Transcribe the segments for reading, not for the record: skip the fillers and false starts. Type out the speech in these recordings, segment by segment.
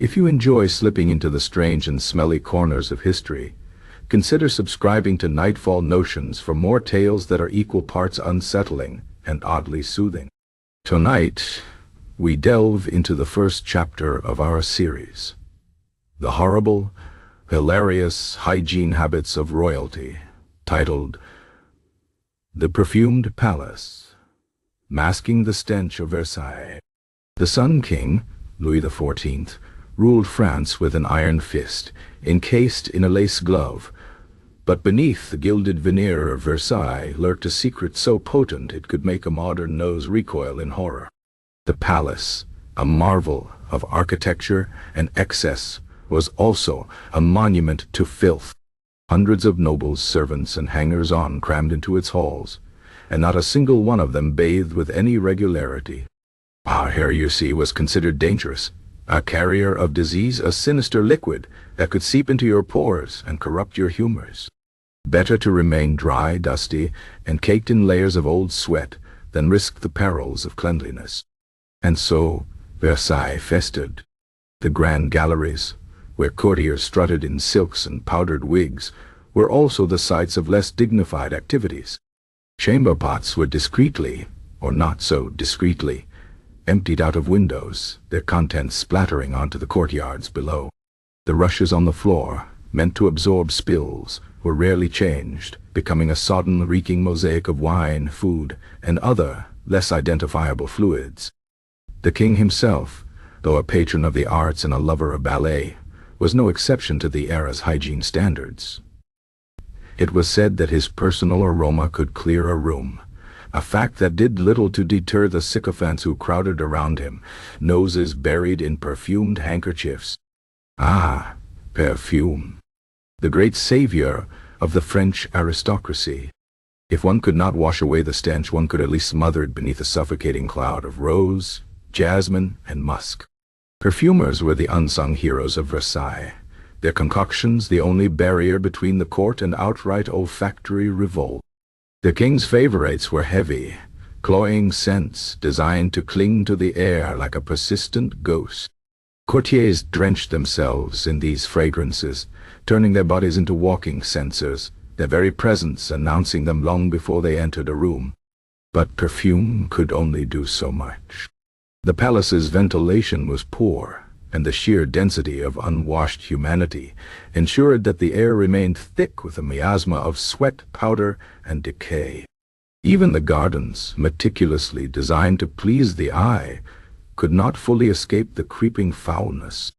If you enjoy slipping into the strange and smelly corners of history, consider subscribing to Nightfall Notions for more tales that are equal parts unsettling and oddly soothing. Tonight, we delve into the first chapter of our series, the horrible, hilarious hygiene habits of royalty, titled The Perfumed Palace, Masking the Stench of Versailles. The Sun King, Louis XIV, ruled France with an iron fist, encased in a lace glove, but beneath the gilded veneer of Versailles lurked a secret so potent it could make a modern nose recoil in horror. The palace, a marvel of architecture and excess, was also a monument to filth. Hundreds of nobles, servants, and hangers-on crammed into its halls, and not a single one of them bathed with any regularity. Our hair, you see, was considered dangerous, a carrier of disease, a sinister liquid that could seep into your pores and corrupt your humors. Better to remain dry, dusty, and caked in layers of old sweat than risk the perils of cleanliness. And so Versailles festered. The grand galleries, where courtiers strutted in silks and powdered wigs, were also the sites of less dignified activities. Chamber pots were discreetly, or not so discreetly, emptied out of windows, their contents splattering onto the courtyards below. The rushes on the floor, meant to absorb spills, were rarely changed, becoming a sodden, reeking mosaic of wine, food, and other, less identifiable fluids. The king himself, though a patron of the arts and a lover of ballet, was no exception to the era's hygiene standards. It was said that his personal aroma could clear a room, a fact that did little to deter the sycophants who crowded around him, noses buried in perfumed handkerchiefs. Ah, Perfume, the great savior of the French aristocracy. If one could not wash away the stench, one could at least smother it beneath a suffocating cloud of rose, jasmine, and musk. Perfumers were the unsung heroes of Versailles, their concoctions the only barrier between the court and outright olfactory revolt. The king's favorites were heavy, cloying scents designed to cling to the air like a persistent ghost. Courtiers drenched themselves in these fragrances, turning their bodies into walking censers, their very presence announcing them long before they entered a room. But perfume could only do so much. The palace's ventilation was poor, and the sheer density of unwashed humanity ensured that the air remained thick with a miasma of sweat, powder, and decay. Even the gardens, meticulously designed to please the eye, could not fully escape the creeping foulness.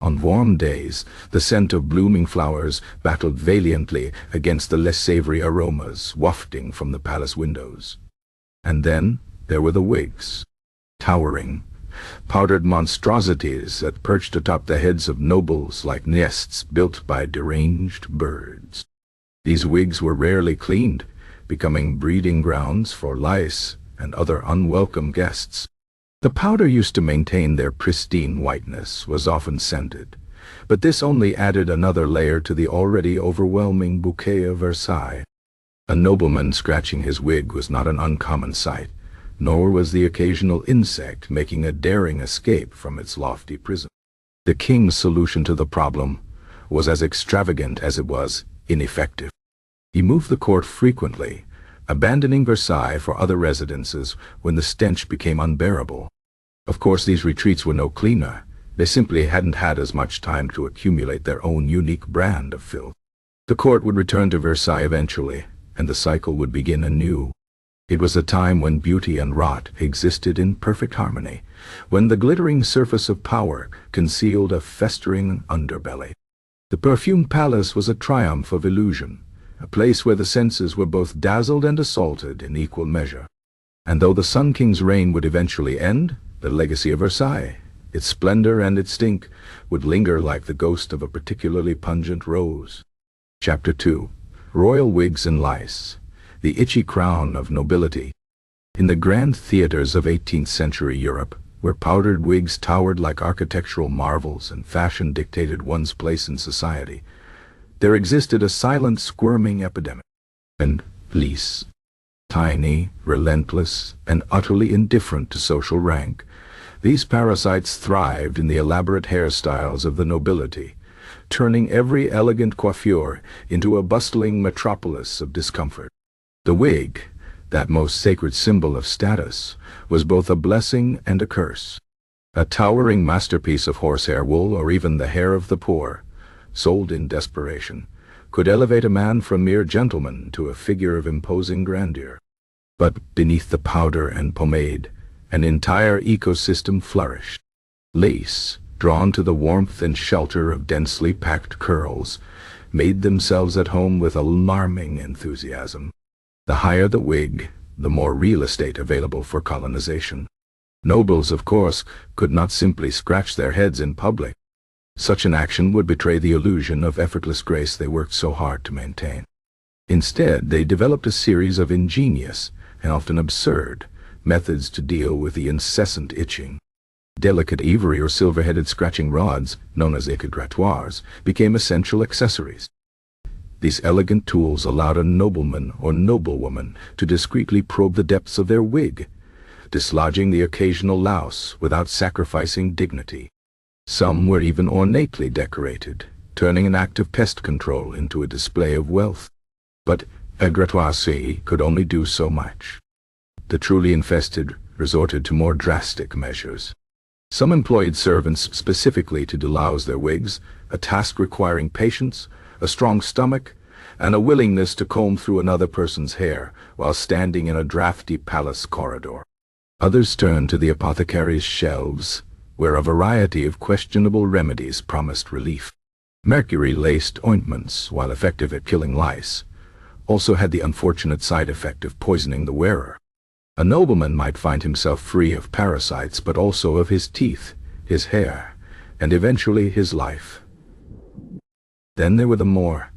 On warm days, the scent of blooming flowers battled valiantly against the less savory aromas wafting from the palace windows. And then there were the wigs, towering, powdered monstrosities that perched atop the heads of nobles like nests built by deranged birds. These wigs were rarely cleaned, becoming breeding grounds for lice and other unwelcome guests. The powder used to maintain their pristine whiteness was often scented, but this only added another layer to the already overwhelming bouquet of Versailles. A nobleman scratching his wig was not an uncommon sight, nor was the occasional insect making a daring escape from its lofty prison. The king's solution to the problem was as extravagant as it was ineffective. He moved the court frequently, abandoning Versailles for other residences when the stench became unbearable. Of course, these retreats were no cleaner. They simply hadn't had as much time to accumulate their own unique brand of filth. The court would return to Versailles eventually, and the cycle would begin anew. It was a time when beauty and rot existed in perfect harmony, when the glittering surface of power concealed a festering underbelly. The perfumed palace was a triumph of illusion, a place where the senses were both dazzled and assaulted in equal measure. And though the Sun King's reign would eventually end, the legacy of Versailles, its splendor and its stink, would linger like the ghost of a particularly pungent rose. Chapter 2. Royal Wigs and Lice, the itchy crown of nobility. In the grand theaters of 18th century Europe, where powdered wigs towered like architectural marvels and fashion dictated one's place in society, there existed a silent, squirming epidemic. And Lice, tiny, relentless, and utterly indifferent to social rank, These parasites thrived in the elaborate hairstyles of the nobility, turning every elegant coiffure into a bustling metropolis of discomfort. The wig, that most sacred symbol of status, was both a blessing and a curse. A towering masterpiece of horsehair wool, or even the hair of the poor, sold in desperation, could elevate a man from mere gentleman to a figure of imposing grandeur. But beneath the powder and pomade, an entire ecosystem flourished. Lice, drawn to the warmth and shelter of densely packed curls, made themselves at home with alarming enthusiasm. The higher the wig, the more real estate available for colonization. Nobles, of course, could not simply scratch their heads in public. Such an action would betray the illusion of effortless grace they worked so hard to maintain. Instead, they developed a series of ingenious, and often absurd, methods to deal with the incessant itching. Delicate ivory or silver-headed scratching rods, known as égratoires, became essential accessories. These elegant tools allowed a nobleman or noblewoman to discreetly probe the depths of their wig, dislodging the occasional louse without sacrificing dignity. Some were even ornately decorated, turning an act of pest control into a display of wealth. But égratoires could only do so much. The truly infested resorted to more drastic measures. Some employed servants specifically to delouse their wigs, a task requiring patience, a strong stomach, and a willingness to comb through another person's hair while standing in a drafty palace corridor. Others turned to the apothecary's shelves, where a variety of questionable remedies promised relief. Mercury-laced ointments, while effective at killing lice, also had the unfortunate side effect of poisoning the wearer. A nobleman might find himself free of parasites, but also of his teeth, his hair, and eventually his life. Then there were the more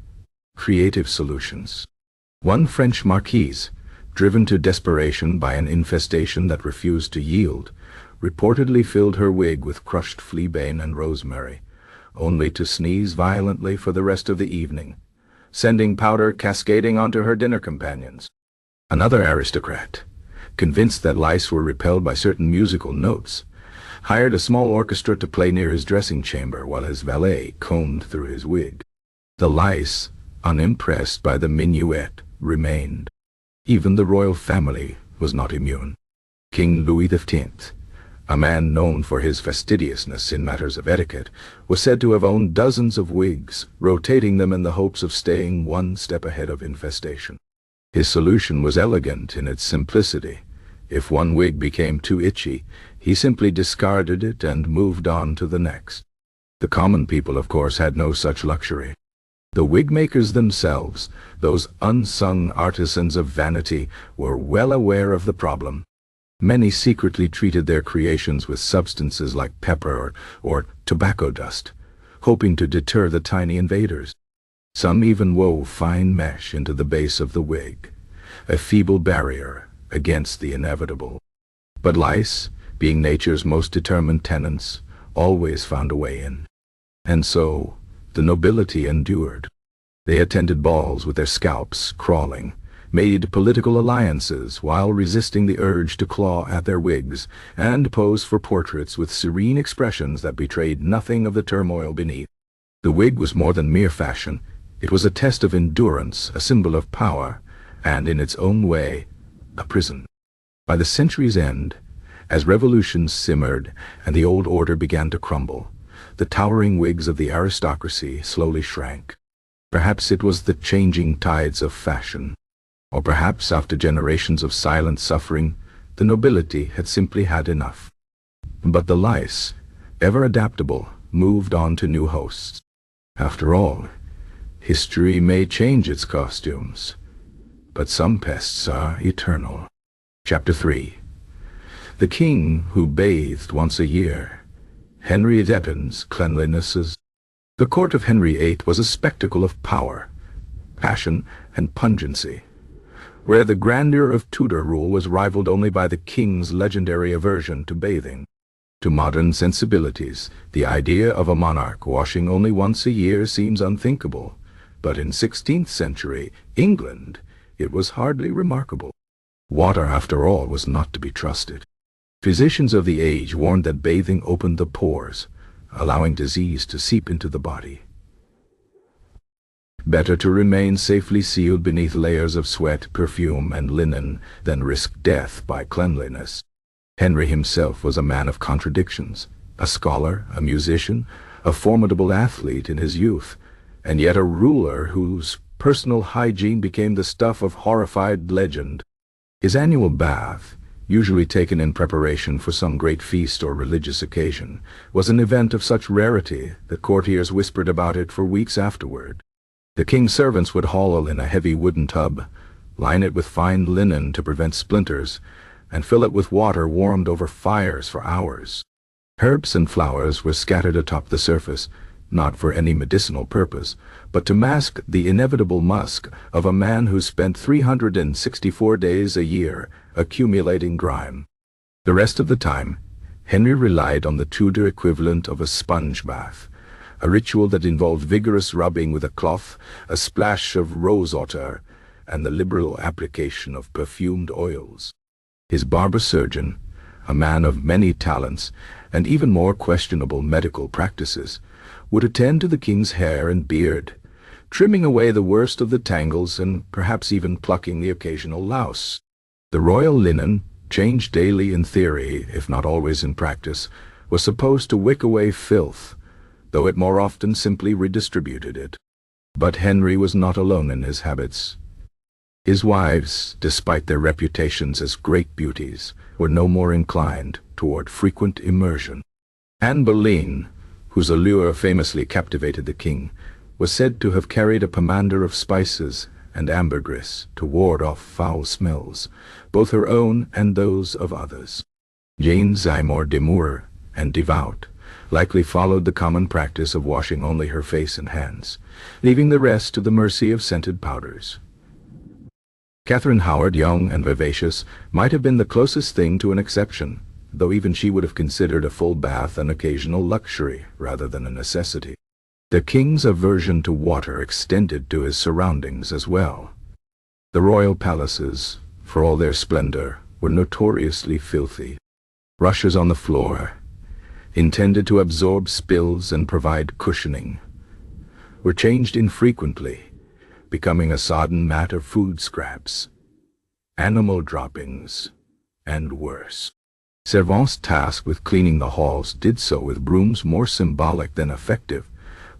creative solutions. One French marquise, driven to desperation by an infestation that refused to yield, reportedly filled her wig with crushed fleabane and rosemary, only to sneeze violently for the rest of the evening, sending powder cascading onto her dinner companions. Another aristocrat, convinced that lice were repelled by certain musical notes, hired a small orchestra to play near his dressing chamber while his valet combed through his wig. The lice, unimpressed by the minuet, remained. Even the royal family was not immune. King Louis XV, a man known for his fastidiousness in matters of etiquette, was said to have owned dozens of wigs, rotating them in the hopes of staying one step ahead of infestation. His solution was elegant in its simplicity. If one wig became too itchy, he simply discarded it and moved on to the next. The common people, of course, had no such luxury. The wig makers themselves, those unsung artisans of vanity, were well aware of the problem. Many secretly treated their creations with substances like pepper or tobacco dust, hoping to deter the tiny invaders. Some even wove fine mesh into the base of the wig, a feeble barrier against the inevitable. But lice, being nature's most determined tenants, always found a way in. And so, the nobility endured. They attended balls with their scalps crawling, made political alliances while resisting the urge to claw at their wigs, and posed for portraits with serene expressions that betrayed nothing of the turmoil beneath. The wig was more than mere fashion. It was a test of endurance, a symbol of power, and in its own way, a prison. By the century's end, as revolutions simmered and the old order began to crumble, the towering wigs of the aristocracy slowly shrank. Perhaps it was the changing tides of fashion, or perhaps after generations of silent suffering, the nobility had simply had enough. But the lice, ever adaptable, moved on to new hosts. After all, history may change its costumes, but some pests are eternal. Chapter 3. The king who bathed once a year. Henry VIII's cleanlinesses. The court of Henry VIII was a spectacle of power, passion, and pungency, where the grandeur of Tudor rule was rivaled only by the king's legendary aversion to bathing. To modern sensibilities, the idea of a monarch washing only once a year seems unthinkable, but in 16th century England, it was hardly remarkable. Water, after all, was not to be trusted. Physicians of the age warned that bathing opened the pores, allowing disease to seep into the body. Better to remain safely sealed beneath layers of sweat, perfume, and linen than risk death by cleanliness. Henry himself was a man of contradictions, a scholar, a musician, a formidable athlete in his youth, and yet a ruler whose personal hygiene became the stuff of horrified legend. His annual bath, usually taken in preparation for some great feast or religious occasion, was an event of such rarity that courtiers whispered about it for weeks afterward. The king's servants would haul in a heavy wooden tub, line it with fine linen to prevent splinters, and fill it with water warmed over fires for hours. Herbs and flowers were scattered atop the surface, not for any medicinal purpose, but to mask the inevitable musk of a man who spent 364 days a year accumulating grime. The rest of the time, Henry relied on the Tudor equivalent of a sponge bath, a ritual that involved vigorous rubbing with a cloth, a splash of rose water, and the liberal application of perfumed oils. His barber-surgeon, a man of many talents and even more questionable medical practices, would attend to the king's hair and beard, trimming away the worst of the tangles and perhaps even plucking the occasional louse. The royal linen, changed daily in theory, if not always in practice, was supposed to wick away filth, though it more often simply redistributed it. But Henry was not alone in his habits. His wives, despite their reputations as great beauties, were no more inclined toward frequent immersion. Anne Boleyn, whose allure famously captivated the king, was said to have carried a pomander of spices and ambergris to ward off foul smells, both her own and those of others. Jane Seymour, demure and devout, likely followed the common practice of washing only her face and hands, leaving the rest to the mercy of scented powders. Catherine Howard, young and vivacious, might have been the closest thing to an exception, though even she would have considered a full bath an occasional luxury rather than a necessity. The king's aversion to water extended to his surroundings as well. The royal palaces, for all their splendor, were notoriously filthy. Rushes on the floor, intended to absorb spills and provide cushioning, were changed infrequently, becoming a sodden mat of food scraps, animal droppings, and worse. Servants tasked with cleaning the halls did so with brooms more symbolic than effective,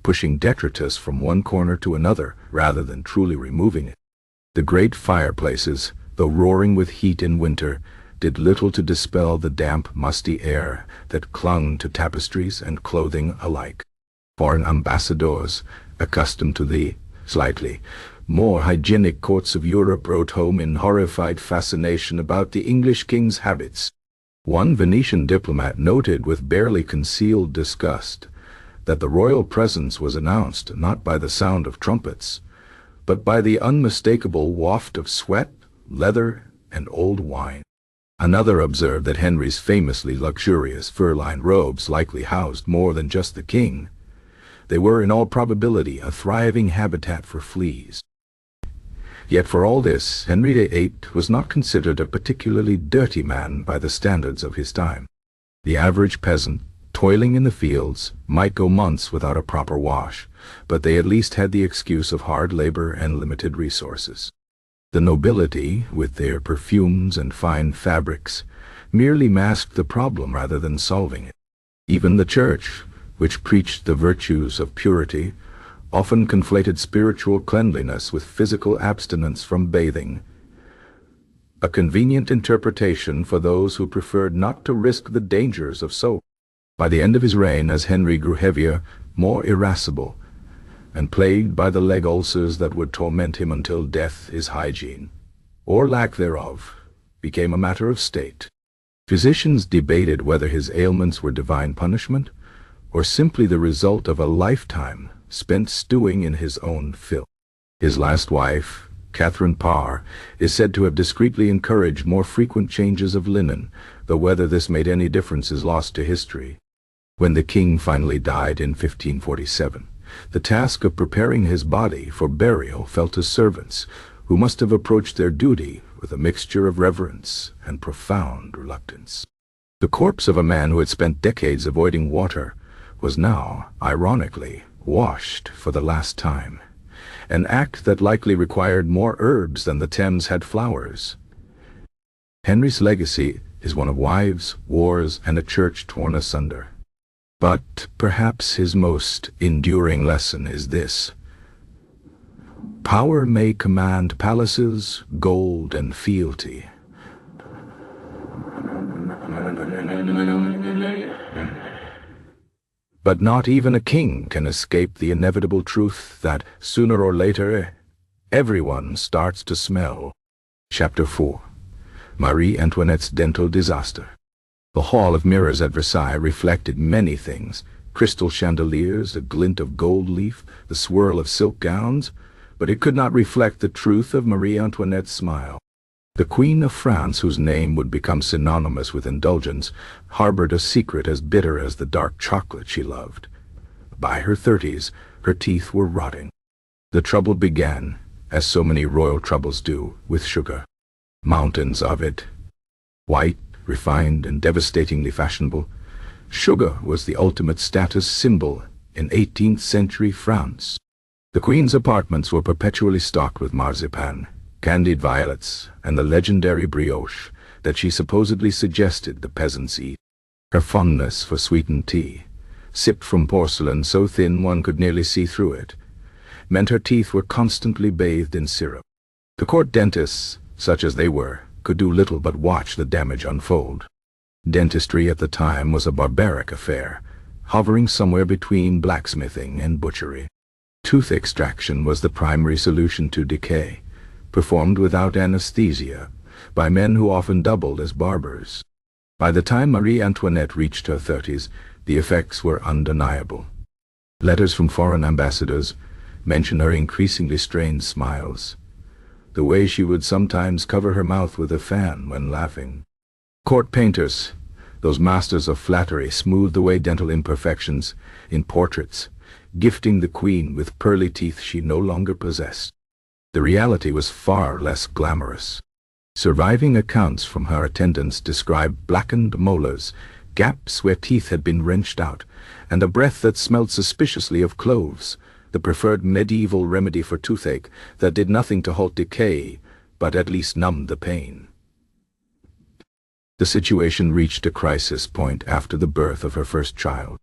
pushing detritus from one corner to another rather than truly removing it. The great fireplaces, though roaring with heat in winter, did little to dispel the damp, musty air that clung to tapestries and clothing alike. Foreign ambassadors, accustomed to the slightly more hygienic courts of Europe, wrote home in horrified fascination about the English king's habits. One Venetian diplomat noted with barely concealed disgust that the royal presence was announced not by the sound of trumpets, but by the unmistakable waft of sweat, leather, and old wine. Another observed that Henry's famously luxurious fur-lined robes likely housed more than just the king. They were in all probability a thriving habitat for fleas. Yet for all this, Henry VIII was not considered a particularly dirty man by the standards of his time. The average peasant, toiling in the fields, might go months without a proper wash, but they at least had the excuse of hard labor and limited resources. The nobility, with their perfumes and fine fabrics, merely masked the problem rather than solving it. Even the church, which preached the virtues of purity, often conflated spiritual cleanliness with physical abstinence from bathing, a convenient interpretation for those who preferred not to risk the dangers of soap. By the end of his reign, as Henry grew heavier, more irascible, and plagued by the leg ulcers that would torment him until death, his hygiene, or lack thereof, became a matter of state. Physicians debated whether his ailments were divine punishment, or simply the result of a lifetime spent stewing in his own filth. His last wife, Catherine Parr, is said to have discreetly encouraged more frequent changes of linen, though whether this made any difference is lost to history. When the king finally died in 1547, the task of preparing his body for burial fell to servants, who must have approached their duty with a mixture of reverence and profound reluctance. The corpse of a man who had spent decades avoiding water was now, ironically, washed for the last time, an act that likely required more herbs than the Thames had flowers. Henry's legacy is one of wives, wars, and a church torn asunder. But perhaps his most enduring lesson is this: power may command palaces, gold, and fealty. But not even a king can escape the inevitable truth that, sooner or later, everyone starts to smell. Chapter 4. Marie Antoinette's Dental Disaster. The hall of mirrors at Versailles reflected many things: crystal chandeliers, a glint of gold leaf, the swirl of silk gowns, but it could not reflect the truth of Marie Antoinette's smile. The Queen of France, whose name would become synonymous with indulgence, harbored a secret as bitter as the dark chocolate she loved. By her 30s, her teeth were rotting. The trouble began, as so many royal troubles do, with sugar. Mountains of it. White, refined, and devastatingly fashionable, sugar was the ultimate status symbol in 18th century France. The Queen's apartments were perpetually stocked with marzipan, candied violets, and the legendary brioche that she supposedly suggested the peasants eat. Her fondness for sweetened tea, sipped from porcelain so thin one could nearly see through it, meant her teeth were constantly bathed in syrup. The court dentists, such as they were, could do little but watch the damage unfold. Dentistry at the time was a barbaric affair, hovering somewhere between blacksmithing and butchery. Tooth extraction was the primary solution to decay, performed without anesthesia, by men who often doubled as barbers. By the time Marie Antoinette reached her 30s, the effects were undeniable. Letters from foreign ambassadors mention her increasingly strained smiles, the way she would sometimes cover her mouth with a fan when laughing. Court painters, those masters of flattery, smoothed away dental imperfections in portraits, gifting the Queen with pearly teeth she no longer possessed. The reality was far less glamorous. Surviving accounts from her attendants described blackened molars, gaps where teeth had been wrenched out, and a breath that smelled suspiciously of cloves, the preferred medieval remedy for toothache that did nothing to halt decay, but at least numbed the pain. The situation reached a crisis point after the birth of her first child.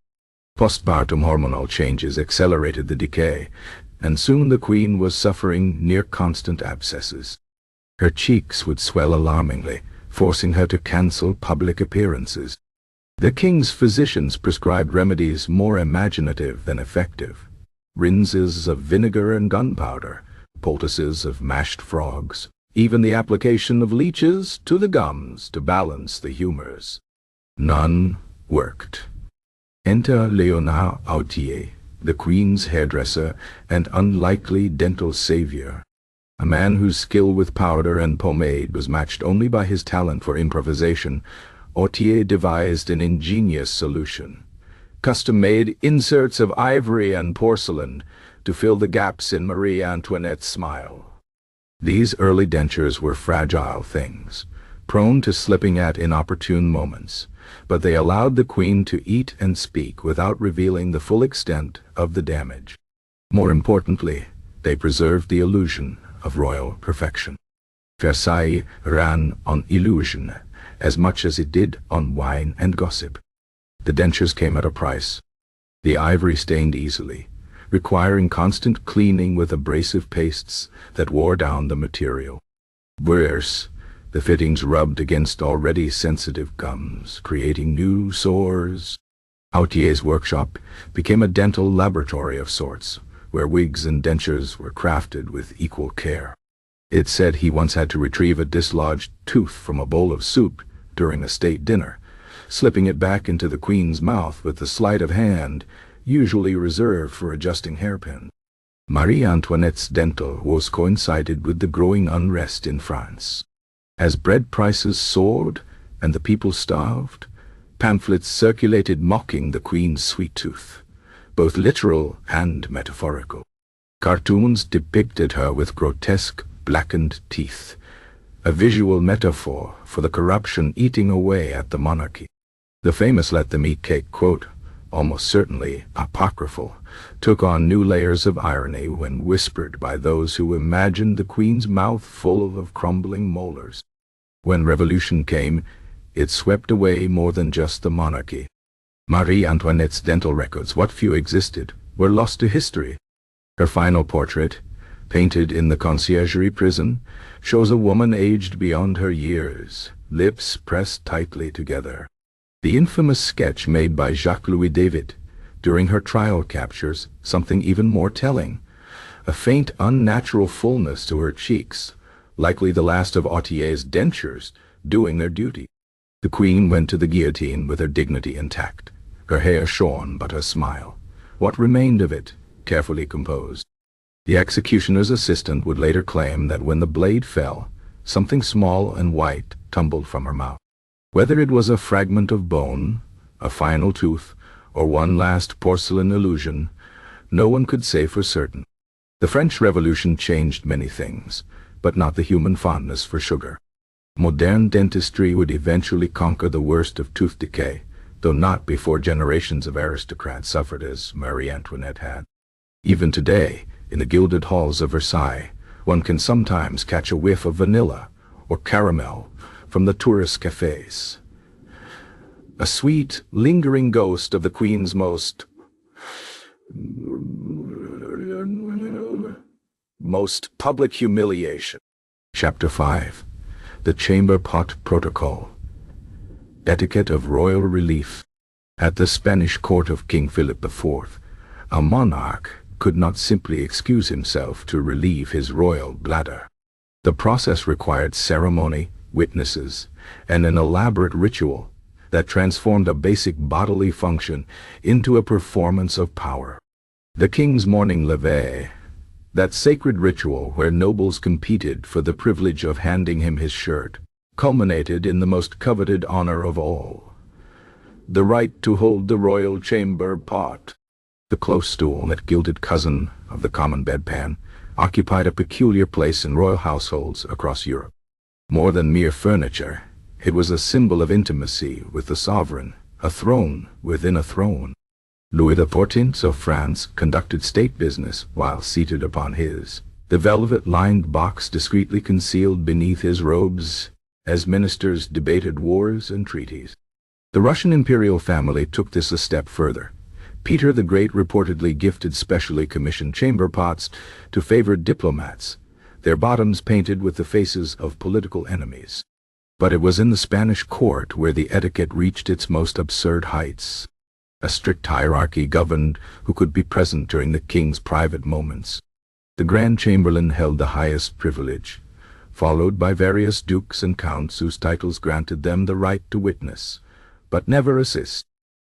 Postpartum hormonal changes accelerated the decay, and soon the Queen was suffering near-constant abscesses. Her cheeks would swell alarmingly, forcing her to cancel public appearances. The King's physicians prescribed remedies more imaginative than effective: rinses of vinegar and gunpowder, poultices of mashed frogs, even the application of leeches to the gums to balance the humors. None worked. Enter Léonard Autier, the Queen's hairdresser and unlikely dental savior, a man whose skill with powder and pomade was matched only by his talent for improvisation. Autier devised an ingenious solution: custom-made inserts of ivory and porcelain to fill the gaps in Marie Antoinette's smile. These early dentures were fragile things, prone to slipping at inopportune moments, but they allowed the Queen to eat and speak without revealing the full extent of the damage. More importantly, they preserved the illusion of royal perfection. Versailles ran on illusion as much as it did on wine and gossip. The dentures came at a price. The ivory stained easily, requiring constant cleaning with abrasive pastes that wore down the material. Worse, the fittings rubbed against already sensitive gums, creating new sores. Autier's workshop became a dental laboratory of sorts, where wigs and dentures were crafted with equal care. It's said he once had to retrieve a dislodged tooth from a bowl of soup during a state dinner, slipping it back into the Queen's mouth with the sleight of hand usually reserved for adjusting hairpins. Marie Antoinette's dental woes coincided with the growing unrest in France. As bread prices soared and the people starved, pamphlets circulated mocking the Queen's sweet tooth, both literal and metaphorical. Cartoons depicted her with grotesque, blackened teeth, a visual metaphor for the corruption eating away at the monarchy. The famous let them eat cake quote, almost certainly apocryphal, took on new layers of irony when whispered by those who imagined the Queen's mouth full of crumbling molars. When revolution came, it swept away more than just the monarchy. Marie Antoinette's dental records, what few existed, were lost to history. Her final portrait, painted in the Conciergerie prison, shows a woman aged beyond her years, lips pressed tightly together. The infamous sketch made by Jacques-Louis David during her trial captures something even more telling, a faint unnatural fullness to her cheeks, likely the last of Autier's dentures doing their duty. The Queen went to the guillotine with her dignity intact, her hair shorn but her smile, what remained of it, carefully composed. The executioner's assistant would later claim that when the blade fell, something small and white tumbled from her mouth. Whether it was a fragment of bone, a final tooth, or one last porcelain illusion, no one could say for certain. The French Revolution changed many things, but not the human fondness for sugar. Modern dentistry would eventually conquer the worst of tooth decay, though not before generations of aristocrats suffered as Marie Antoinette had. Even today, in the gilded halls of Versailles, one can sometimes catch a whiff of vanilla or caramel from the tourist cafes. A sweet, lingering ghost of the Queen's most public humiliation. Chapter 5. The Chamber Pot Protocol. Etiquette of Royal Relief. At the Spanish court of King Philip IV, a monarch could not simply excuse himself to relieve his royal bladder. The process required ceremony, witnesses, and an elaborate ritual that transformed a basic bodily function into a performance of power. The king's morning levee, that sacred ritual where nobles competed for the privilege of handing him his shirt, culminated in the most coveted honor of all, the right to hold the royal chamber pot. The close stool, that gilded cousin of the common bedpan, occupied a peculiar place in royal households across Europe. More than mere furniture, it was a symbol of intimacy with the sovereign, a throne within a throne. Louis XIV of France conducted state business while seated upon his, the velvet-lined box discreetly concealed beneath his robes, as ministers debated wars and treaties. The Russian imperial family took this a step further. Peter the Great reportedly gifted specially commissioned chamber pots to favored diplomats, their bottoms painted with the faces of political enemies. But it was in the Spanish court where the etiquette reached its most absurd heights. A strict hierarchy governed who could be present during the king's private moments. The Grand Chamberlain held the highest privilege, followed by various dukes and counts whose titles granted them the right to witness, but never assist.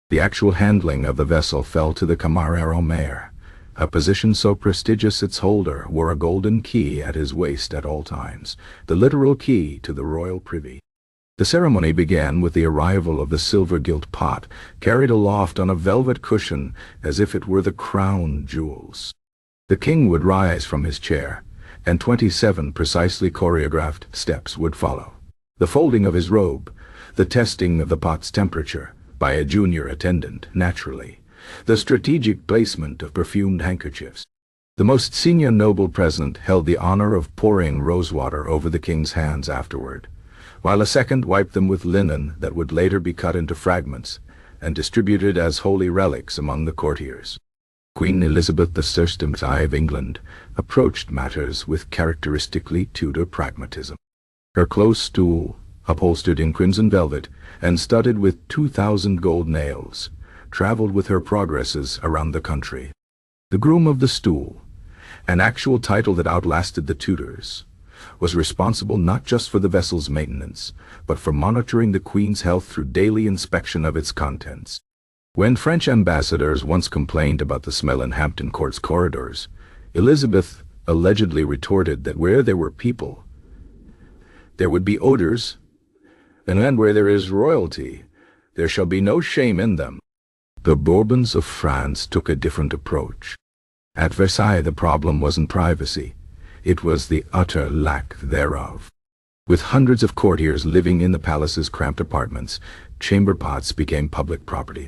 The actual handling of the vessel fell to the camarero mayor, a position so prestigious its holder wore a golden key at his waist at all times, the literal key to the royal privy. The ceremony began with the arrival of the silver-gilt pot, carried aloft on a velvet cushion as if it were the crown jewels. The king would rise from his chair, and 27 precisely choreographed steps would follow. The folding of his robe, the testing of the pot's temperature, by a junior attendant, naturally, the strategic placement of perfumed handkerchiefs. The most senior noble present held the honor of pouring rosewater over the king's hands afterward, while a second wiped them with linen that would later be cut into fragments and distributed as holy relics among the courtiers. Queen Elizabeth I of England approached matters with characteristically Tudor pragmatism. Her close stool, upholstered in crimson velvet and studded with 2,000 gold nails, traveled with her progresses around the country. The groom of the stool, an actual title that outlasted the Tudors, was responsible not just for the vessel's maintenance, but for monitoring the Queen's health through daily inspection of its contents. When French ambassadors once complained about the smell in Hampton Court's corridors, Elizabeth allegedly retorted that where there were people, there would be odors, and then where there is royalty, there shall be no shame in them. The Bourbons of France took a different approach. At Versailles, the problem wasn't privacy. It was the utter lack thereof. With hundreds of courtiers living in the palace's cramped apartments, chamber pots became public property.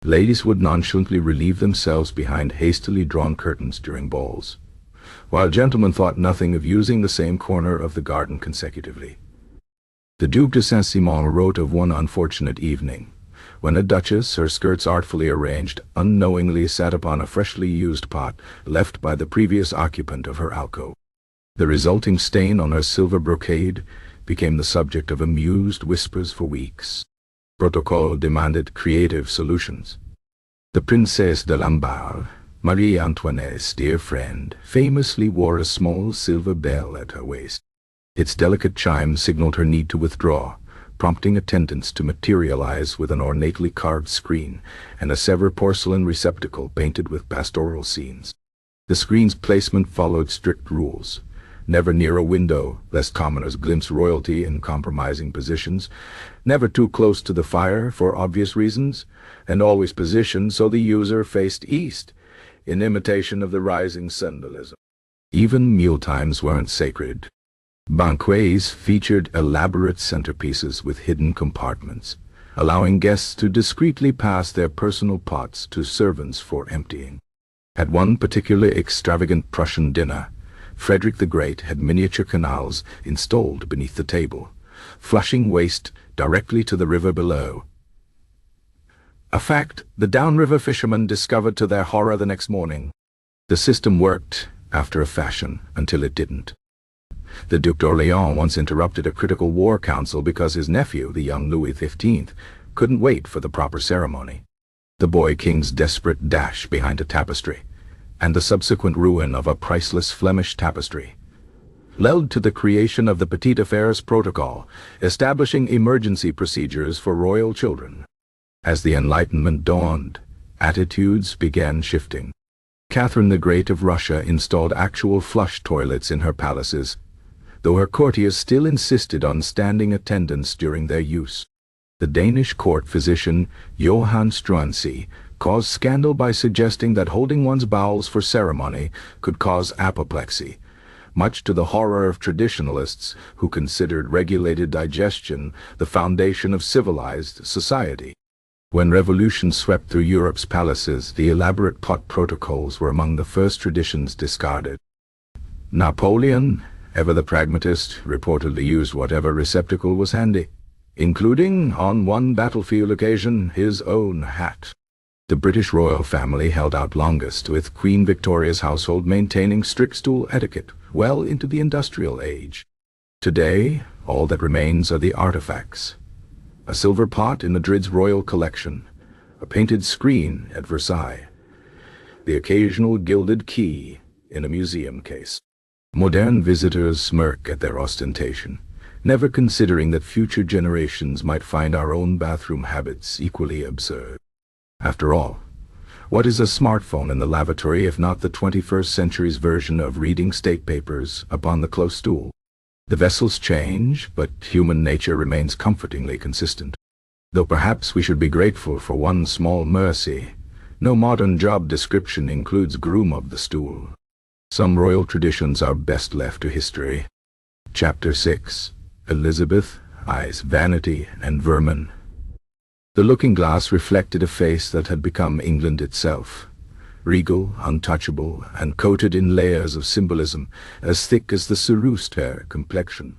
Ladies would nonchalantly relieve themselves behind hastily drawn curtains during balls, while gentlemen thought nothing of using the same corner of the garden consecutively. The Duc de Saint-Simon wrote of one unfortunate evening, when a duchess, her skirts artfully arranged, unknowingly sat upon a freshly used pot left by the previous occupant of her alcove. The resulting stain on her silver brocade became the subject of amused whispers for weeks. Protocol demanded creative solutions. The Princesse de Lamballe, Marie Antoinette's dear friend, famously wore a small silver bell at her waist. Its delicate chime signaled her need to withdraw, prompting attendants to materialize with an ornately carved screen and a Sèvres porcelain receptacle painted with pastoral scenes. The screen's placement followed strict rules. Never near a window, lest commoners glimpse royalty in compromising positions, never too close to the fire for obvious reasons, and always positioned so the user faced east, in imitation of the rising symbolism. Even mealtimes weren't sacred. Banquets featured elaborate centerpieces with hidden compartments, allowing guests to discreetly pass their personal pots to servants for emptying. At one particularly extravagant Prussian dinner, Frederick the Great had miniature canals installed beneath the table, flushing waste directly to the river below. A fact the downriver fishermen discovered to their horror the next morning. The system worked, after a fashion, until it didn't. The Duc d'Orléans once interrupted a critical war council because his nephew, the young Louis XV, couldn't wait for the proper ceremony. The boy king's desperate dash behind a tapestry, and the subsequent ruin of a priceless Flemish tapestry, led to the creation of the Petite Affairs Protocol, establishing emergency procedures for royal children. As the Enlightenment dawned, attitudes began shifting. Catherine the Great of Russia installed actual flush toilets in her palaces, though her courtiers still insisted on standing attendance during their use. The Danish court physician Johann Struensee caused scandal by suggesting that holding one's bowels for ceremony could cause apoplexy, much to the horror of traditionalists who considered regulated digestion the foundation of civilized society. When revolution swept through Europe's palaces, the elaborate pot protocols were among the first traditions discarded. Napoleon, ever the pragmatist, reportedly used whatever receptacle was handy, including, on one battlefield occasion, his own hat. The British royal family held out longest, with Queen Victoria's household maintaining strict stool etiquette well into the industrial age. Today, all that remains are the artifacts. A silver pot in Madrid's royal collection, a painted screen at Versailles, the occasional gilded key in a museum case. Modern visitors smirk at their ostentation, never considering that future generations might find our own bathroom habits equally absurd. After all, what is a smartphone in the lavatory if not the 21st century's version of reading state papers upon the close stool? The vessels change, but human nature remains comfortingly consistent. Though perhaps we should be grateful for one small mercy. No modern job description includes groom of the stool. Some royal traditions are best left to history. Chapter 6. Elizabeth, Eyes, Vanity, and Vermin. The looking-glass reflected a face that had become England itself, regal, untouchable, and coated in layers of symbolism as thick as the cerused hair complexion.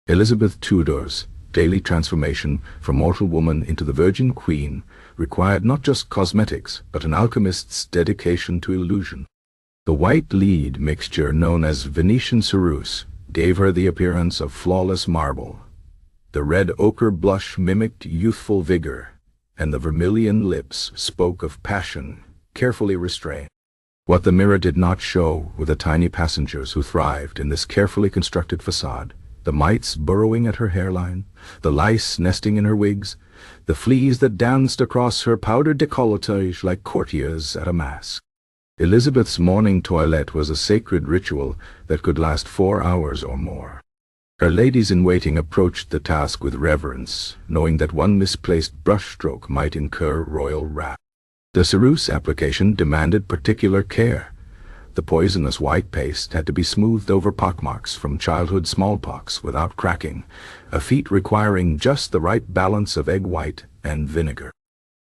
Elizabeth Tudor's daily transformation from mortal woman into the Virgin Queen required not just cosmetics, but an alchemist's dedication to illusion. The white lead mixture known as Venetian ceruse gave her the appearance of flawless marble. The red ochre blush mimicked youthful vigor, and the vermilion lips spoke of passion, carefully restrained. What the mirror did not show were the tiny passengers who thrived in this carefully constructed facade, the mites burrowing at her hairline, the lice nesting in her wigs, the fleas that danced across her powdered décolletage like courtiers at a masque. Elizabeth's morning toilette was a sacred ritual that could last 4 hours or more. Her ladies-in-waiting approached the task with reverence, knowing that one misplaced brushstroke might incur royal wrath. The ceruse application demanded particular care. The poisonous white paste had to be smoothed over pockmarks from childhood smallpox without cracking, a feat requiring just the right balance of egg white and vinegar.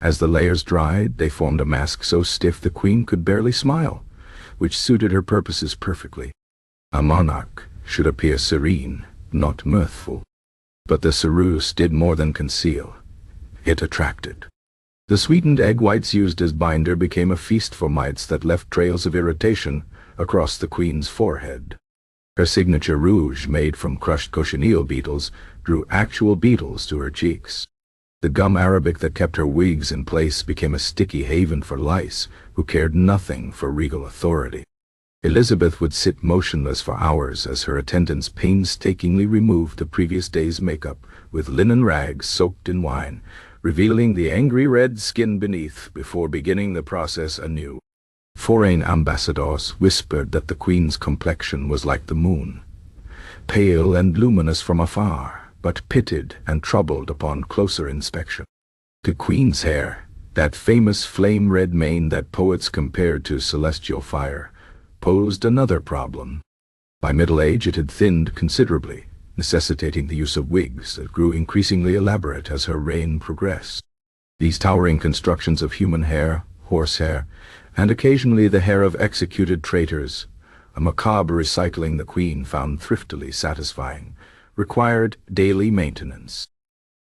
As the layers dried, they formed a mask so stiff the queen could barely smile, which suited her purposes perfectly. A monarch should appear serene, not mirthful. But the ceruse did more than conceal. It attracted. The sweetened egg whites used as binder became a feast for mites that left trails of irritation across the queen's forehead. Her signature rouge, made from crushed cochineal beetles, drew actual beetles to her cheeks. The gum arabic that kept her wigs in place became a sticky haven for lice, who cared nothing for regal authority. Elizabeth would sit motionless for hours as her attendants painstakingly removed the previous day's makeup with linen rags soaked in wine, revealing the angry red skin beneath before beginning the process anew. Foreign ambassadors whispered that the queen's complexion was like the moon, pale and luminous from afar, but pitted and troubled upon closer inspection. The queen's hair, that famous flame-red mane that poets compared to celestial fire, posed another problem. By middle age it had thinned considerably, necessitating the use of wigs that grew increasingly elaborate as her reign progressed. These towering constructions of human hair, horsehair, and occasionally the hair of executed traitors, a macabre recycling the queen found thriftily satisfying, required daily maintenance.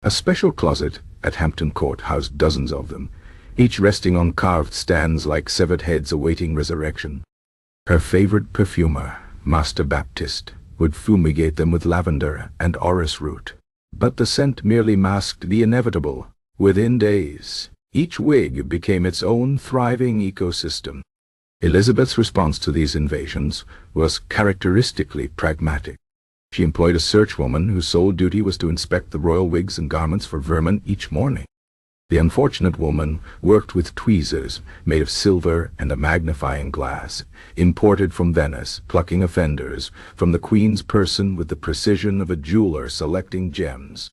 A special closet at Hampton Court housed dozens of them, each resting on carved stands like severed heads awaiting resurrection. Her favorite perfumer, Master Baptist, would fumigate them with lavender and orris root. But the scent merely masked the inevitable. Within days, each wig became its own thriving ecosystem. Elizabeth's response to these invasions was characteristically pragmatic. She employed a searchwoman whose sole duty was to inspect the royal wigs and garments for vermin each morning. The unfortunate woman worked with tweezers made of silver and a magnifying glass, imported from Venice, plucking offenders from the queen's person with the precision of a jeweler selecting gems.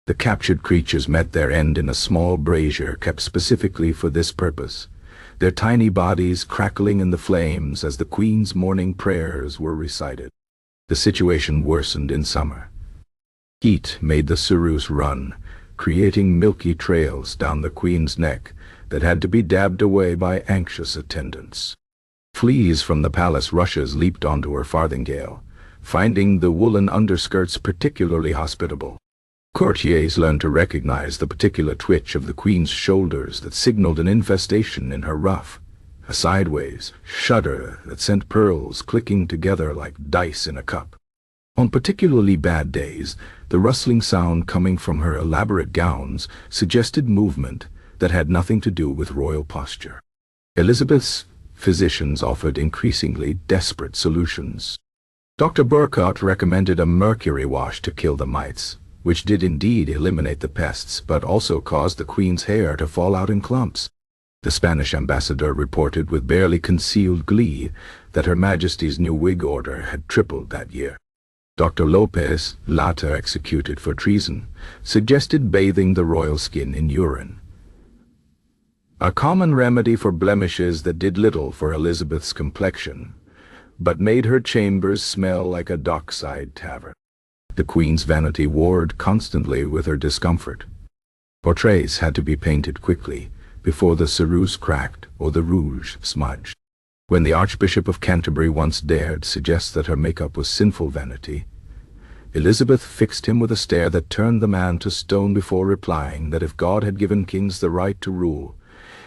The captured creatures met their end in a small brazier kept specifically for this purpose, their tiny bodies crackling in the flames as the queen's morning prayers were recited. The situation worsened in summer. Heat made the ceruse run, creating milky trails down the queen's neck that had to be dabbed away by anxious attendants. Fleas from the palace rushes leaped onto her farthingale, finding the woolen underskirts particularly hospitable. Courtiers learned to recognize the particular twitch of the queen's shoulders that signaled an infestation in her ruff, a sideways shudder that sent pearls clicking together like dice in a cup. On particularly bad days, the rustling sound coming from her elaborate gowns suggested movement that had nothing to do with royal posture. Elizabeth's physicians offered increasingly desperate solutions. Dr. Burcott recommended a mercury wash to kill the mites, which did indeed eliminate the pests but also caused the queen's hair to fall out in clumps. The Spanish ambassador reported with barely concealed glee that Her Majesty's new wig order had tripled that year. Dr. Lopez, later executed for treason, suggested bathing the royal skin in urine, a common remedy for blemishes that did little for Elizabeth's complexion, but made her chambers smell like a dockside tavern. The queen's vanity warred constantly with her discomfort. Portraits had to be painted quickly before the ceruse cracked or the rouge smudged. When the Archbishop of Canterbury once dared suggest that her makeup was sinful vanity, Elizabeth fixed him with a stare that turned the man to stone before replying that if God had given kings the right to rule,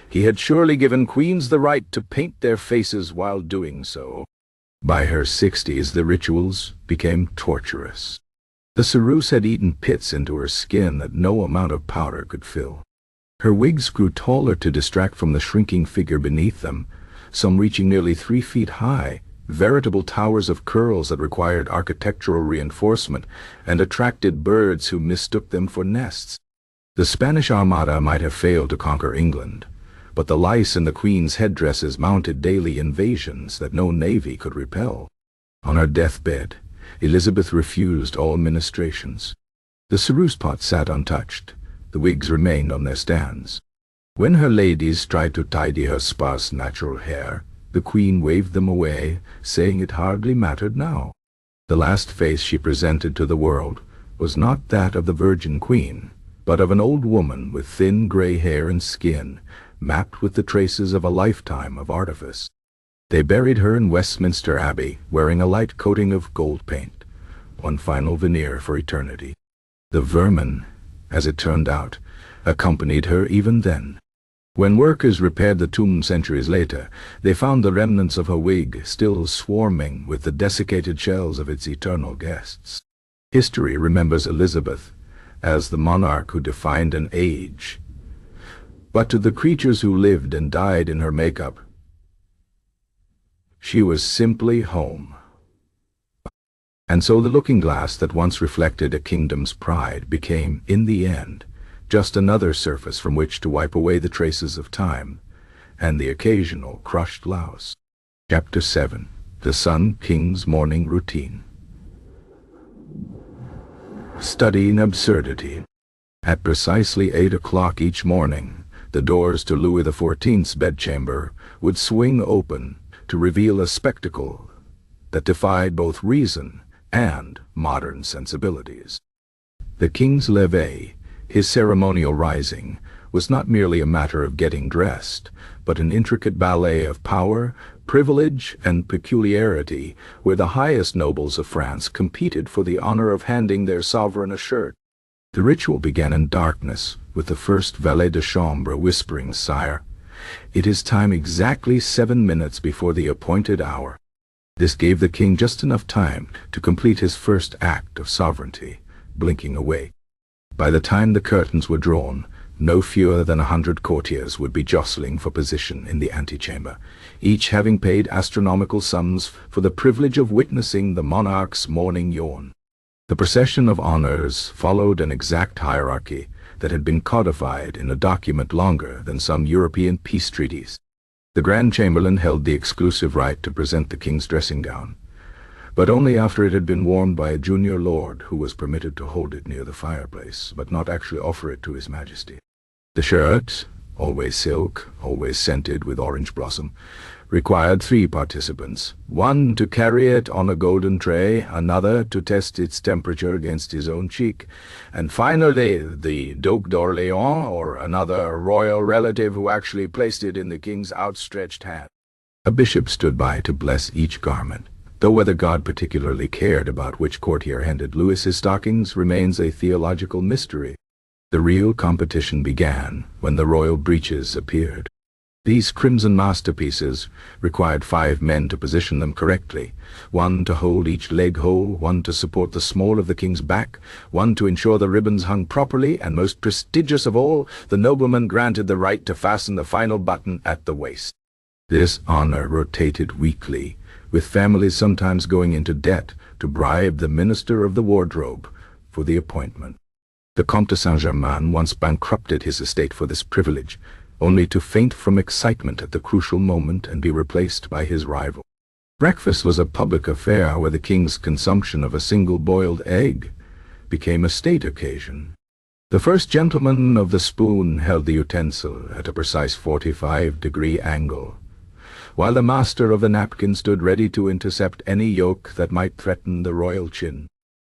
he had surely given queens the right to paint their faces while doing so. By her 60s, the rituals became torturous. The ceruse had eaten pits into her skin that no amount of powder could fill. Her wigs grew taller to distract from the shrinking figure beneath them, some reaching nearly 3 feet high, veritable towers of curls that required architectural reinforcement and attracted birds who mistook them for nests. The Spanish Armada might have failed to conquer England, but the lice in the queen's headdresses mounted daily invasions that no navy could repel. On her deathbed, Elizabeth refused all ministrations. The ceruse pot sat untouched. The wigs remained on their stands. When her ladies tried to tidy her sparse natural hair, The queen waved them away, saying it hardly mattered now. The last face she presented to the world was not that of the Virgin Queen, but of an old woman with thin gray hair and skin, mapped with the traces of a lifetime of artifice. They buried her in Westminster Abbey, wearing a light coating of gold paint, one final veneer for eternity. The Vermin, as it turned out, accompanied her even then. When workers repaired the tomb centuries later, they found the remnants of her wig still swarming with the desiccated shells of its eternal guests. History remembers Elizabeth as the monarch who defined an age. But to the creatures who lived and died in her makeup, she was simply home. And so the looking-glass that once reflected a kingdom's pride became, in the end, just another surface from which to wipe away the traces of time and the occasional crushed louse. Chapter 7. The Sun King's Morning Routine. Studying Absurdity. At precisely 8 o'clock each morning, the doors to Louis XIV's bedchamber would swing open to reveal a spectacle that defied both reason and modern sensibilities. The king's levee, his ceremonial rising, was not merely a matter of getting dressed, but an intricate ballet of power, privilege, and peculiarity, where the highest nobles of France competed for the honor of handing their sovereign a shirt. The ritual began in darkness, with the first valet de chambre whispering, "Sire, it is time exactly 7 minutes before the appointed hour." This gave the king just enough time to complete his first act of sovereignty, blinking away. By the time the curtains were drawn, no fewer than 100 courtiers would be jostling for position in the antechamber, each having paid astronomical sums for the privilege of witnessing the monarch's morning yawn. The procession of honors followed an exact hierarchy that had been codified in a document longer than some European peace treaties. The Grand Chamberlain held the exclusive right to present the king's dressing gown, but only after it had been worn by a junior lord who was permitted to hold it near the fireplace, but not actually offer it to his majesty. The shirt, always silk, always scented with orange blossom, required 3 participants, one to carry it on a golden tray, another to test its temperature against his own cheek, and finally the Duc d'Orléans, or another royal relative who actually placed it in the king's outstretched hand. A bishop stood by to bless each garment, though whether God particularly cared about which courtier handed Louis his stockings remains a theological mystery. The real competition began when the royal breeches appeared. These crimson masterpieces required 5 men to position them correctly, one to hold each leg whole, one to support the small of the king's back, one to ensure the ribbons hung properly, and most prestigious of all, the nobleman granted the right to fasten the final button at the waist. This honor rotated weekly, with families sometimes going into debt to bribe the Minister of the Wardrobe for the appointment. The Comte de Saint-Germain once bankrupted his estate for this privilege, only to faint from excitement at the crucial moment and be replaced by his rival. Breakfast was a public affair where the king's consumption of a single boiled egg became a state occasion. The first gentleman of the spoon held the utensil at a precise 45-degree angle, while the master of the napkin stood ready to intercept any yolk that might threaten the royal chin.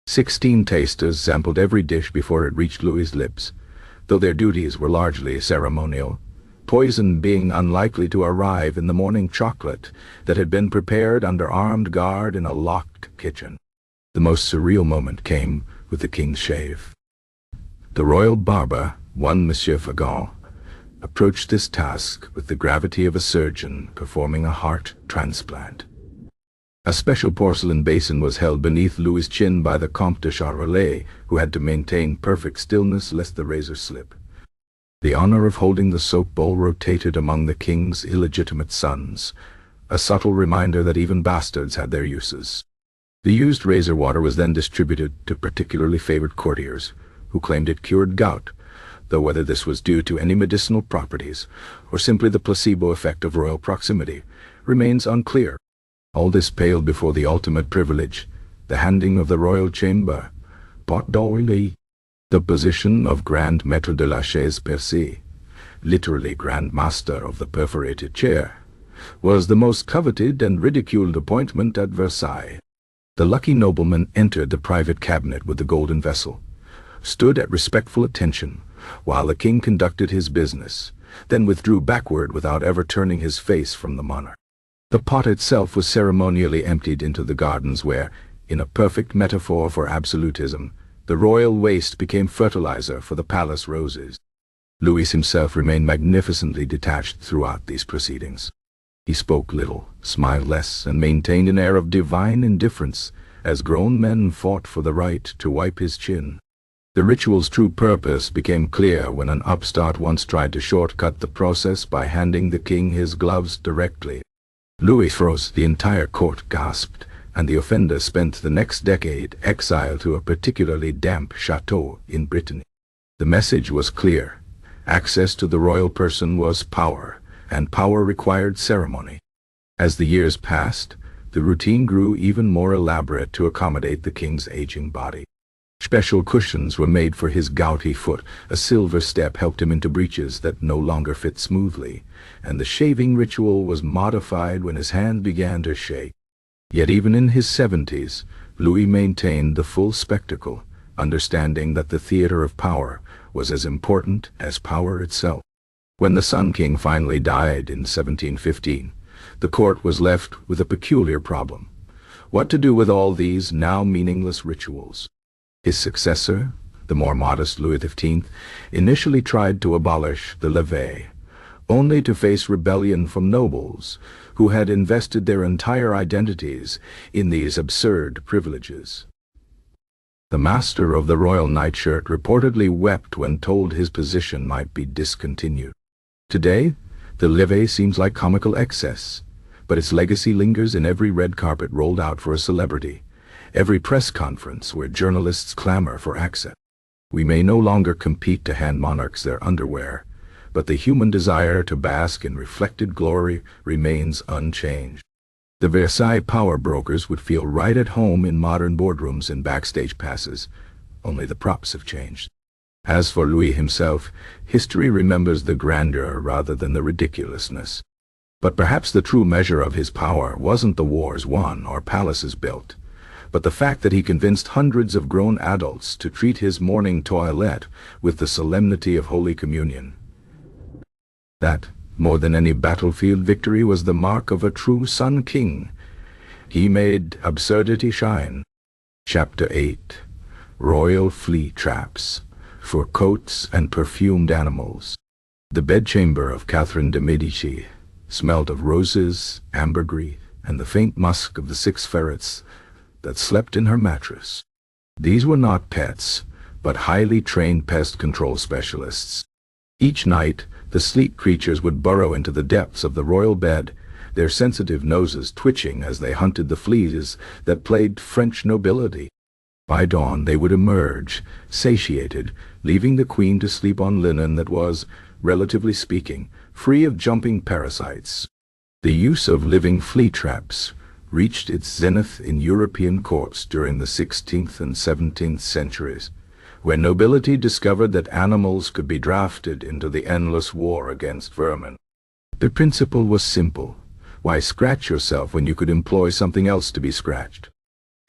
16 tasters sampled every dish before it reached Louis's lips, though their duties were largely ceremonial, poison being unlikely to arrive in the morning chocolate that had been prepared under armed guard in a locked kitchen. The most surreal moment came with the king's shave. The royal barber, one Monsieur Fagon, approached this task with the gravity of a surgeon performing a heart transplant. A special porcelain basin was held beneath Louis's chin by the Comte de Charolais, who had to maintain perfect stillness lest the razor slip. The honor of holding the soap bowl rotated among the king's illegitimate sons, a subtle reminder that even bastards had their uses. The used razor water was then distributed to particularly favored courtiers, who claimed it cured gout, though whether this was due to any medicinal properties or simply the placebo effect of royal proximity remains unclear. All this paled before the ultimate privilege, the handing of the royal chamber, Bodily, the position of Grand Maître de la Chaise Percée, literally Grand Master of the Perforated Chair, was the most coveted and ridiculed appointment at Versailles. The lucky nobleman entered the private cabinet with the golden vessel, stood at respectful attention, while the king conducted his business, then withdrew backward without ever turning his face from the monarch. The pot itself was ceremonially emptied into the gardens where, in a perfect metaphor for absolutism, the royal waste became fertilizer for the palace roses. Louis himself remained magnificently detached throughout these proceedings. He spoke little, smiled less, and maintained an air of divine indifference as grown men fought for the right to wipe his chin. The ritual's true purpose became clear when an upstart once tried to shortcut the process by handing the king his gloves directly. Louis froze, the entire court gasped, and the offender spent the next decade exiled to a particularly damp chateau in Brittany. The message was clear. Access to the royal person was power, and power required ceremony. As the years passed, the routine grew even more elaborate to accommodate the king's aging body. Special cushions were made for his gouty foot, a silver step helped him into breeches that no longer fit smoothly, and the shaving ritual was modified when his hand began to shake. Yet even in his 70s, Louis maintained the full spectacle, understanding that the theater of power was as important as power itself. When the Sun King finally died in 1715, the court was left with a peculiar problem: what to do with all these now meaningless rituals. His successor, the more modest Louis XV, initially tried to abolish the levee, only to face rebellion from nobles who had invested their entire identities in these absurd privileges. The master of the royal nightshirt reportedly wept when told his position might be discontinued. Today, the levee seems like comical excess, but its legacy lingers in every red carpet rolled out for a celebrity, every press conference where journalists clamor for access. We may no longer compete to hand monarchs their underwear, but the human desire to bask in reflected glory remains unchanged. The Versailles power brokers would feel right at home in modern boardrooms and backstage passes, only the props have changed. As for Louis himself, history remembers the grandeur rather than the ridiculousness. But perhaps the true measure of his power wasn't the wars won or palaces built, but the fact that he convinced hundreds of grown adults to treat his morning toilette with the solemnity of Holy Communion. That, more than any battlefield victory, was the mark of a true Sun King. He made absurdity shine. Chapter 8. Royal Flea Traps for Coats and Perfumed Animals. The bedchamber of Catherine de Medici smelled of roses, ambergris, and the faint musk of the 6 ferrets that slept in her mattress. These were not pets, but highly trained pest control specialists. Each night, the sleek creatures would burrow into the depths of the royal bed, their sensitive noses twitching as they hunted the fleas that plagued French nobility. By dawn they would emerge, satiated, leaving the queen to sleep on linen that was, relatively speaking, free of jumping parasites. The use of living flea traps reached its zenith in European courts during the 16th and 17th centuries, when nobility discovered that animals could be drafted into the endless war against vermin. The principle was simple. Why scratch yourself when you could employ something else to be scratched?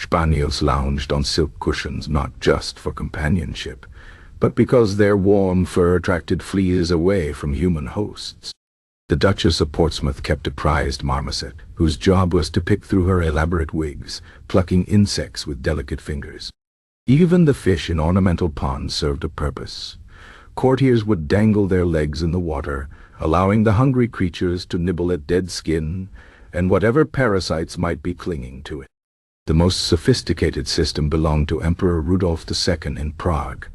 Spaniels lounged on silk cushions not just for companionship, but because their warm fur attracted fleas away from human hosts. The Duchess of Portsmouth kept a prized marmoset, whose job was to pick through her elaborate wigs, plucking insects with delicate fingers. Even the fish in ornamental ponds served a purpose. Courtiers would dangle their legs in the water, allowing the hungry creatures to nibble at dead skin and whatever parasites might be clinging to it. The most sophisticated system belonged to Emperor Rudolf II in Prague.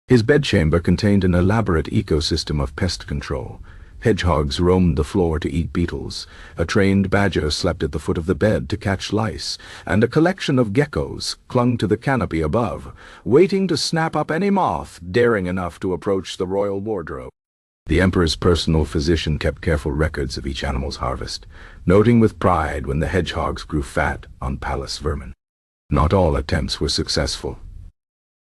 His bedchamber contained an elaborate ecosystem of pest control. Hedgehogs roamed the floor to eat beetles, a trained badger slept at the foot of the bed to catch lice, and a collection of geckos clung to the canopy above, waiting to snap up any moth daring enough to approach the royal wardrobe. The emperor's personal physician kept careful records of each animal's harvest, noting with pride when the hedgehogs grew fat on palace vermin. Not all attempts were successful.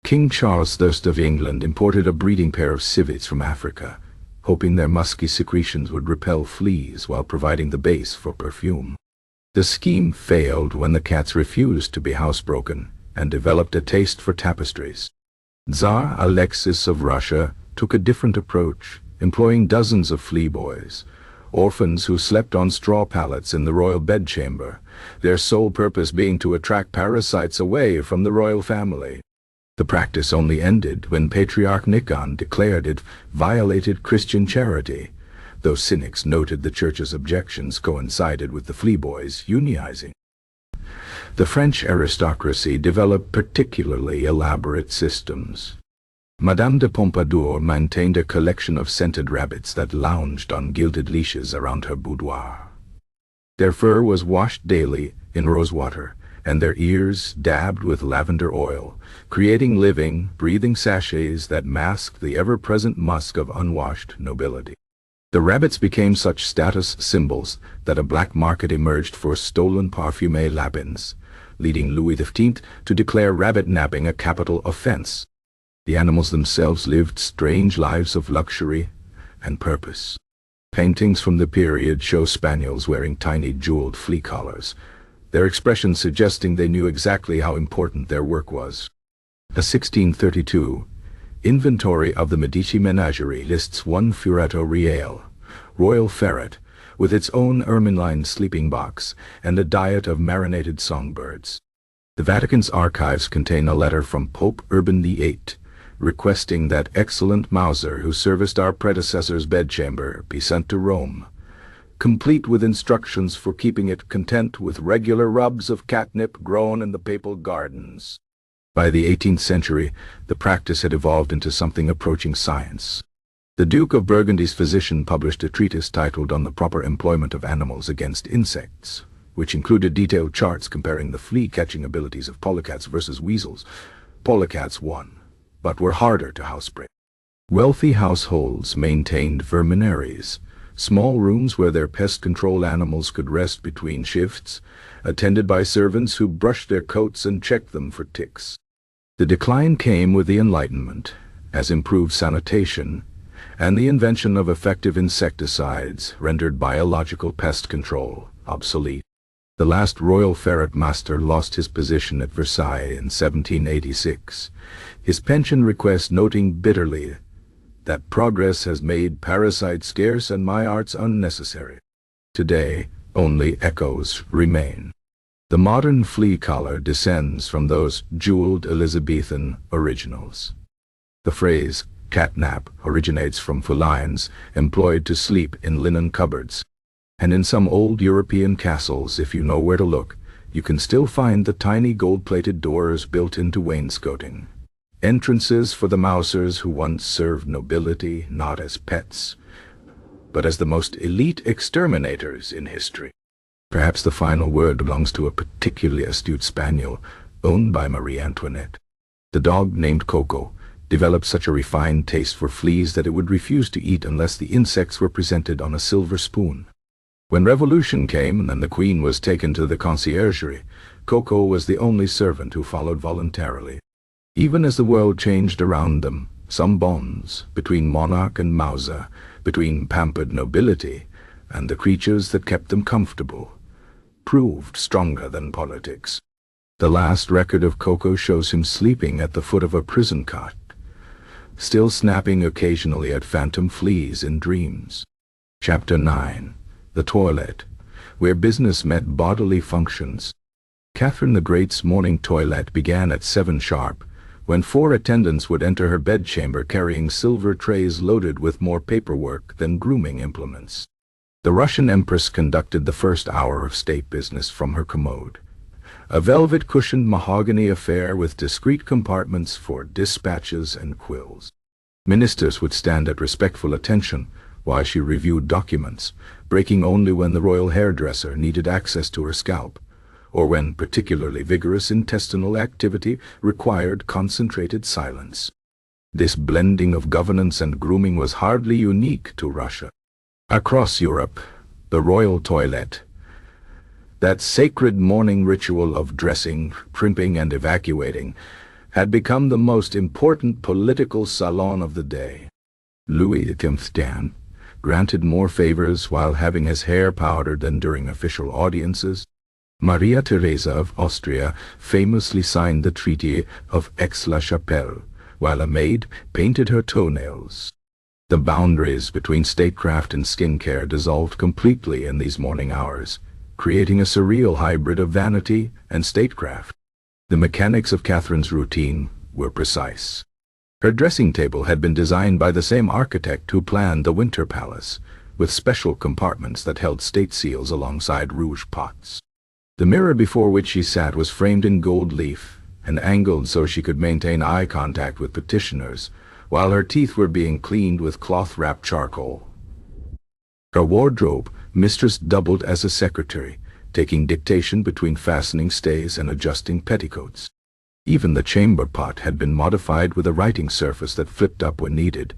King Charles I of England imported a breeding pair of civets from Africa, hoping their musky secretions would repel fleas while providing the base for perfume. The scheme failed when the cats refused to be housebroken and developed a taste for tapestries. Tsar Alexis of Russia took a different approach, employing dozens of flea boys, orphans who slept on straw pallets in the royal bedchamber, their sole purpose being to attract parasites away from the royal family. The practice only ended when Patriarch Nikon declared it violated Christian charity, though cynics noted the church's objections coincided with the flea boys unionizing. The French aristocracy developed particularly elaborate systems. Madame de Pompadour maintained a collection of scented rabbits that lounged on gilded leashes around her boudoir. Their fur was washed daily in rosewater, and their ears dabbed with lavender oil, creating living, breathing sachets that masked the ever-present musk of unwashed nobility. The rabbits became such status symbols that a black market emerged for stolen parfumé lapins, leading Louis XV to declare rabbit nabbing a capital offense. The animals themselves lived strange lives of luxury and purpose. Paintings from the period show spaniels wearing tiny jeweled flea collars, their expressions suggesting they knew exactly how important their work was. A 1632 inventory of the Medici menagerie lists one Furetto Reale, royal ferret, with its own ermine-lined sleeping box and a diet of marinated songbirds. The Vatican's archives contain a letter from Pope Urban VIII, requesting that excellent Mauser who serviced our predecessor's bedchamber be sent to Rome, complete with instructions for keeping it content with regular rubs of catnip grown in the papal gardens. By the 18th century, the practice had evolved into something approaching science. The Duke of Burgundy's physician published a treatise titled On the Proper Employment of Animals Against Insects, which included detailed charts comparing the flea-catching abilities of polecats versus weasels. Polecats won, but were harder to housebreak. Wealthy households maintained verminaries, small rooms where their pest control animals could rest between shifts, attended by servants who brushed their coats and checked them for ticks. The decline came with the Enlightenment, as improved sanitation and the invention of effective insecticides rendered biological pest control obsolete. The last royal ferret master lost his position at Versailles in 1786, his pension request noting bitterly that progress has made parasites scarce and my arts unnecessary. Today, only echoes remain. The modern flea collar descends from those jeweled Elizabethan originals. The phrase catnap originates from felines employed to sleep in linen cupboards. And in some old European castles, if you know where to look, you can still find the tiny gold-plated doors built into wainscoting. Entrances for the mousers who once served nobility not as pets, but as the most elite exterminators in history. Perhaps the final word belongs to a particularly astute spaniel owned by Marie Antoinette. The dog, named Coco, developed such a refined taste for fleas that it would refuse to eat unless the insects were presented on a silver spoon. When revolution came and the queen was taken to the conciergerie, Coco was the only servant who followed voluntarily. Even as the world changed around them, some bonds between monarch and mouser, between pampered nobility and the creatures that kept them comfortable, proved stronger than politics. The last record of Coco shows him sleeping at the foot of a prison cot, still snapping occasionally at phantom fleas in dreams. Chapter 9. The Toilette, where business met bodily functions. Catherine the Great's morning toilette began at 7 sharp, when 4 attendants would enter her bedchamber carrying silver trays loaded with more paperwork than grooming implements. The Russian Empress conducted the first hour of state business from her commode, a velvet-cushioned mahogany affair with discreet compartments for dispatches and quills. Ministers would stand at respectful attention while she reviewed documents, breaking only when the royal hairdresser needed access to her scalp, or when particularly vigorous intestinal activity required concentrated silence. This blending of governance and grooming was hardly unique to Russia. Across Europe, the royal toilette, that sacred morning ritual of dressing, primping, and evacuating, had become the most important political salon of the day. Louis XIV granted more favors while having his hair powdered than during official audiences. Maria Theresa of Austria famously signed the Treaty of Aix-la-Chapelle, while a maid painted her toenails. The boundaries between statecraft and skincare dissolved completely in these morning hours, creating a surreal hybrid of vanity and statecraft. The mechanics of Catherine's routine were precise. Her dressing table had been designed by the same architect who planned the Winter Palace, with special compartments that held state seals alongside rouge pots. The mirror before which she sat was framed in gold leaf and angled so she could maintain eye contact with petitioners, while her teeth were being cleaned with cloth-wrapped charcoal. Her wardrobe mistress doubled as a secretary, taking dictation between fastening stays and adjusting petticoats. Even the chamber pot had been modified with a writing surface that flipped up when needed,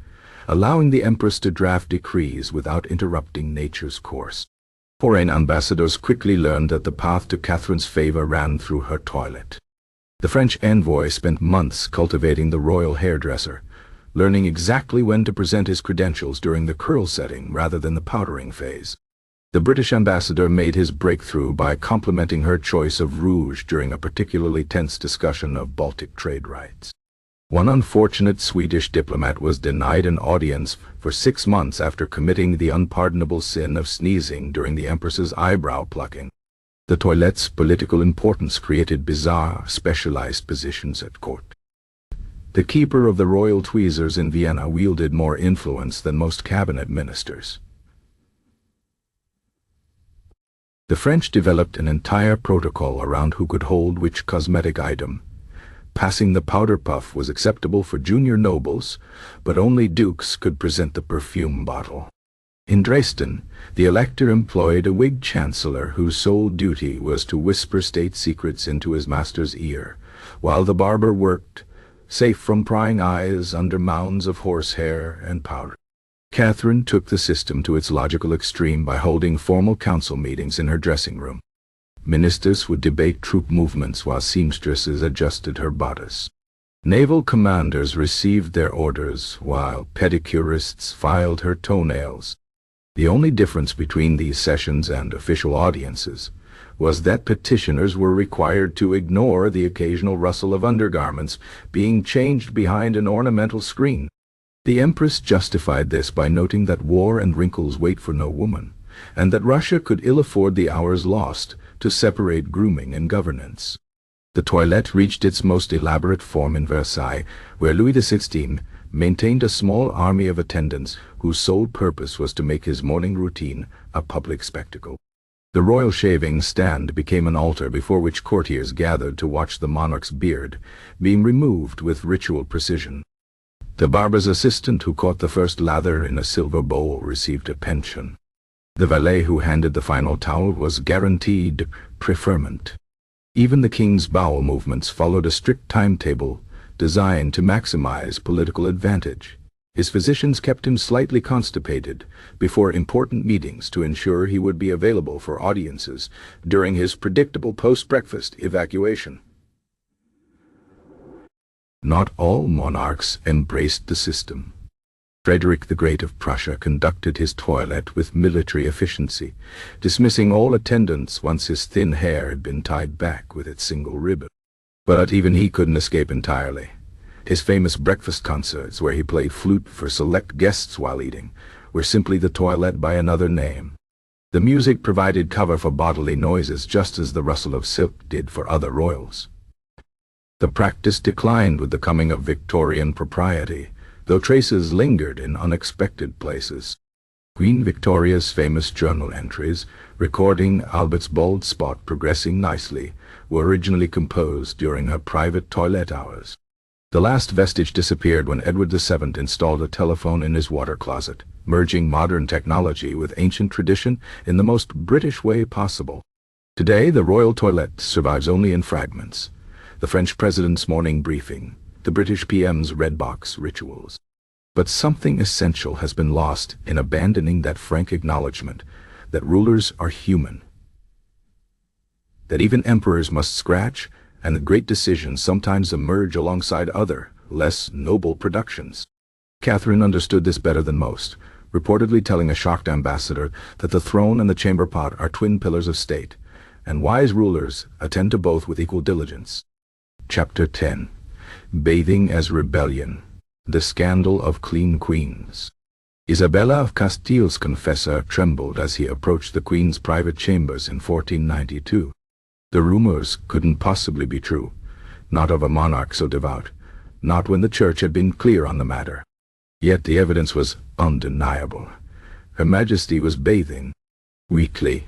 allowing the empress to draft decrees without interrupting nature's course. Foreign ambassadors quickly learned that the path to Catherine's favor ran through her toilet. The French envoy spent months cultivating the royal hairdresser, learning exactly when to present his credentials during the curl setting rather than the powdering phase. The British ambassador made his breakthrough by complimenting her choice of rouge during a particularly tense discussion of Baltic trade rights. One unfortunate Swedish diplomat was denied an audience for 6 months after committing the unpardonable sin of sneezing during the empress's eyebrow plucking. The Toilette's political importance created bizarre, specialized positions at court. The keeper of the royal tweezers in Vienna wielded more influence than most cabinet ministers. The French developed an entire protocol around who could hold which cosmetic item. Passing the powder puff was acceptable for junior nobles, but only dukes could present the perfume bottle. In Dresden, the elector employed a wig chancellor whose sole duty was to whisper state secrets into his master's ear, while the barber worked, safe from prying eyes under mounds of horsehair and powder. Catherine took the system to its logical extreme by holding formal council meetings in her dressing room. Ministers would debate troop movements while seamstresses adjusted her bodice. Naval commanders received their orders while pedicurists filed her toenails. The only difference between these sessions and official audiences was that petitioners were required to ignore the occasional rustle of undergarments being changed behind an ornamental screen. The Empress justified this by noting that war and wrinkles wait for no woman, and that Russia could ill afford the hours lost to separate grooming and governance. The toilette reached its most elaborate form in Versailles, where Louis XVI maintained a small army of attendants whose sole purpose was to make his morning routine a public spectacle. The royal shaving stand became an altar before which courtiers gathered to watch the monarch's beard being removed with ritual precision. The barber's assistant who caught the first lather in a silver bowl received a pension. The valet who handed the final towel was guaranteed preferment. Even the king's bowel movements followed a strict timetable designed to maximize political advantage. His physicians kept him slightly constipated before important meetings to ensure he would be available for audiences during his predictable post-breakfast evacuation. Not all monarchs embraced the system. Frederick the Great of Prussia conducted his toilet with military efficiency, dismissing all attendants once his thin hair had been tied back with its single ribbon. But even he couldn't escape entirely. His famous breakfast concerts, where he played flute for select guests while eating, were simply the toilette by another name. The music provided cover for bodily noises just as the rustle of silk did for other royals. The practice declined with the coming of Victorian propriety, though traces lingered in unexpected places. Queen Victoria's famous journal entries, recording Albert's bald spot progressing nicely, were originally composed during her private toilette hours. The last vestige disappeared when Edward VII installed a telephone in his water closet, merging modern technology with ancient tradition in the most British way possible. Today, the royal toilette survives only in fragments. The French president's morning briefing, the British PM's red box rituals. But something essential has been lost in abandoning that frank acknowledgement that rulers are human, that even emperors must scratch, and that great decisions sometimes emerge alongside other, less noble productions. Catherine understood this better than most, reportedly telling a shocked ambassador that the throne and the chamber pot are twin pillars of state, and wise rulers attend to both with equal diligence. Chapter 10. Bathing as Rebellion. The Scandal of Clean Queens. Isabella of Castile's confessor trembled as he approached the Queen's private chambers in 1492. The rumors couldn't possibly be true, not of a monarch so devout, not when the Church had been clear on the matter. Yet the evidence was undeniable. Her Majesty was bathing, weekly,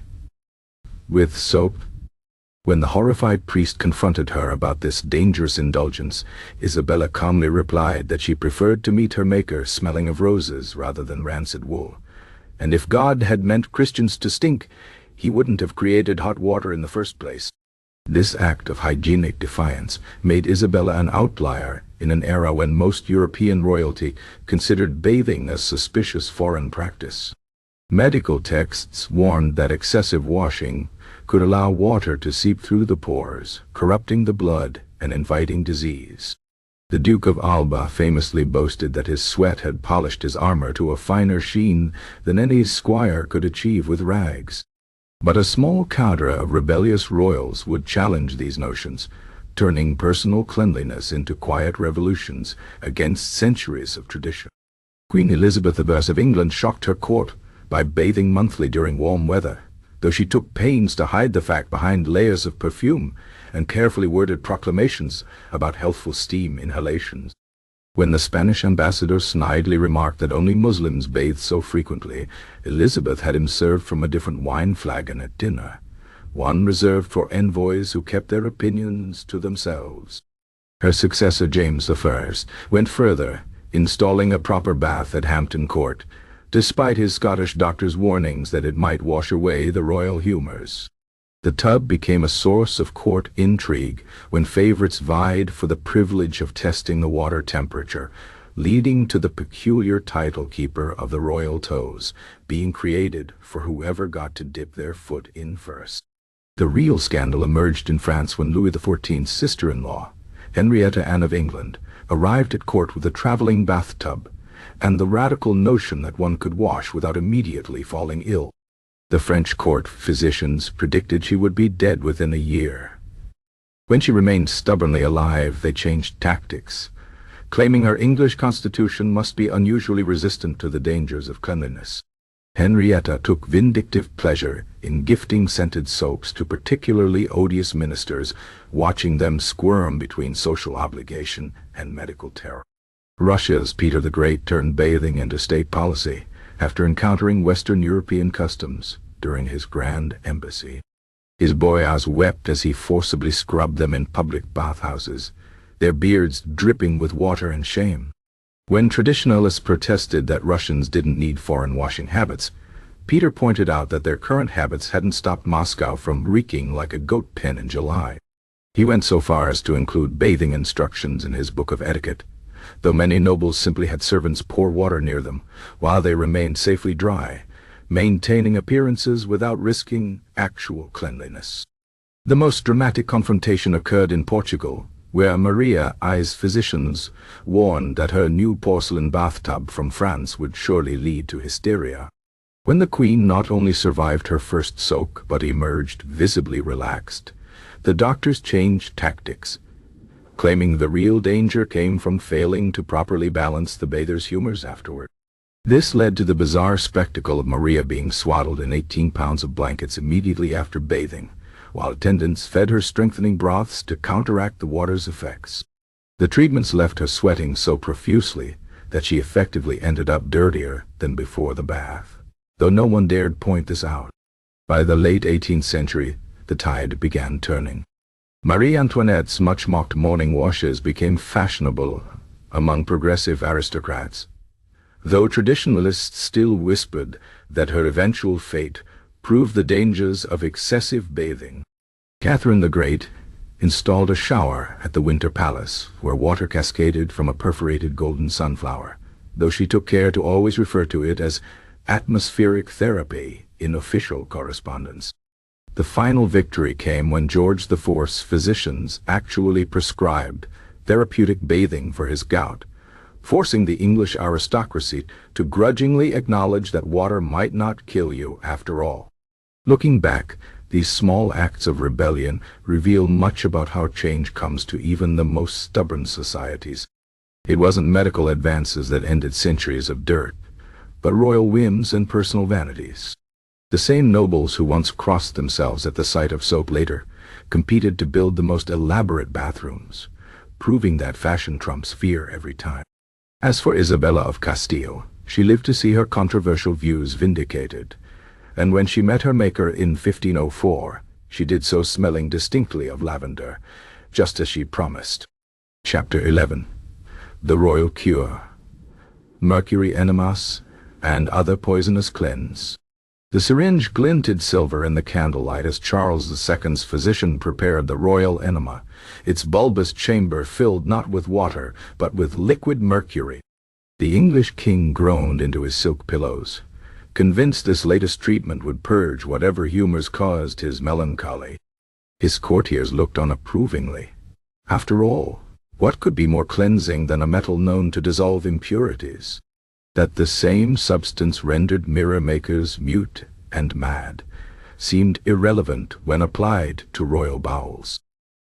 with soap. When the horrified priest confronted her about this dangerous indulgence, Isabella calmly replied that she preferred to meet her Maker smelling of roses rather than rancid wool. And if God had meant Christians to stink, he wouldn't have created hot water in the first place. This act of hygienic defiance made Isabella an outlier in an era when most European royalty considered bathing a suspicious foreign practice. Medical texts warned that excessive washing could allow water to seep through the pores, corrupting the blood and inviting disease. The Duke of Alba famously boasted that his sweat had polished his armor to a finer sheen than any squire could achieve with rags. But a small cadre of rebellious royals would challenge these notions, turning personal cleanliness into quiet revolutions against centuries of tradition. Queen Elizabeth I of England shocked her court by bathing monthly during warm weather, though she took pains to hide the fact behind layers of perfume and carefully worded proclamations about healthful steam inhalations. When the Spanish ambassador snidely remarked that only Muslims bathed so frequently, Elizabeth had him served from a different wine flagon at dinner, one reserved for envoys who kept their opinions to themselves. Her successor James I went further, installing a proper bath at Hampton Court, despite his Scottish doctor's warnings that it might wash away the royal humors. The tub became a source of court intrigue when favorites vied for the privilege of testing the water temperature, leading to the peculiar title keeper of the royal toes being created for whoever got to dip their foot in first. The real scandal emerged in France when Louis XIV's sister-in-law, Henrietta Anne of England, arrived at court with a traveling bathtub, and the radical notion that one could wash without immediately falling ill. The French court physicians predicted she would be dead within a year. When she remained stubbornly alive, they changed tactics, claiming her English constitution must be unusually resistant to the dangers of cleanliness. Henrietta took vindictive pleasure in gifting scented soaps to particularly odious ministers, watching them squirm between social obligation and medical terror. Russia's Peter the Great turned bathing into state policy after encountering Western European customs during his grand embassy. His boyars wept as he forcibly scrubbed them in public bathhouses, their beards dripping with water and shame. When traditionalists protested that Russians didn't need foreign washing habits, Peter pointed out that their current habits hadn't stopped Moscow from reeking like a goat pen in July. He went so far as to include bathing instructions in his book of etiquette, though many nobles simply had servants pour water near them while they remained safely dry, maintaining appearances without risking actual cleanliness. The most dramatic confrontation occurred in Portugal, where Maria's physicians warned that her new porcelain bathtub from France would surely lead to hysteria. When the Queen not only survived her first soak but emerged visibly relaxed, the doctors changed tactics, claiming the real danger came from failing to properly balance the bather's humors afterward. This led to the bizarre spectacle of Maria being swaddled in 18 pounds of blankets immediately after bathing, while attendants fed her strengthening broths to counteract the water's effects. The treatments left her sweating so profusely that she effectively ended up dirtier than before the bath, though no one dared point this out. By the late 18th century, the tide began turning. Marie Antoinette's much-mocked morning washes became fashionable among progressive aristocrats, though traditionalists still whispered that her eventual fate proved the dangers of excessive bathing. Catherine the Great installed a shower at the Winter Palace, where water cascaded from a perforated golden sunflower, though she took care to always refer to it as atmospheric therapy in official correspondence. The final victory came when George IV's physicians actually prescribed therapeutic bathing for his gout, forcing the English aristocracy to grudgingly acknowledge that water might not kill you after all. Looking back, these small acts of rebellion reveal much about how change comes to even the most stubborn societies. It wasn't medical advances that ended centuries of dirt, but royal whims and personal vanities. The same nobles who once crossed themselves at the sight of soap later competed to build the most elaborate bathrooms, proving that fashion trumps fear every time. As for Isabella of Castile, she lived to see her controversial views vindicated, and when she met her maker in 1504, she did so smelling distinctly of lavender, just as she promised. Chapter 11. The Royal Cure. Mercury, Enemas, and other poisonous cleanse. The syringe glinted silver in the candlelight as Charles II's physician prepared the royal enema, its bulbous chamber filled not with water, but with liquid mercury. The English king groaned into his silk pillows, convinced this latest treatment would purge whatever humors caused his melancholy. His courtiers looked on approvingly. After all, what could be more cleansing than a metal known to dissolve impurities? That the same substance rendered mirror makers mute and mad seemed irrelevant when applied to royal bowels.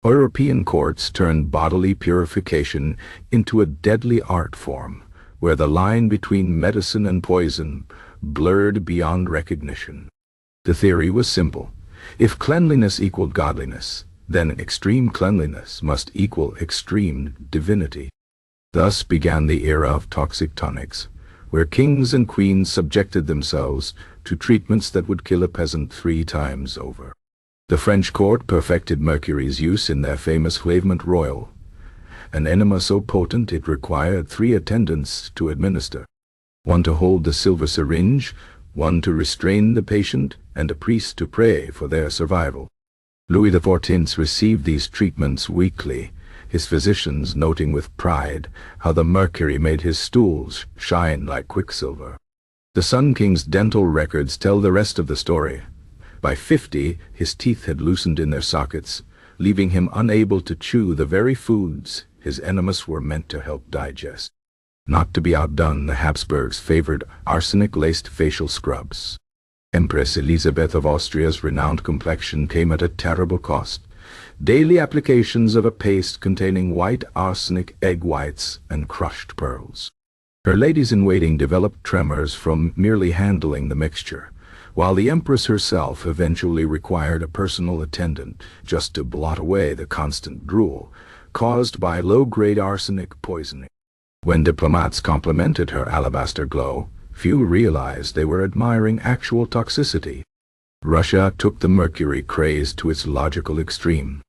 European courts turned bodily purification into a deadly art form, where the line between medicine and poison blurred beyond recognition. The theory was simple. If cleanliness equaled godliness, then extreme cleanliness must equal extreme divinity. Thus began the era of toxic tonics, where kings and queens subjected themselves to treatments that would kill a peasant 3 times over. The French court perfected mercury's use in their famous Flavement Royal, an enema so potent it required 3 attendants to administer. 1 to hold the silver syringe, 1 to restrain the patient, and a priest to pray for their survival. Louis XIV received these treatments weekly, his physicians noting with pride how the mercury made his stools shine like quicksilver. The Sun King's dental records tell the rest of the story. By 50, his teeth had loosened in their sockets, leaving him unable to chew the very foods his enemas were meant to help digest. Not to be outdone, the Habsburgs favored arsenic-laced facial scrubs. Empress Elizabeth of Austria's renowned complexion came at a terrible cost. Daily applications of a paste containing white arsenic egg whites and crushed pearls. Her ladies-in-waiting developed tremors from merely handling the mixture, while the Empress herself eventually required a personal attendant just to blot away the constant drool caused by low-grade arsenic poisoning. When diplomats complimented her alabaster glow, few realized they were admiring actual toxicity. Russia took the mercury craze to its logical extreme.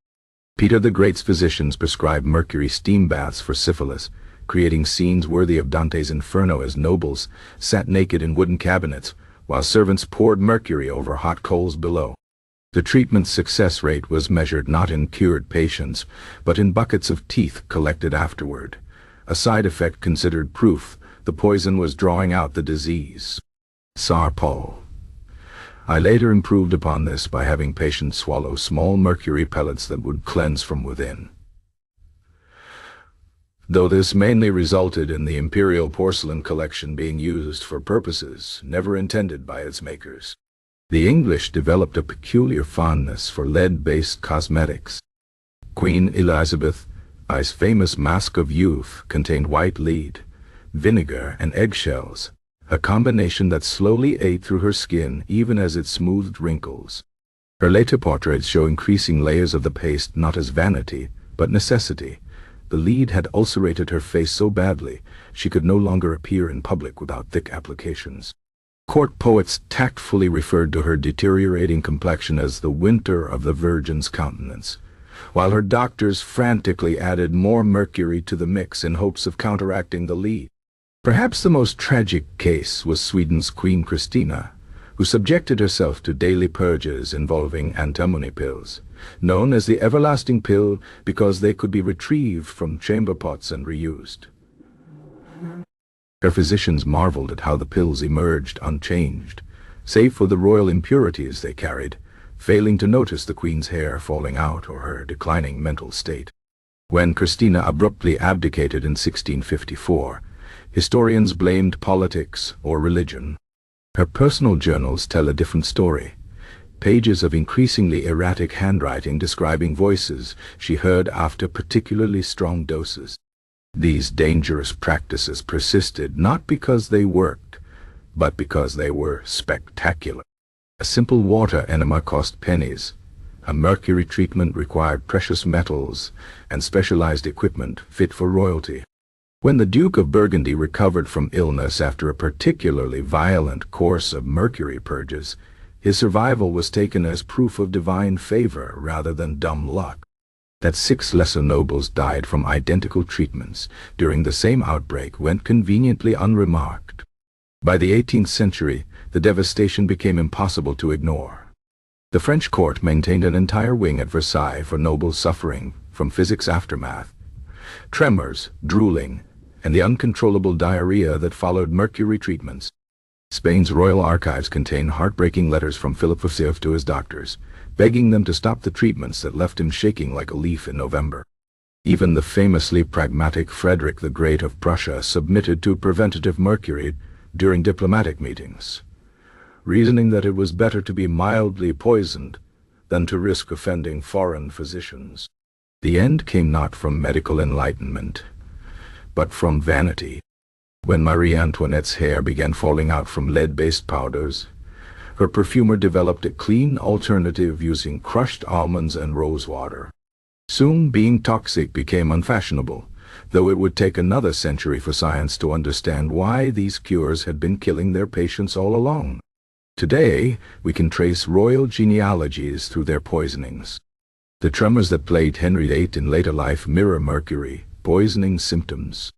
Peter the Great's physicians prescribed mercury steam baths for syphilis, creating scenes worthy of Dante's Inferno as nobles sat naked in wooden cabinets, while servants poured mercury over hot coals below. The treatment's success rate was measured not in cured patients, but in buckets of teeth collected afterward, a side effect considered proof the poison was drawing out the disease. Tsar Paul. I later improved upon this by having patients swallow small mercury pellets that would cleanse from within. Though this mainly resulted in the imperial porcelain collection being used for purposes never intended by its makers, the English developed a peculiar fondness for lead-based cosmetics. Queen Elizabeth's famous Mask of Youth contained white lead, vinegar, and eggshells, a combination that slowly ate through her skin even as it smoothed wrinkles. Her later portraits show increasing layers of the paste not as vanity, but necessity. The lead had ulcerated her face so badly she could no longer appear in public without thick applications. Court poets tactfully referred to her deteriorating complexion as the winter of the Virgin's countenance, while her doctors frantically added more mercury to the mix in hopes of counteracting the lead. Perhaps the most tragic case was Sweden's Queen Christina, who subjected herself to daily purges involving antimony pills, known as the everlasting pill because they could be retrieved from chamber pots and reused. Her physicians marveled at how the pills emerged unchanged, save for the royal impurities they carried, failing to notice the queen's hair falling out or her declining mental state. When Christina abruptly abdicated in 1654, Historians blamed politics or religion. Her personal journals tell a different story. Pages of increasingly erratic handwriting describing voices she heard after particularly strong doses. These dangerous practices persisted not because they worked, but because they were spectacular. A simple water enema cost pennies. A mercury treatment required precious metals and specialized equipment fit for royalty. When the Duke of Burgundy recovered from illness after a particularly violent course of mercury purges, his survival was taken as proof of divine favor rather than dumb luck. That 6 lesser nobles died from identical treatments during the same outbreak went conveniently unremarked. By the 18th century, the devastation became impossible to ignore. The French court maintained an entire wing at Versailles for nobles suffering from physics aftermath, tremors, drooling, and the uncontrollable diarrhea that followed mercury treatments. Spain's royal archives contain heartbreaking letters from Philip VIII to his doctors, begging them to stop the treatments that left him shaking like a leaf in November. Even the famously pragmatic Frederick the Great of Prussia submitted to preventative mercury during diplomatic meetings, reasoning that it was better to be mildly poisoned than to risk offending foreign physicians. The end came not from medical enlightenment, but from vanity. When Marie Antoinette's hair began falling out from lead-based powders, her perfumer developed a clean alternative using crushed almonds and rosewater. Soon being toxic became unfashionable, though it would take another century for science to understand why these cures had been killing their patients all along. Today, we can trace royal genealogies through their poisonings. The tremors that plagued Henry VIII in later life mirror mercury poisoning symptoms.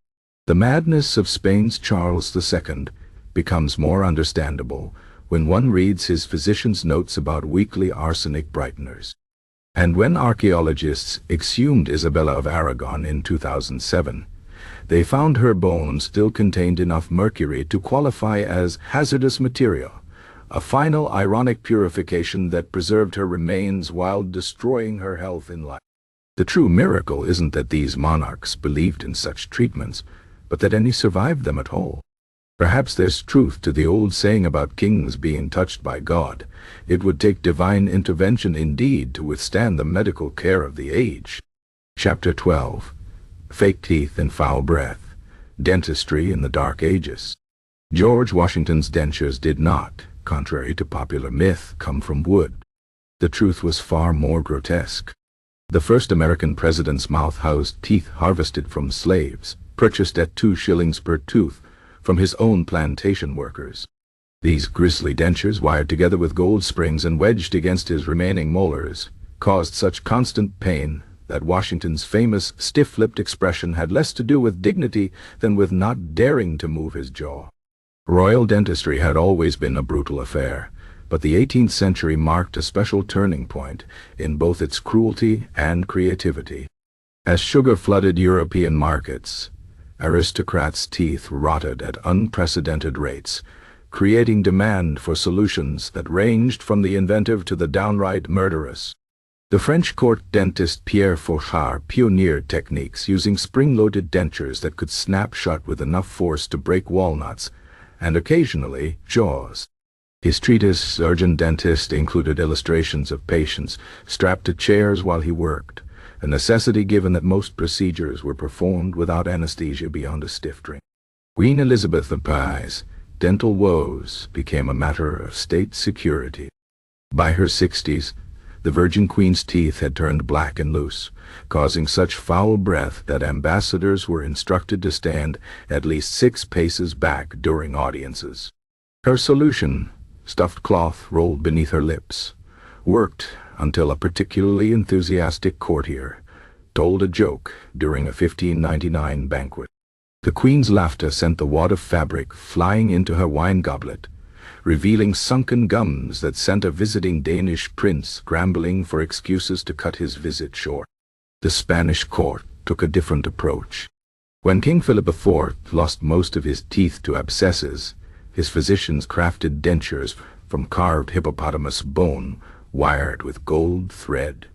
The madness of Spain's Charles II becomes more understandable when one reads his physician's notes about weekly arsenic brighteners. And when archaeologists exhumed Isabella of Aragon in 2007, they found her bones still contained enough mercury to qualify as hazardous material, a final ironic purification that preserved her remains while destroying her health in life. The true miracle isn't that these monarchs believed in such treatments, but that any survived them at all. Perhaps there's truth to the old saying about kings being touched by God. It would take divine intervention indeed to withstand the medical care of the age. Chapter 12. Fake Teeth and Foul Breath. Dentistry in the Dark Ages. George Washington's dentures did not, contrary to popular myth, come from wood. The truth was far more grotesque. The first American president's mouth housed teeth harvested from slaves, purchased at 2 shillings per tooth from his own plantation workers. These grisly dentures, wired together with gold springs and wedged against his remaining molars, caused such constant pain that Washington's famous stiff-lipped expression had less to do with dignity than with not daring to move his jaw. Royal dentistry had always been a brutal affair, but the 18th century marked a special turning point in both its cruelty and creativity. As sugar flooded European markets, aristocrats' teeth rotted at unprecedented rates, creating demand for solutions that ranged from the inventive to the downright murderous. The French court dentist Pierre Fauchard pioneered techniques using spring-loaded dentures that could snap shut with enough force to break walnuts, and occasionally jaws. His treatise, Surgeon Dentist, included illustrations of patients strapped to chairs while he worked, a necessity given that most procedures were performed without anesthesia beyond a stiff drink. Queen Elizabeth of Pai's dental woes became a matter of state security. By her 60s, the Virgin Queen's teeth had turned black and loose, causing such foul breath that ambassadors were instructed to stand at least 6 paces back during audiences. Her solution, stuffed cloth rolled beneath her lips, worked until a particularly enthusiastic courtier told a joke during a 1599 banquet. The Queen's laughter sent the wad of fabric flying into her wine goblet, revealing sunken gums that sent a visiting Danish prince scrambling for excuses to cut his visit short. The Spanish court took a different approach. When King Philip IV lost most of his teeth to abscesses, his physicians crafted dentures from carved hippopotamus bone wired with gold thread.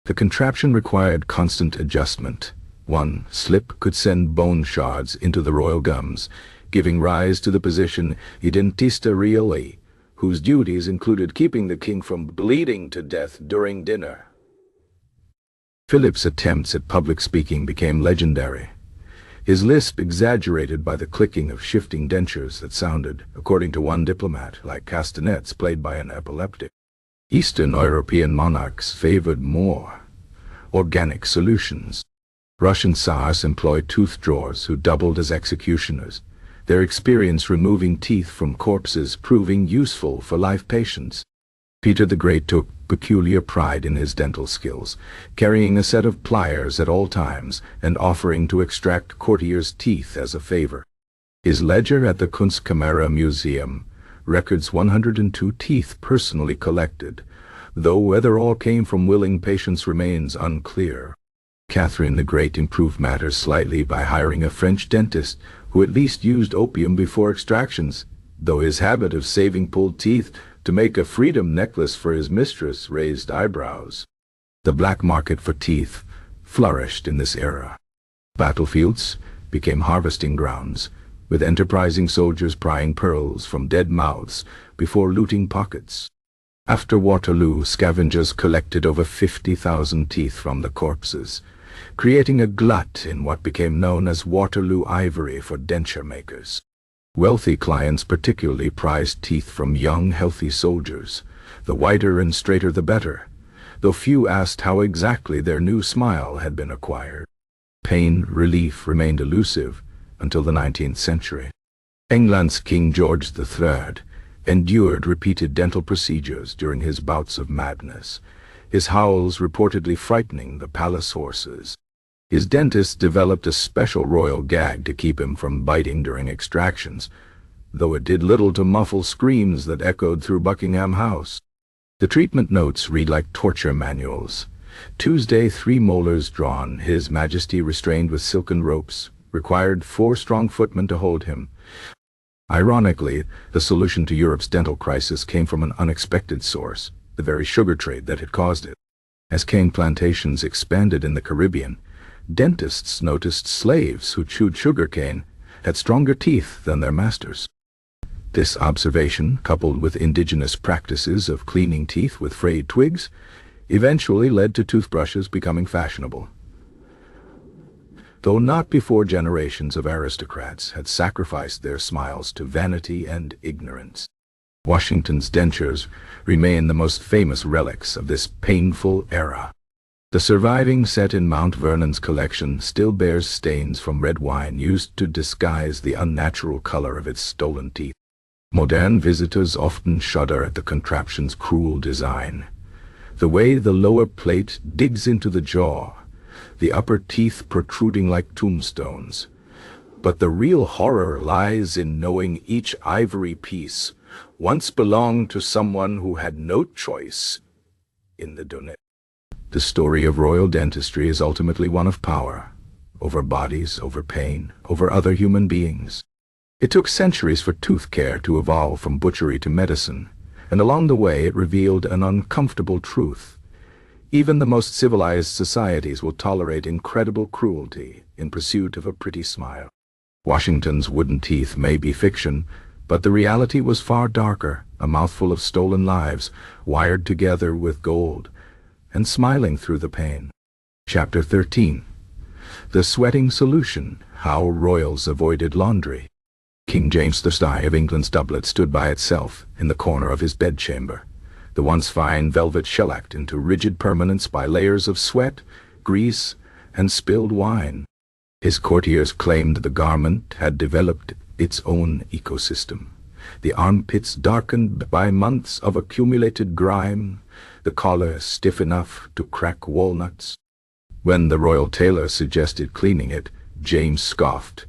The contraption required constant adjustment, One slip could send bone shards into the royal gums, giving rise to the position Dentista Reale, whose duties included keeping the king from bleeding to death during dinner. Philip's attempts at public speaking became legendary. His lisp exaggerated by the clicking of shifting dentures that sounded, according to one diplomat, like castanets played by an epileptic. Eastern European monarchs favored more organic solutions. Russian Tsars employed tooth drawers who doubled as executioners, their experience removing teeth from corpses proving useful for life patients. Peter the Great took peculiar pride in his dental skills, carrying a set of pliers at all times and offering to extract courtiers' teeth as a favor. His ledger at the Kunstkamera Museum records 102 teeth personally collected, though whether all came from willing patients remains unclear. Catherine the Great improved matters slightly by hiring a French dentist who at least used opium before extractions, though his habit of saving pulled teeth to make a freedom necklace for his mistress raised eyebrows. The black market for teeth flourished in this era. Battlefields became harvesting grounds, with enterprising soldiers prying pearls from dead mouths before looting pockets. After Waterloo, scavengers collected over 50,000 teeth from the corpses, creating a glut in what became known as Waterloo ivory for denture makers. Wealthy clients particularly prized teeth from young, healthy soldiers. The whiter and straighter the better, though few asked how exactly their new smile had been acquired. Pain relief remained elusive until the 19th century. England's King George III endured repeated dental procedures during his bouts of madness, his howls reportedly frightening the palace horses. His dentist developed a special royal gag to keep him from biting during extractions, though it did little to muffle screams that echoed through Buckingham House. The treatment notes read like torture manuals. Tuesday, 3 molars drawn, His Majesty restrained with silken ropes, required 4 strong footmen to hold him. Ironically, the solution to Europe's dental crisis came from an unexpected source, the very sugar trade that had caused it. As cane plantations expanded in the Caribbean, dentists noticed slaves who chewed sugar cane had stronger teeth than their masters. This observation, coupled with indigenous practices of cleaning teeth with frayed twigs, eventually led to toothbrushes becoming fashionable. Though not before generations of aristocrats had sacrificed their smiles to vanity and ignorance. Washington's dentures remain the most famous relics of this painful era. The surviving set in Mount Vernon's collection still bears stains from red wine used to disguise the unnatural color of its stolen teeth. Modern visitors often shudder at the contraption's cruel design. The way the lower plate digs into the jaw, the upper teeth protruding like tombstones. But the real horror lies in knowing each ivory piece once belonged to someone who had no choice in the donut. The story of royal dentistry is ultimately one of power, over bodies, over pain, over other human beings. It took centuries for tooth care to evolve from butchery to medicine, and along the way it revealed an uncomfortable truth. Even the most civilized societies will tolerate incredible cruelty in pursuit of a pretty smile. Washington's wooden teeth may be fiction, but the reality was far darker, a mouthful of stolen lives, wired together with gold, and smiling through the pain. Chapter 13. The Sweating Solution, How Royals Avoided Laundry. King James VI of England's doublet stood by itself in the corner of his bedchamber, the once fine velvet shellacked into rigid permanence by layers of sweat, grease, and spilled wine. His courtiers claimed the garment had developed its own ecosystem, the armpits darkened by months of accumulated grime, the collar stiff enough to crack walnuts. When the royal tailor suggested cleaning it, James scoffed.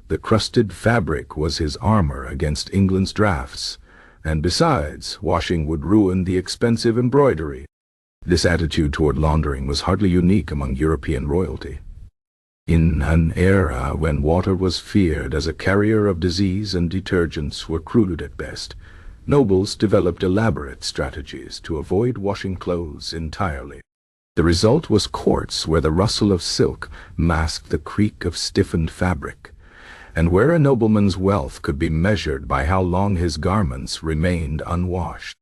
The crusted fabric was his armor against England's drafts, and besides, washing would ruin the expensive embroidery. This attitude toward laundering was hardly unique among European royalty. In an era when water was feared as a carrier of disease and detergents were crude at best, nobles developed elaborate strategies to avoid washing clothes entirely. The result was courts where the rustle of silk masked the creak of stiffened fabric, and where a nobleman's wealth could be measured by how long his garments remained unwashed.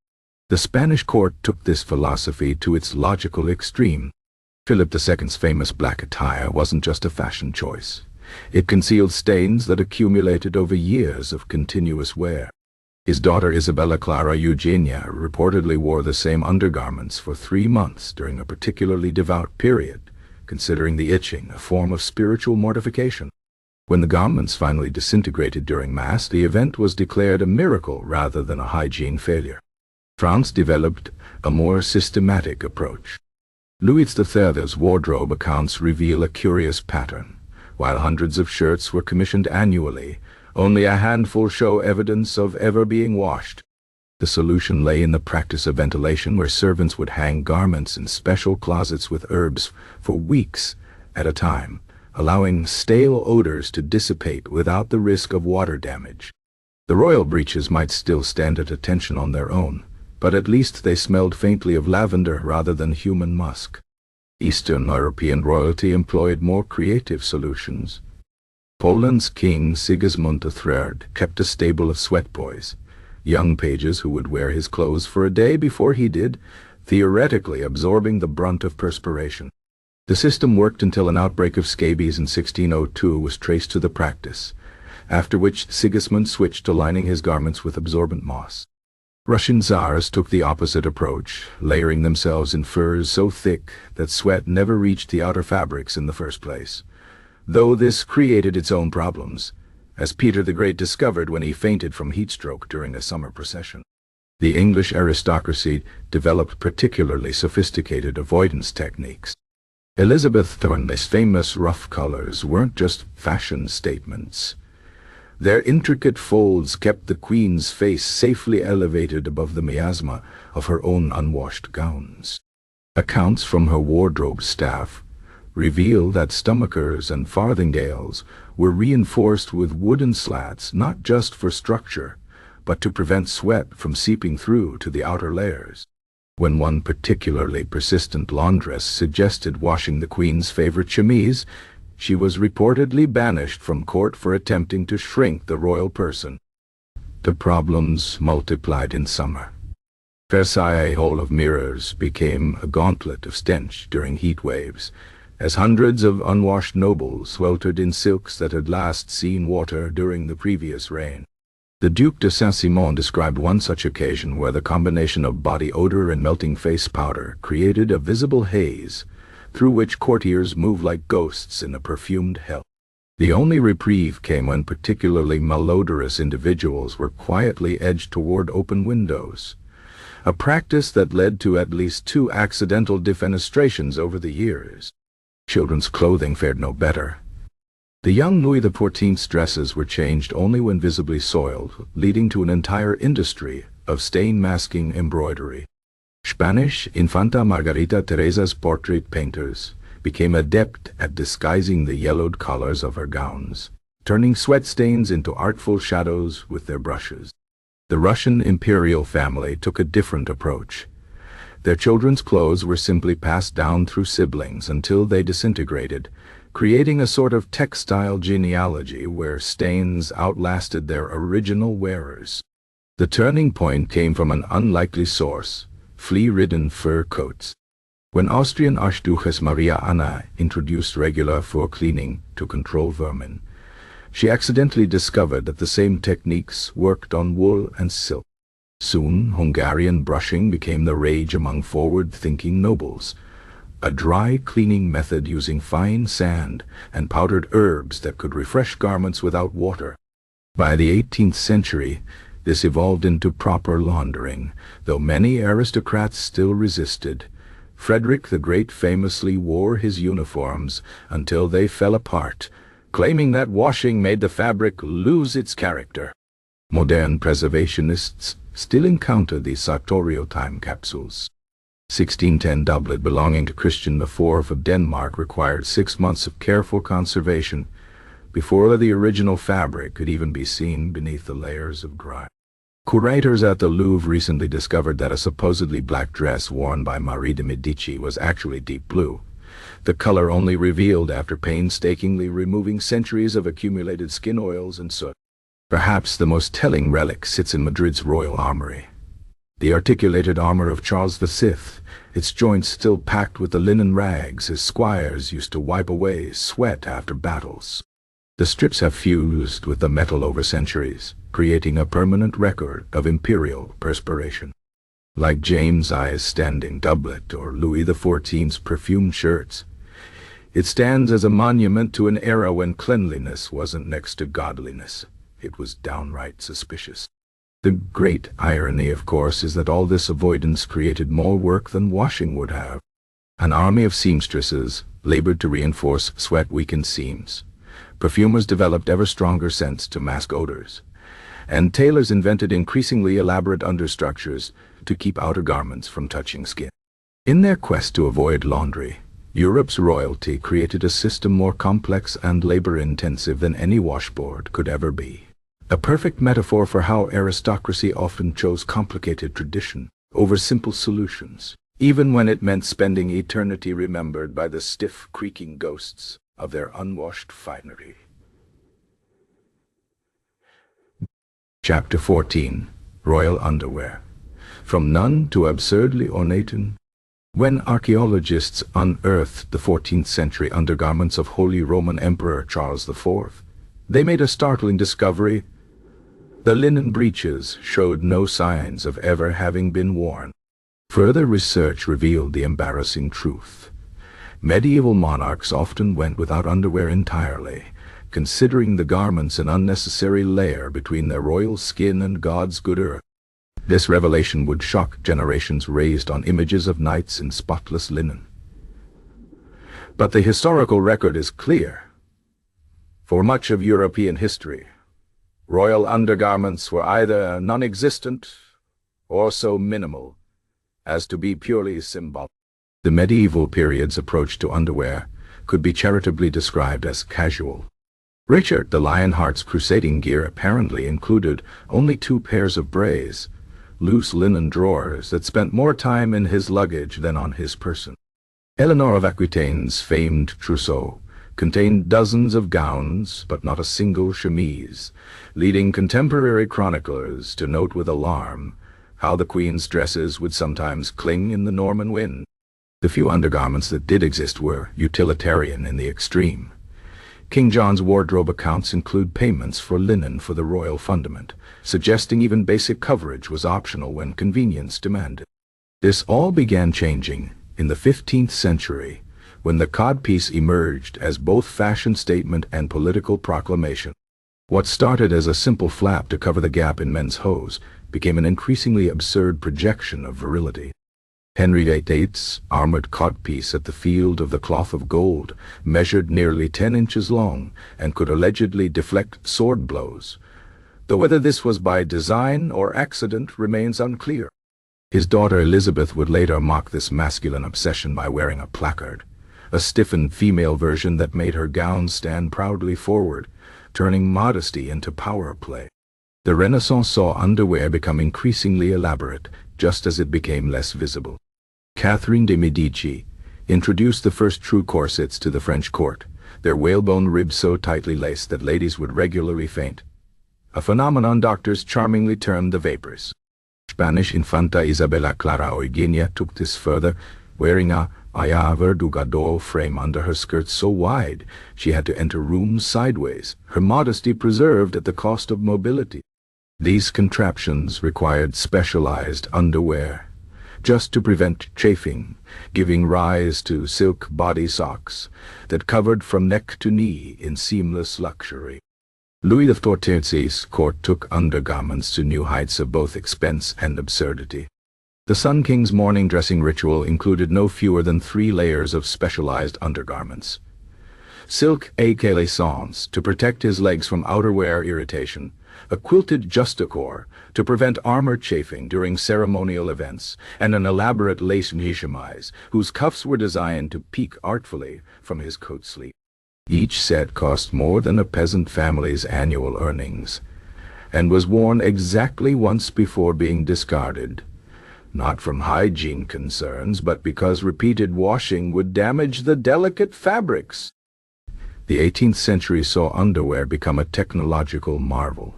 The Spanish court took this philosophy to its logical extreme. Philip II's famous black attire wasn't just a fashion choice. It concealed stains that accumulated over years of continuous wear. His daughter Isabella Clara Eugenia reportedly wore the same undergarments for 3 months during a particularly devout period, considering the itching a form of spiritual mortification. When the garments finally disintegrated during Mass, the event was declared a miracle rather than a hygiene failure. France developed a more systematic approach. Louis XIII's wardrobe accounts reveal a curious pattern. While hundreds of shirts were commissioned annually, only a handful show evidence of ever being washed. The solution lay in the practice of ventilation, where servants would hang garments in special closets with herbs for weeks at a time, allowing stale odors to dissipate without the risk of water damage. The royal breeches might still stand at attention on their own, but at least they smelled faintly of lavender rather than human musk. Eastern European royalty employed more creative solutions. Poland's King Sigismund III kept a stable of sweat boys, young pages who would wear his clothes for a day before he did, theoretically absorbing the brunt of perspiration. The system worked until an outbreak of scabies in 1602 was traced to the practice, after which Sigismund switched to lining his garments with absorbent moss. Russian czars took the opposite approach, layering themselves in furs so thick that sweat never reached the outer fabrics in the first place, though this created its own problems, as Peter the Great discovered when he fainted from heatstroke during a summer procession. The English aristocracy developed particularly sophisticated avoidance techniques. Elizabeth Thornley's famous rough colors weren't just fashion statements. Their intricate folds kept the Queen's face safely elevated above the miasma of her own unwashed gowns. Accounts from her wardrobe staff reveal that stomachers and farthingales were reinforced with wooden slats not just for structure, but to prevent sweat from seeping through to the outer layers. When one particularly persistent laundress suggested washing the Queen's favorite chemise, she was reportedly banished from court for attempting to shrink the royal person. The problems multiplied in summer. Versailles Hall of Mirrors became a gauntlet of stench during heat waves, as hundreds of unwashed nobles sweltered in silks that had last seen water during the previous reign. The Duc de Saint-Simon described one such occasion where the combination of body odor and melting face powder created a visible haze, through which courtiers moved like ghosts in a perfumed hell. The only reprieve came when particularly malodorous individuals were quietly edged toward open windows, a practice that led to at least 2 accidental defenestrations over the years. Children's clothing fared no better. The young Louis XIV's dresses were changed only when visibly soiled, leading to an entire industry of stain-masking embroidery. Spanish Infanta Margarita Teresa's portrait painters became adept at disguising the yellowed collars of her gowns, turning sweat stains into artful shadows with their brushes. The Russian imperial family took a different approach. Their children's clothes were simply passed down through siblings until they disintegrated, creating a sort of textile genealogy where stains outlasted their original wearers. The turning point came from an unlikely source: flea-ridden fur coats. When Austrian Archduchess Marie Antoinette introduced regular fur cleaning to control vermin, she accidentally discovered that the same techniques worked on wool and silk. Soon, Hungarian brushing became the rage among forward-thinking nobles, a dry cleaning method using fine sand and powdered herbs that could refresh garments without water. By the 18th century, this evolved into proper laundering, though many aristocrats still resisted. Frederick the Great famously wore his uniforms until they fell apart, claiming that washing made the fabric lose its character. Modern preservationists still encounter these sartorial time capsules. 1610 doublet belonging to Christian IV of Denmark required 6 months of careful conservation before the original fabric could even be seen beneath the layers of grime. Curators at the Louvre recently discovered that a supposedly black dress worn by Marie de Medici was actually deep blue, the color only revealed after painstakingly removing centuries of accumulated skin oils and soot. Perhaps the most telling relic sits in Madrid's royal armory. The articulated armor of Charles VI, its joints still packed with the linen rags his squires used to wipe away sweat after battles. The strips have fused with the metal over centuries, creating a permanent record of imperial perspiration. Like James I's standing doublet or Louis XIV's perfumed shirts, it stands as a monument to an era when cleanliness wasn't next to godliness. It was downright suspicious. The great irony, of course, is that all this avoidance created more work than washing would have. An army of seamstresses labored to reinforce sweat-weakened seams. Perfumers developed ever stronger scents to mask odors, and tailors invented increasingly elaborate understructures to keep outer garments from touching skin. In their quest to avoid laundry, Europe's royalty created a system more complex and labor-intensive than any washboard could ever be. A perfect metaphor for how aristocracy often chose complicated tradition over simple solutions, even when it meant spending eternity remembered by the stiff, creaking ghosts of their unwashed finery. Chapter 14. Royal Underwear. From none to absurdly ornaten. When archaeologists unearthed the 14th century undergarments of Holy Roman Emperor Charles IV, they made a startling discovery. The linen breeches showed no signs of ever having been worn. Further research revealed the embarrassing truth. Medieval monarchs often went without underwear entirely, considering the garments an unnecessary layer between their royal skin and God's good earth. This revelation would shock generations raised on images of knights in spotless linen. But the historical record is clear. For much of European history, royal undergarments were either non-existent or so minimal as to be purely symbolic. The medieval period's approach to underwear could be charitably described as casual. Richard the Lionheart's crusading gear apparently included only 2 pairs of brays, loose linen drawers that spent more time in his luggage than on his person. Eleanor of Aquitaine's famed trousseau contained dozens of gowns, but not a single chemise, leading contemporary chroniclers to note with alarm how the Queen's dresses would sometimes cling in the Norman wind. The few undergarments that did exist were utilitarian in the extreme. King John's wardrobe accounts include payments for linen for the royal fundament, suggesting even basic coverage was optional when convenience demanded. This all began changing in the 15th century, when the codpiece emerged as both fashion statement and political proclamation. What started as a simple flap to cover the gap in men's hose became an increasingly absurd projection of virility. Henry VIII's armored codpiece at the Field of the Cloth of Gold measured nearly 10 inches long and could allegedly deflect sword blows, though whether this was by design or accident remains unclear. His daughter Elizabeth would later mock this masculine obsession by wearing a placard, a stiffened female version that made her gown stand proudly forward, turning modesty into power play. The Renaissance saw underwear become increasingly elaborate, just as it became less visible. Catherine de Medici introduced the first true corsets to the French court, their whalebone ribs so tightly laced that ladies would regularly faint, a phenomenon doctors charmingly termed the vapors. Spanish Infanta Isabella Clara Eugenia took this further, wearing a verdugador frame under her skirts so wide she had to enter rooms sideways, her modesty preserved at the cost of mobility. These contraptions required specialized underwear, just to prevent chafing, giving rise to silk body socks that covered from neck to knee in seamless luxury. Louis XIV's court took undergarments to new heights of both expense and absurdity. The Sun King's morning dressing ritual included no fewer than 3 layers of specialized undergarments. Silk éclaissance to protect his legs from outerwear irritation, a quilted justacorps to prevent armor chafing during ceremonial events, and an elaborate lace chemise whose cuffs were designed to peek artfully from his coat sleeve. Each set cost more than a peasant family's annual earnings, and was worn exactly once before being discarded, not from hygiene concerns, but because repeated washing would damage the delicate fabrics. The 18th century saw underwear become a technological marvel.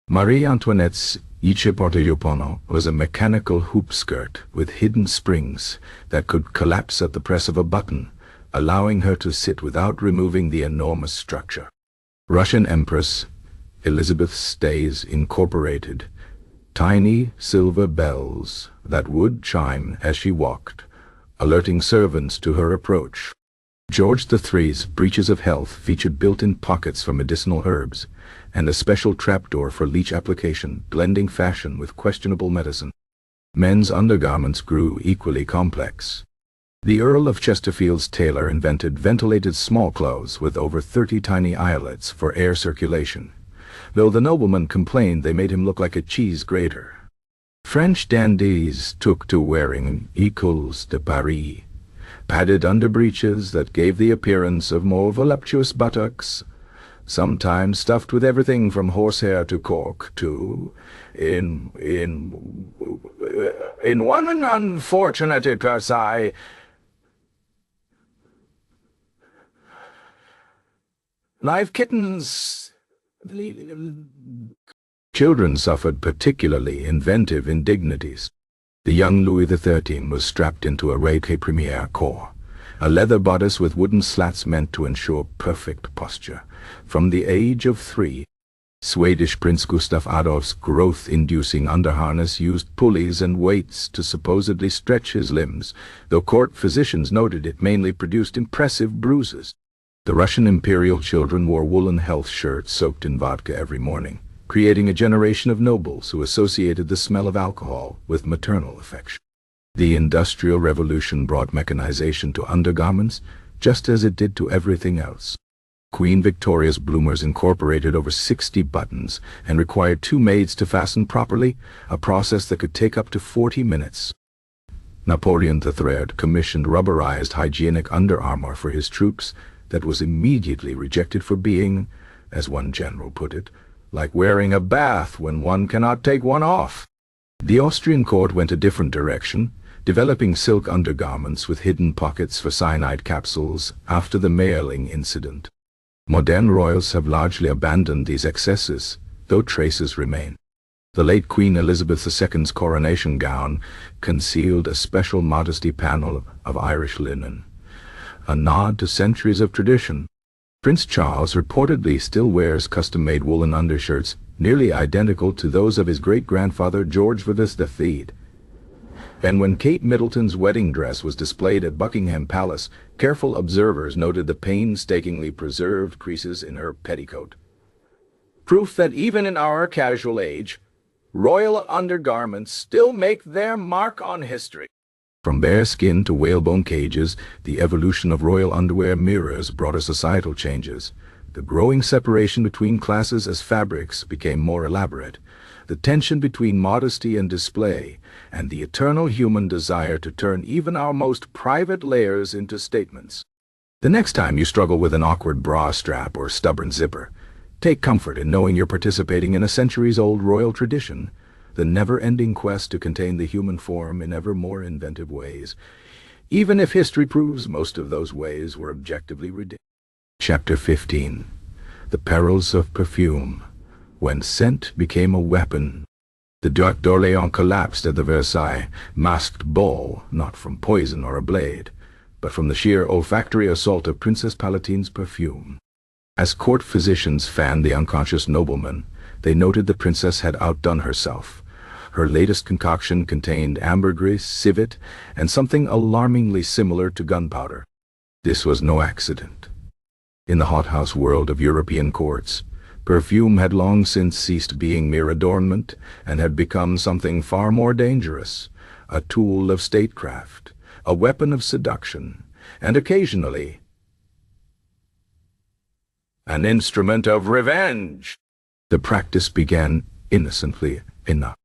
Marie Antoinette's Etiquette was a mechanical hoop skirt with hidden springs that could collapse at the press of a button, allowing her to sit without removing the enormous structure. Russian Empress Elizabeth's stays incorporated tiny silver bells that would chime as she walked, alerting servants to her approach. George III's breeches of health featured built-in pockets for medicinal herbs and a special trapdoor for leech application, blending fashion with questionable medicine. Men's undergarments grew equally complex. The Earl of Chesterfield's tailor invented ventilated small clothes with over 30 tiny eyelets for air circulation, though the nobleman complained they made him look like a cheese grater. French dandies took to wearing écoles de Paris, padded underbreeches that gave the appearance of more voluptuous buttocks, sometimes stuffed with everything from horsehair to cork to, in one unfortunate at Versailles, live kittens. Children suffered particularly inventive indignities. The young Louis XIII was strapped into a Reiki Premier Corps, a leather bodice with wooden slats meant to ensure perfect posture. From the age of 3, Swedish Prince Gustav Adolf's growth-inducing underharness used pulleys and weights to supposedly stretch his limbs, though court physicians noted it mainly produced impressive bruises. The Russian imperial children wore woolen health shirts soaked in vodka every morning, creating a generation of nobles who associated the smell of alcohol with maternal affection. The Industrial Revolution brought mechanization to undergarments, just as it did to everything else. Queen Victoria's bloomers incorporated over 60 buttons and required 2 maids to fasten properly, a process that could take up to 40 minutes. Napoleon III commissioned rubberized hygienic underarmor for his troops that was immediately rejected for being, as one general put it, like wearing a bath when one cannot take one off. The Austrian court went a different direction, developing silk undergarments with hidden pockets for cyanide capsules after the Mayerling incident. Modern royals have largely abandoned these excesses, though traces remain. The late Queen Elizabeth II's coronation gown concealed a special modesty panel of Irish linen, a nod to centuries of tradition. Prince Charles reportedly still wears custom-made woolen undershirts nearly identical to those of his great-grandfather George V. And when Kate Middleton's wedding dress was displayed at Buckingham Palace, careful observers noted the painstakingly preserved creases in her petticoat. Proof that even in our casual age, royal undergarments still make their mark on history. From bare skin to whalebone cages, the evolution of royal underwear mirrors broader societal changes. The growing separation between classes as fabrics became more elaborate. The tension between modesty and display, and the eternal human desire to turn even our most private layers into statements. The next time you struggle with an awkward bra strap or stubborn zipper, take comfort in knowing you're participating in a centuries-old royal tradition, the never-ending quest to contain the human form in ever more inventive ways, even if history proves most of those ways were objectively ridiculous. Chapter 15. The Perils of Perfume. When scent became a weapon. The Duc d'Orléans collapsed at the Versailles masked ball, not from poison or a blade, but from the sheer olfactory assault of Princess Palatine's perfume. As court physicians fanned the unconscious nobleman, they noted the princess had outdone herself. Her latest concoction contained ambergris, civet, and something alarmingly similar to gunpowder. This was no accident. In the hothouse world of European courts, perfume had long since ceased being mere adornment and had become something far more dangerous, a tool of statecraft, a weapon of seduction, and occasionally an instrument of revenge. The practice began innocently enough.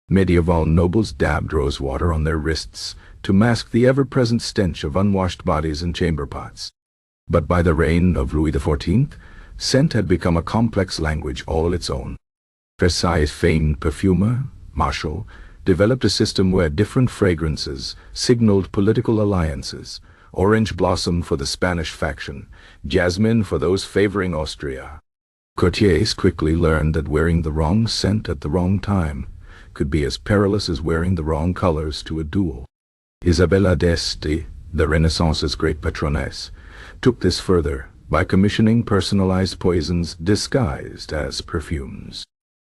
Medieval nobles dabbed rosewater on their wrists to mask the ever-present stench of unwashed bodies and chamber pots. But by the reign of Louis XIV, scent had become a complex language all its own. Versailles' famed perfumer, Marshall, developed a system where different fragrances signaled political alliances: orange blossom for the Spanish faction, jasmine for those favoring Austria. Courtiers quickly learned that wearing the wrong scent at the wrong time could be as perilous as wearing the wrong colors to a duel. Isabella d'Este, the Renaissance's great patroness, took this further by commissioning personalized poisons disguised as perfumes.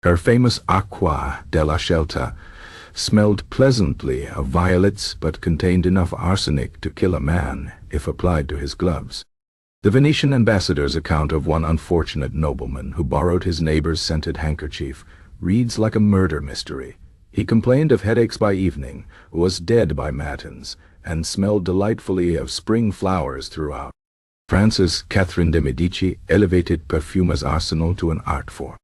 Her famous Aqua della Scelta smelled pleasantly of violets but contained enough arsenic to kill a man if applied to his gloves. The Venetian ambassador's account of one unfortunate nobleman who borrowed his neighbor's scented handkerchief reads like a murder mystery. He complained of headaches by evening, was dead by matins, and smelled delightfully of spring flowers throughout. France's Catherine de' Medici elevated perfumer's arsenal to an art form.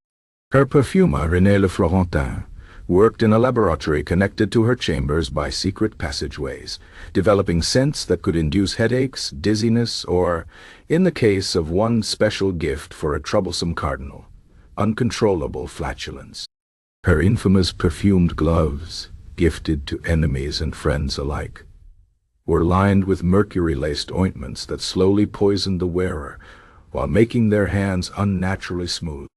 Her perfumer, René Le Florentin, worked in a laboratory connected to her chambers by secret passageways, developing scents that could induce headaches, dizziness, or, in the case of one special gift for a troublesome cardinal, uncontrollable flatulence. Her infamous perfumed gloves, gifted to enemies and friends alike, were lined with mercury-laced ointments that slowly poisoned the wearer while making their hands unnaturally smooth.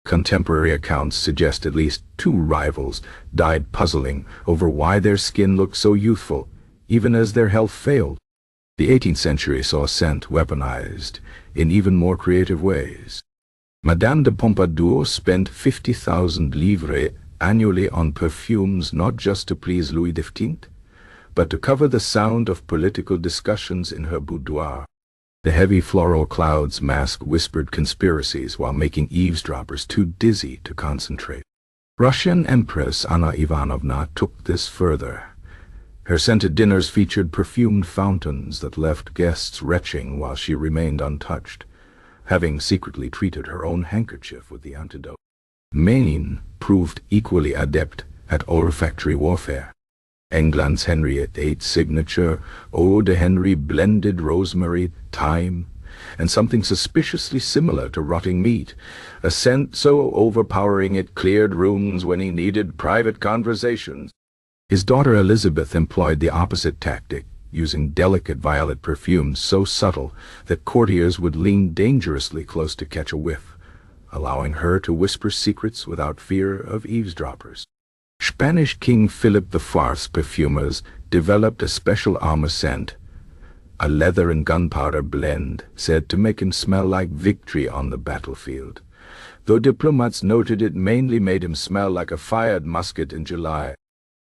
Contemporary accounts suggest at least 2 rivals died puzzling over why their skin looked so youthful, even as their health failed. The 18th century saw scent weaponized in even more creative ways. Madame de Pompadour spent 50,000 livres annually on perfumes, not just to please Louis XV, but to cover the sound of political discussions in her boudoir. The heavy floral clouds masked whispered conspiracies while making eavesdroppers too dizzy to concentrate. Russian Empress Anna Ivanovna took this further. Her scented dinners featured perfumed fountains that left guests retching while she remained untouched, having secretly treated her own handkerchief with the antidote. Ménine proved equally adept at olfactory warfare. England's Henry VIII signature Eau de Henry blended rosemary, thyme, and something suspiciously similar to rotting meat, a scent so overpowering it cleared rooms when he needed private conversations. His daughter Elizabeth employed the opposite tactic, using delicate violet perfumes so subtle that courtiers would lean dangerously close to catch a whiff, allowing her to whisper secrets without fear of eavesdroppers. Spanish King Philip IV's perfumers developed a special armor scent, a leather and gunpowder blend said to make him smell like victory on the battlefield, though diplomats noted it mainly made him smell like a fired musket in July.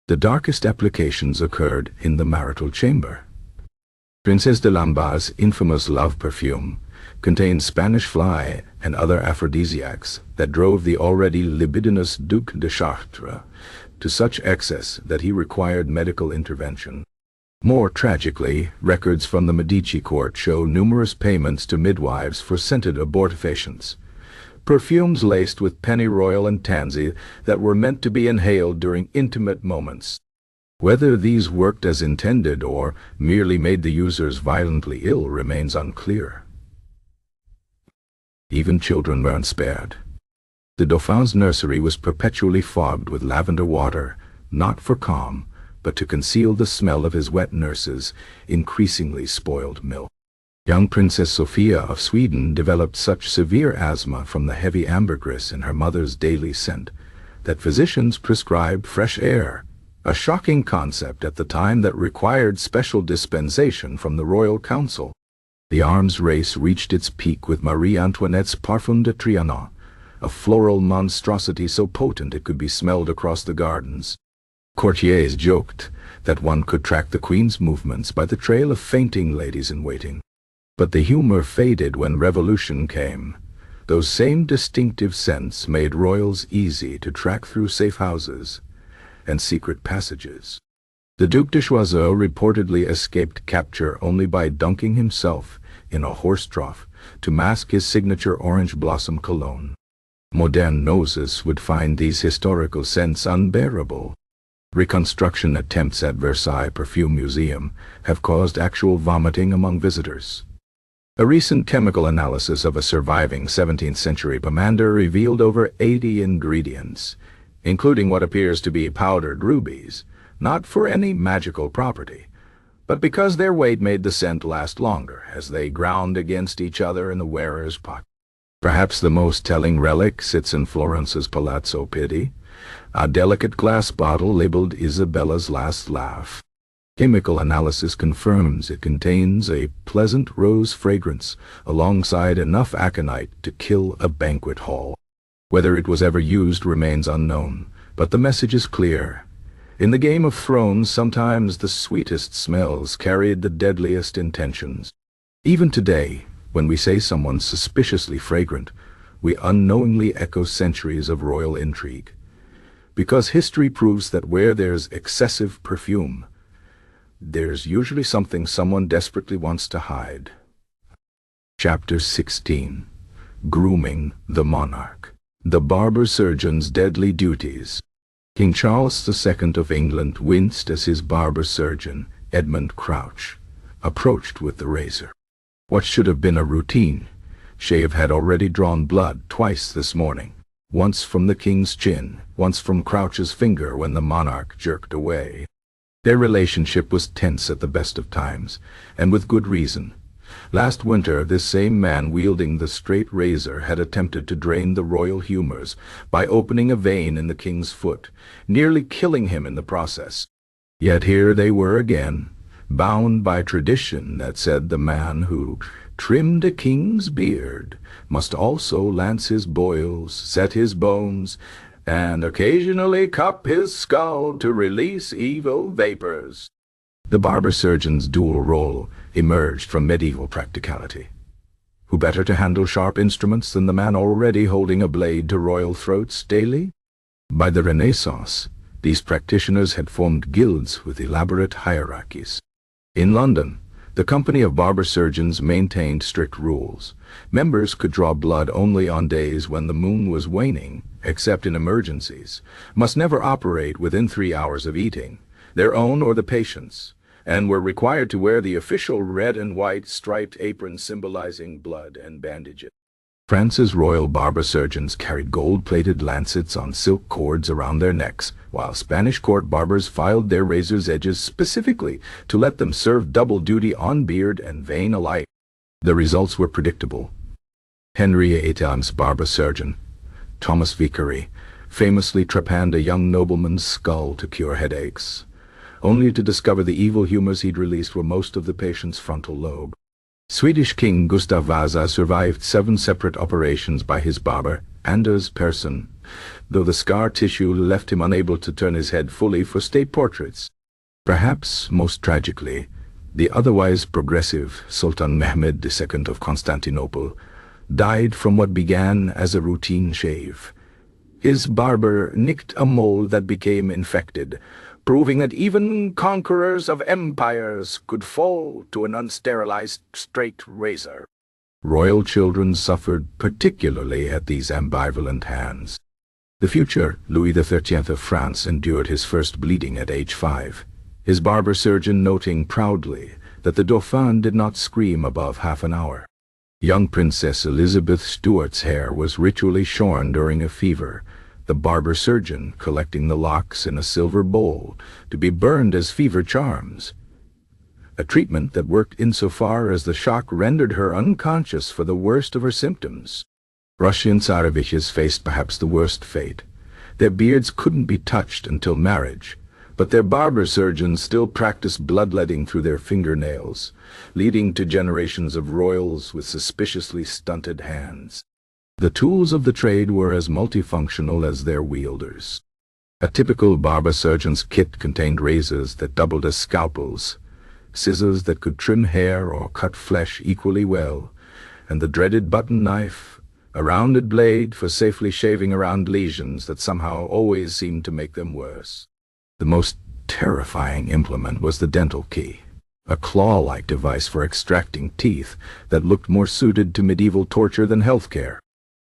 The darkest applications occurred in the marital chamber. Princess de Lamba's infamous love perfume contained Spanish fly and other aphrodisiacs that drove the already libidinous Duc de Chartres to such excess that he required medical intervention. More tragically, records from the Medici court show numerous payments to midwives for scented abortifacients, perfumes laced with pennyroyal and tansy that were meant to be inhaled during intimate moments. Whether these worked as intended or merely made the users violently ill remains unclear. Even children weren't spared. The Dauphin's nursery was perpetually fogged with lavender water, not for calm, but to conceal the smell of his wet nurse's increasingly spoiled milk. Young Princess Sophia of Sweden developed such severe asthma from the heavy ambergris in her mother's daily scent that physicians prescribed fresh air, a shocking concept at the time that required special dispensation from the royal council. The arms race reached its peak with Marie Antoinette's Parfum de Trianon, a floral monstrosity so potent it could be smelled across the gardens. Courtiers joked that one could track the Queen's movements by the trail of fainting ladies-in-waiting. But the humor faded when revolution came. Those same distinctive scents made royals easy to track through safe houses and secret passages. The Duc de Choiseul reportedly escaped capture only by dunking himself in a horse trough to mask his signature orange blossom cologne. Modern noses would find these historical scents unbearable. Reconstruction attempts at Versailles Perfume Museum have caused actual vomiting among visitors. A recent chemical analysis of a surviving 17th century pomander revealed over 80 ingredients, including what appears to be powdered rubies, not for any magical property, but because their weight made the scent last longer as they ground against each other in the wearer's pocket. Perhaps the most telling relic sits in Florence's Palazzo Pitti, a delicate glass bottle labeled Isabella's Last Laugh. Chemical analysis confirms it contains a pleasant rose fragrance alongside enough aconite to kill a banquet hall. Whether it was ever used remains unknown, but the message is clear. In the Game of Thrones, sometimes the sweetest smells carried the deadliest intentions. Even today, when we say someone's suspiciously fragrant, we unknowingly echo centuries of royal intrigue. Because history proves that where there's excessive perfume, there's usually something someone desperately wants to hide. Chapter 16. Grooming the Monarch. The Barber-Surgeon's Deadly Duties. King Charles II of England winced as his barber-surgeon, Edmund Crouch, approached with the razor. What should have been a routine shave had already drawn blood twice this morning, once from the king's chin, once from Crouch's finger when the monarch jerked away. Their relationship was tense at the best of times, and with good reason. Last winter, this same man wielding the straight razor had attempted to drain the royal humors by opening a vein in the king's foot, nearly killing him in the process. Yet here they were again, bound by tradition that said the man who trimmed a king's beard must also lance his boils, set his bones, and occasionally cup his skull to release evil vapors. The barber-surgeon's dual role emerged from medieval practicality. Who better to handle sharp instruments than the man already holding a blade to royal throats daily? By the Renaissance, these practitioners had formed guilds with elaborate hierarchies. In London, the company of barber-surgeons maintained strict rules. Members could draw blood only on days when the moon was waning, except in emergencies, must never operate within 3 hours of eating, their own or the patient's, and were required to wear the official red and white striped apron symbolizing blood and bandages. France's royal barber-surgeons carried gold-plated lancets on silk cords around their necks, while Spanish court barbers filed their razors' edges specifically to let them serve double duty on beard and vein alike. The results were predictable. Henry VIII's barber-surgeon, Thomas Vicary, famously trepanned a young nobleman's skull to cure headaches, only to discover the evil humors he'd released were most of the patient's frontal lobe. Swedish King Gustav Vasa survived 7 separate operations by his barber, Anders Persson, though the scar tissue left him unable to turn his head fully for state portraits. Perhaps most tragically, the otherwise progressive Sultan Mehmed II of Constantinople died from what began as a routine shave. His barber nicked a mole that became infected, proving that even conquerors of empires could fall to an unsterilized straight razor. Royal children suffered particularly at these ambivalent hands. The future Louis XIII of France endured his first bleeding at age 5, his barber-surgeon noting proudly that the Dauphin did not scream above half an hour. Young Princess Elizabeth Stuart's hair was ritually shorn during a fever, the barber-surgeon collecting the locks in a silver bowl to be burned as fever charms, a treatment that worked insofar as the shock rendered her unconscious for the worst of her symptoms. Russian Tsareviches faced perhaps the worst fate. Their beards couldn't be touched until marriage, but their barber-surgeons still practiced bloodletting through their fingernails, leading to generations of royals with suspiciously stunted hands. The tools of the trade were as multifunctional as their wielders. A typical barber-surgeon's kit contained razors that doubled as scalpels, scissors that could trim hair or cut flesh equally well, and the dreaded button knife, a rounded blade for safely shaving around lesions that somehow always seemed to make them worse. The most terrifying implement was the dental key, a claw-like device for extracting teeth that looked more suited to medieval torture than healthcare.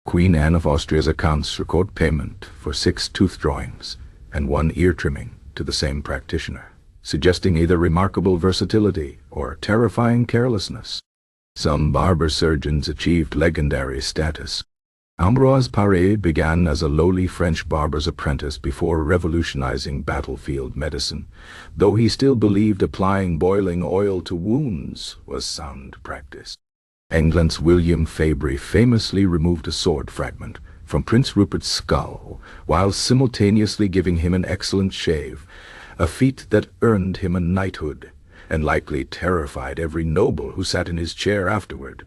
Queen Anne of Austria's accounts record payment for 6 tooth drawings and 1 ear trimming to the same practitioner, suggesting either remarkable versatility or terrifying carelessness. Some barber-surgeons achieved legendary status. Ambroise Paré began as a lowly French barber's apprentice before revolutionizing battlefield medicine, though he still believed applying boiling oil to wounds was sound practice. England's William Fabry famously removed a sword fragment from Prince Rupert's skull, while simultaneously giving him an excellent shave, a feat that earned him a knighthood, and likely terrified every noble who sat in his chair afterward.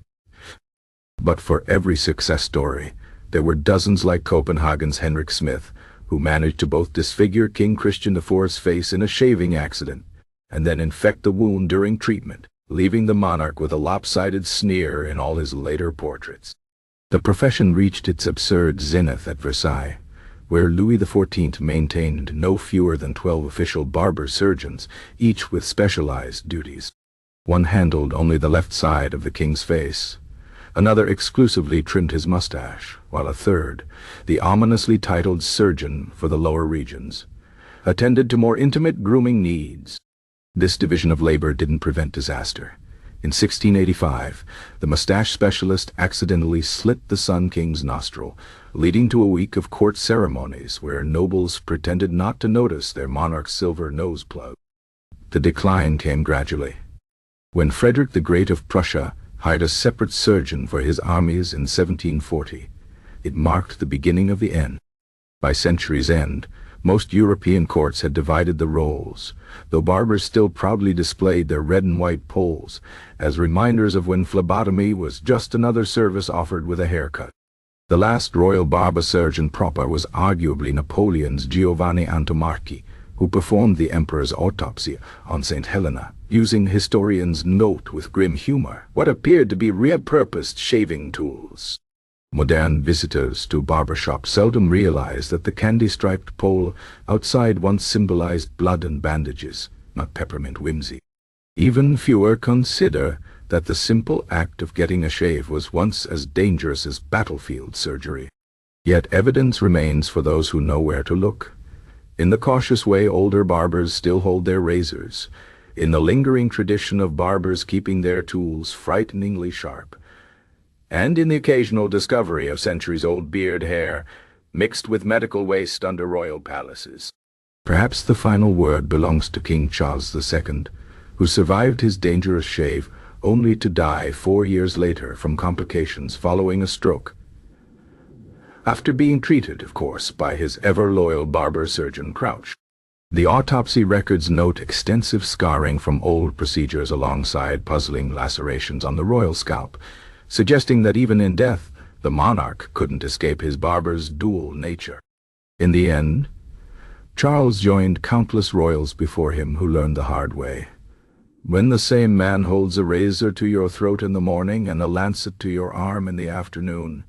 But for every success story, there were dozens like Copenhagen's Henrik Smith, who managed to both disfigure King Christian IV's face in a shaving accident, and then infect the wound during treatment, leaving the monarch with a lopsided sneer in all his later portraits. The profession reached its absurd zenith at Versailles, where Louis XIV maintained no fewer than 12 official barber-surgeons, each with specialized duties. One handled only the left side of the king's face, another exclusively trimmed his mustache, while a third, the ominously titled surgeon for the lower regions, attended to more intimate grooming needs. This division of labor didn't prevent disaster. In 1685, the mustache specialist accidentally slit the Sun King's nostril, leading to a week of court ceremonies where nobles pretended not to notice their monarch's silver nose plug. The decline came gradually. When Frederick the Great of Prussia hired a separate surgeon for his armies in 1740, it marked the beginning of the end. By century's end, most European courts had divided the roles, though barbers still proudly displayed their red and white poles as reminders of when phlebotomy was just another service offered with a haircut. The last royal barber-surgeon proper was arguably Napoleon's Giovanni Antomarchi, who performed the emperor's autopsy on St. Helena, using historians note with grim humor what appeared to be repurposed shaving tools. Modern visitors to barbershops seldom realize that the candy-striped pole outside once symbolized blood and bandages, not peppermint whimsy. Even fewer consider that the simple act of getting a shave was once as dangerous as battlefield surgery. Yet evidence remains for those who know where to look. In the cautious way older barbers still hold their razors, in the lingering tradition of barbers keeping their tools frighteningly sharp, and in the occasional discovery of centuries-old beard hair mixed with medical waste under royal palaces. Perhaps the final word belongs to King Charles II, who survived his dangerous shave only to die 4 years later from complications following a stroke. After being treated, of course, by his ever-loyal barber-surgeon Crouch. The autopsy records note extensive scarring from old procedures alongside puzzling lacerations on the royal scalp, suggesting that even in death, the monarch couldn't escape his barber's dual nature. In the end, Charles joined countless royals before him who learned the hard way. When the same man holds a razor to your throat in the morning and a lancet to your arm in the afternoon,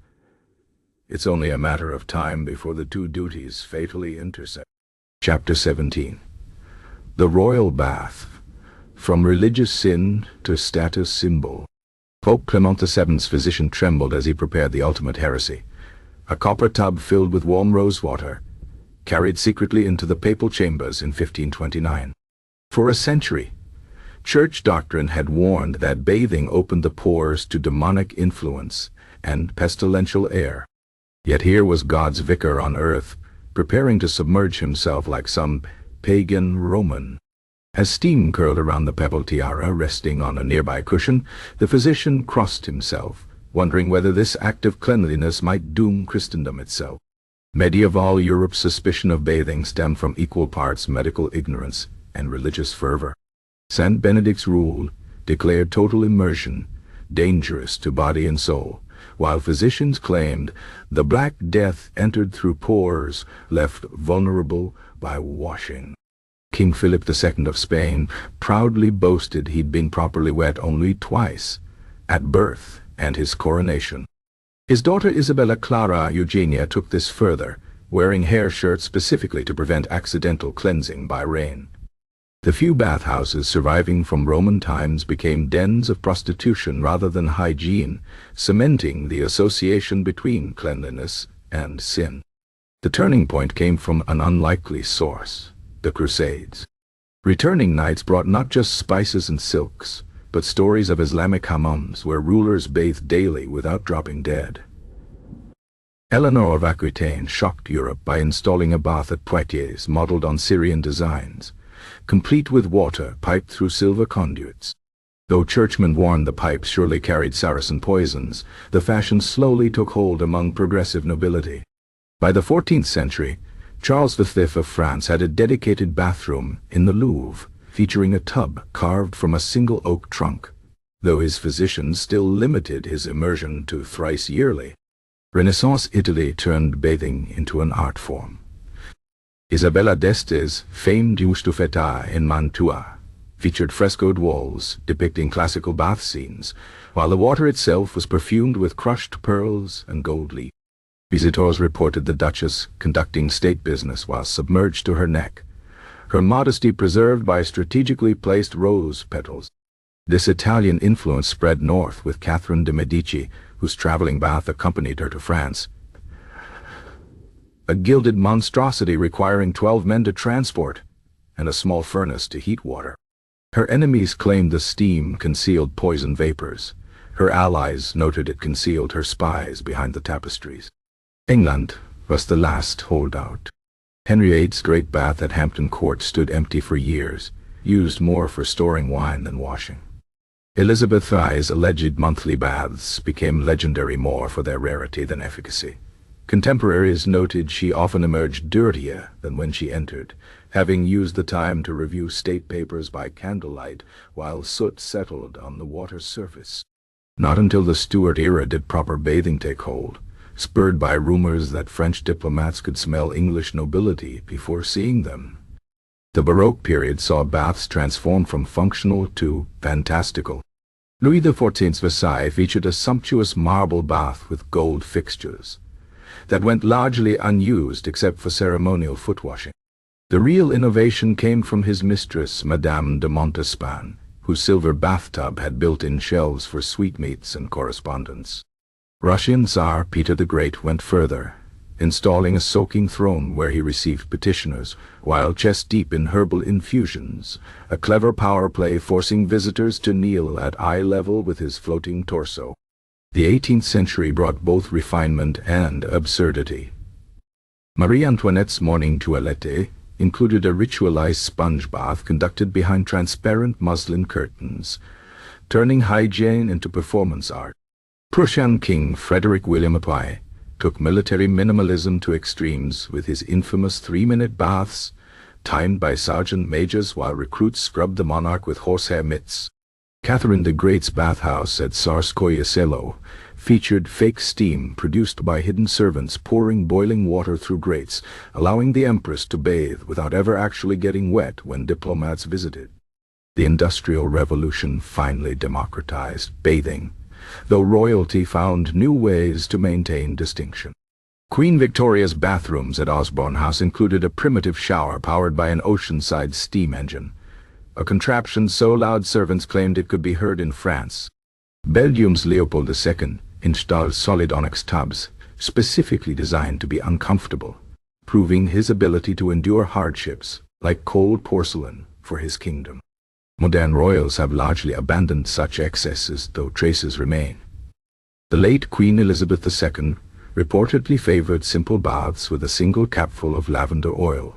it's only a matter of time before the two duties fatally intersect. Chapter 17. The Royal Bath. From religious sin to status symbol. Pope Clement VII's physician trembled as he prepared the ultimate heresy. A copper tub filled with warm rose water, carried secretly into the papal chambers in 1529. For a century, church doctrine had warned that bathing opened the pores to demonic influence and pestilential air. Yet here was God's vicar on earth, preparing to submerge himself like some pagan Roman. As steam curled around the pebble tiara resting on a nearby cushion, the physician crossed himself, wondering whether this act of cleanliness might doom Christendom itself. Medieval Europe's suspicion of bathing stemmed from equal parts medical ignorance and religious fervor. Saint Benedict's rule declared total immersion dangerous to body and soul, while physicians claimed the Black Death entered through pores left vulnerable by washing. King Philip II of Spain proudly boasted he'd been properly wet only twice, at birth and his coronation. His daughter Isabella Clara Eugenia took this further, wearing hair shirts specifically to prevent accidental cleansing by rain. The few bathhouses surviving from Roman times became dens of prostitution rather than hygiene, cementing the association between cleanliness and sin. The turning point came from an unlikely source. The Crusades. Returning knights brought not just spices and silks, but stories of Islamic hammams where rulers bathed daily without dropping dead. Eleanor of Aquitaine shocked Europe by installing a bath at Poitiers modeled on Syrian designs, complete with water piped through silver conduits. Though churchmen warned the pipes surely carried Saracen poisons, the fashion slowly took hold among progressive nobility. By the 14th century, Charles V of France had a dedicated bathroom in the Louvre, featuring a tub carved from a single oak trunk, though his physicians still limited his immersion to thrice yearly. Renaissance Italy turned bathing into an art form. Isabella d'Este's famed Giustufetta in Mantua featured frescoed walls depicting classical bath scenes, while the water itself was perfumed with crushed pearls and gold leaf. Visitors reported the Duchess conducting state business while submerged to her neck, her modesty preserved by strategically placed rose petals. This Italian influence spread north with Catherine de' Medici, whose traveling bath accompanied her to France, a gilded monstrosity requiring 12 men to transport, and a small furnace to heat water. Her enemies claimed the steam concealed poison vapors. Her allies noted it concealed her spies behind the tapestries. England was the last holdout. Henry VIII's great bath at Hampton Court stood empty for years, used more for storing wine than washing. Elizabeth I's alleged monthly baths became legendary more for their rarity than efficacy. Contemporaries noted she often emerged dirtier than when she entered, having used the time to review state papers by candlelight while soot settled on the water's surface. Not until the Stuart era did proper bathing take hold, spurred by rumors that French diplomats could smell English nobility before seeing them. The Baroque period saw baths transform from functional to fantastical. Louis XIV's Versailles featured a sumptuous marble bath with gold fixtures that went largely unused except for ceremonial foot washing. The real innovation came from his mistress, Madame de Montespan, whose silver bathtub had built-in shelves for sweetmeats and correspondence. Russian Tsar Peter the Great went further, installing a soaking throne where he received petitioners, while chest-deep in herbal infusions, a clever power play forcing visitors to kneel at eye level with his floating torso. The 18th century brought both refinement and absurdity. Marie Antoinette's morning toilette included a ritualized sponge bath conducted behind transparent muslin curtains, turning hygiene into performance art. Prussian King Frederick William I took military minimalism to extremes with his infamous 3-minute baths, timed by sergeant majors while recruits scrubbed the monarch with horsehair mitts. Catherine the Great's bathhouse at Tsarskoye Selo featured fake steam produced by hidden servants pouring boiling water through grates, allowing the empress to bathe without ever actually getting wet when diplomats visited. The Industrial Revolution finally democratized bathing, though royalty found new ways to maintain distinction. Queen Victoria's bathrooms at Osborne House included a primitive shower powered by an oceanside steam engine, a contraption so loud servants claimed it could be heard in France. Belgium's Leopold II installed solid onyx tubs, specifically designed to be uncomfortable, proving his ability to endure hardships like cold porcelain for his kingdom. Modern royals have largely abandoned such excesses, though traces remain. The late Queen Elizabeth II reportedly favored simple baths with a single capful of lavender oil,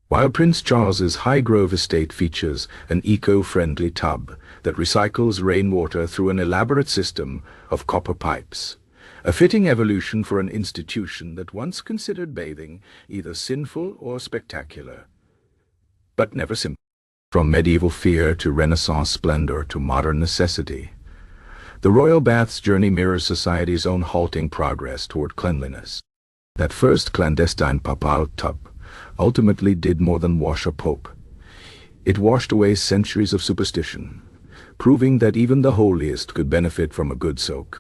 while Prince Charles's Highgrove estate features an eco-friendly tub that recycles rainwater through an elaborate system of copper pipes, a fitting evolution for an institution that once considered bathing either sinful or spectacular, but never simple. From medieval fear to Renaissance splendor to modern necessity, the royal bath's journey mirrors society's own halting progress toward cleanliness. That first clandestine papal tub ultimately did more than wash a pope. It washed away centuries of superstition, proving that even the holiest could benefit from a good soak.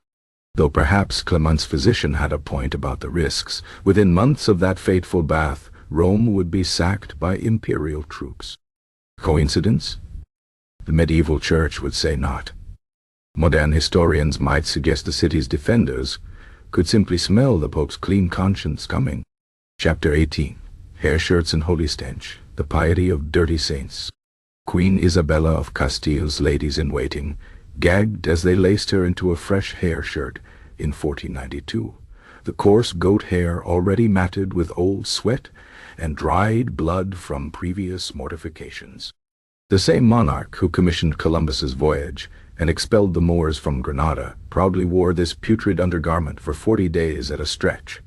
Though perhaps Clement's physician had a point about the risks, within months of that fateful bath, Rome would be sacked by imperial troops. Coincidence? The medieval church would say not. Modern historians might suggest the city's defenders could simply smell the Pope's clean conscience coming. Chapter 18. Hair shirts and holy stench, the piety of dirty saints. Queen Isabella of Castile's ladies-in-waiting, gagged as they laced her into a fresh hair shirt in 1492, the coarse goat hair already matted with old sweat and dried blood from previous mortifications. The same monarch who commissioned Columbus's voyage and expelled the Moors from Granada proudly wore this putrid undergarment for 40 days at a stretch,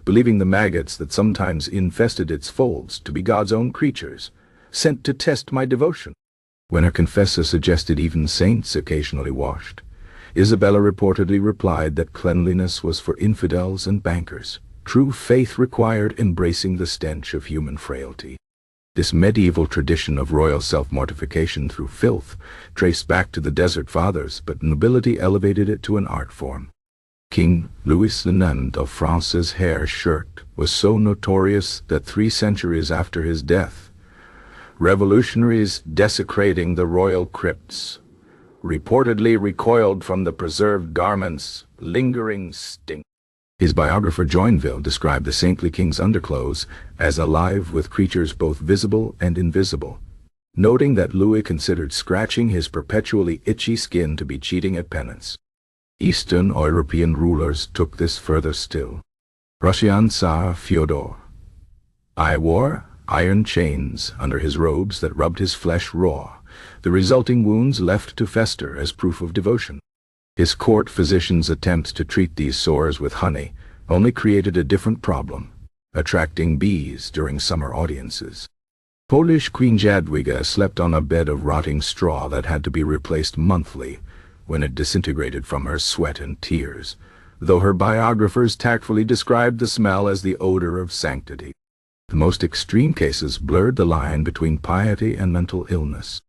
believing the maggots that sometimes infested its folds to be God's own creatures, sent to test my devotion. When her confessor suggested even saints occasionally washed, Isabella reportedly replied that cleanliness was for infidels and bankers. True faith required embracing the stench of human frailty. This medieval tradition of royal self-mortification through filth traced back to the Desert Fathers, but nobility elevated it to an art form. King Louis XIV of France's hair shirt was so notorious that 3 centuries after his death, revolutionaries desecrating the royal crypts reportedly recoiled from the preserved garment's lingering stink. His biographer Joinville described the saintly king's underclothes as alive with creatures both visible and invisible, noting that Louis considered scratching his perpetually itchy skin to be cheating at penance. Eastern European rulers took this further still. Russian Tsar Fyodor I wore iron chains under his robes that rubbed his flesh raw, the resulting wounds left to fester as proof of devotion. His court physicians' attempts to treat these sores with honey only created a different problem, attracting bees during summer audiences. Polish Queen Jadwiga slept on a bed of rotting straw that had to be replaced monthly when it disintegrated from her sweat and tears, though her biographers tactfully described the smell as the odor of sanctity. The most extreme cases blurred the line between piety and mental illness.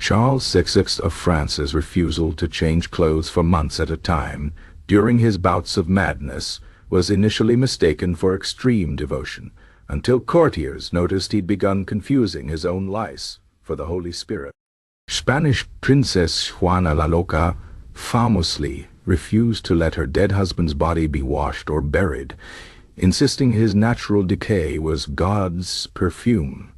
Charles VI of France's refusal to change clothes for months at a time during his bouts of madness was initially mistaken for extreme devotion, until courtiers noticed he'd begun confusing his own lice for the Holy Spirit. Spanish Princess Juana la Loca famously refused to let her dead husband's body be washed or buried, insisting his natural decay was God's perfume,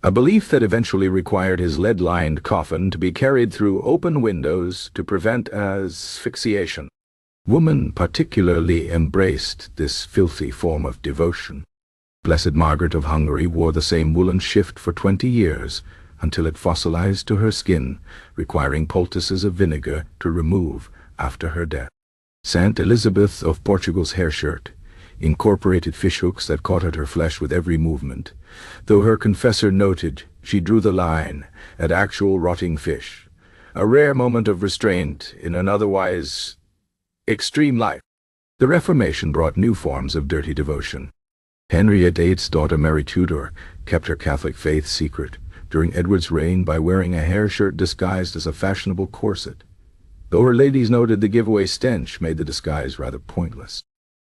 a belief that eventually required his lead-lined coffin to be carried through open windows to prevent asphyxiation. Women particularly embraced this filthy form of devotion. Blessed Margaret of Hungary wore the same woolen shift for 20 years, until it fossilized to her skin, requiring poultices of vinegar to remove after her death. Saint Elizabeth of Portugal's hair shirt incorporated fishhooks that caught at her flesh with every movement, though her confessor noted she drew the line at actual rotting fish, a rare moment of restraint in an otherwise extreme life. The Reformation brought new forms of dirty devotion. Henry VIII's daughter Mary Tudor kept her Catholic faith secret during Edward's reign by wearing a hair shirt disguised as a fashionable corset, though her ladies noted the giveaway stench made the disguise rather pointless.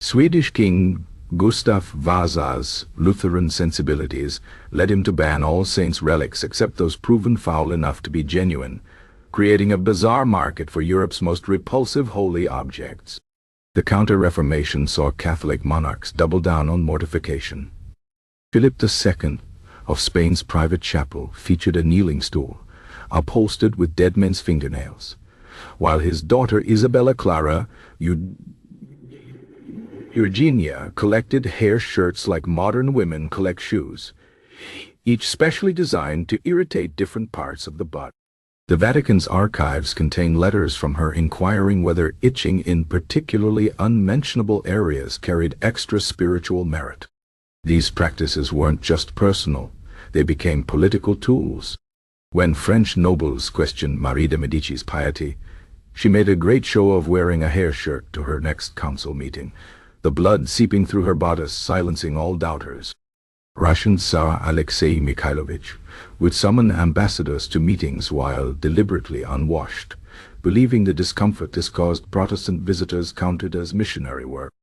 Swedish King Gustav Vasa's Lutheran sensibilities led him to ban all saints' relics except those proven foul enough to be genuine, creating a bizarre market for Europe's most repulsive holy objects. The Counter-Reformation saw Catholic monarchs double down on mortification. Philip II of Spain's private chapel featured a kneeling stool, upholstered with dead men's fingernails, while his daughter Isabella Clara Eugenia collected hair shirts like modern women collect shoes, each specially designed to irritate different parts of the butt. The Vatican's archives contain letters from her inquiring whether itching in particularly unmentionable areas carried extra spiritual merit. These practices weren't just personal, they became political tools. When French nobles questioned Marie de Medici's piety, she made a great show of wearing a hair shirt to her next council meeting, the blood seeping through her bodice silencing all doubters. Russian Tsar Alexei Mikhailovich would summon ambassadors to meetings while deliberately unwashed, believing the discomfort this caused Protestant visitors counted as missionary work.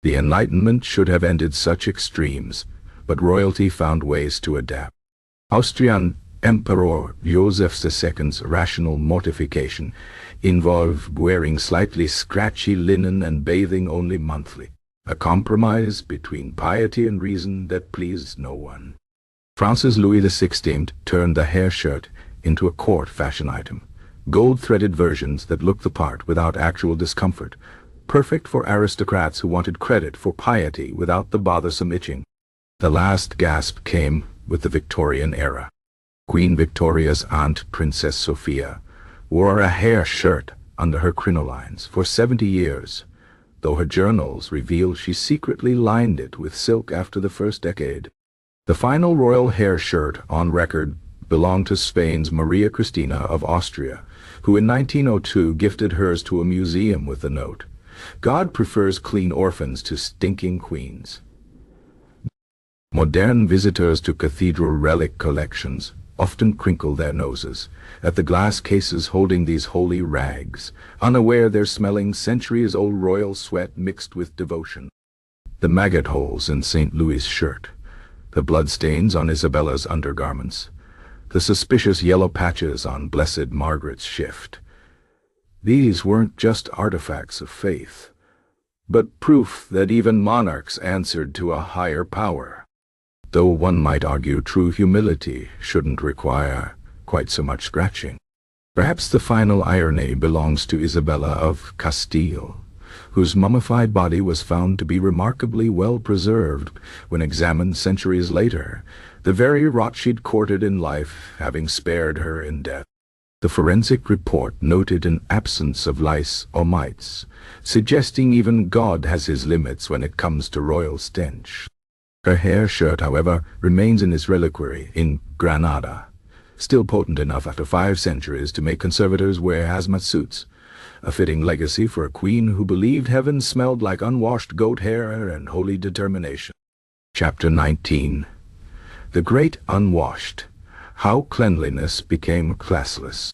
The Enlightenment should have ended such extremes, but royalty found ways to adapt. Austrian Emperor Joseph II's rational mortification involved wearing slightly scratchy linen and bathing only monthly, a compromise between piety and reason that pleased no one. France's Louis XVI turned the hair shirt into a court fashion item. Gold-threaded versions that looked the part without actual discomfort, perfect for aristocrats who wanted credit for piety without the bothersome itching. The last gasp came with the Victorian era. Queen Victoria's aunt, Princess Sophia, wore a hair shirt under her crinolines for 70 years, though her journals reveal she secretly lined it with silk after the first decade. The final royal hair shirt on record belonged to Spain's Maria Cristina of Austria, who in 1902 gifted hers to a museum with the note, "God prefers clean orphans to stinking queens." Modern visitors to cathedral relic collections often crinkle their noses at the glass cases holding these holy rags, unaware they're smelling centuries-old royal sweat mixed with devotion. The maggot holes in St. Louis' shirt, the bloodstains on Isabella's undergarments, the suspicious yellow patches on Blessed Margaret's shift. These weren't just artifacts of faith, but proof that even monarchs answered to a higher power. Though one might argue true humility shouldn't require quite so much scratching. Perhaps the final irony belongs to Isabella of Castile, whose mummified body was found to be remarkably well preserved when examined centuries later, the very rot she'd courted in life having spared her in death. The forensic report noted an absence of lice or mites, suggesting even God has his limits when it comes to royal stench. Her hair shirt, however, remains in its reliquary in Granada, still potent enough after 5 centuries to make conservators wear hazmat suits, a fitting legacy for a queen who believed heaven smelled like unwashed goat hair and holy determination. Chapter 19. The Great Unwashed. How Cleanliness Became Classless.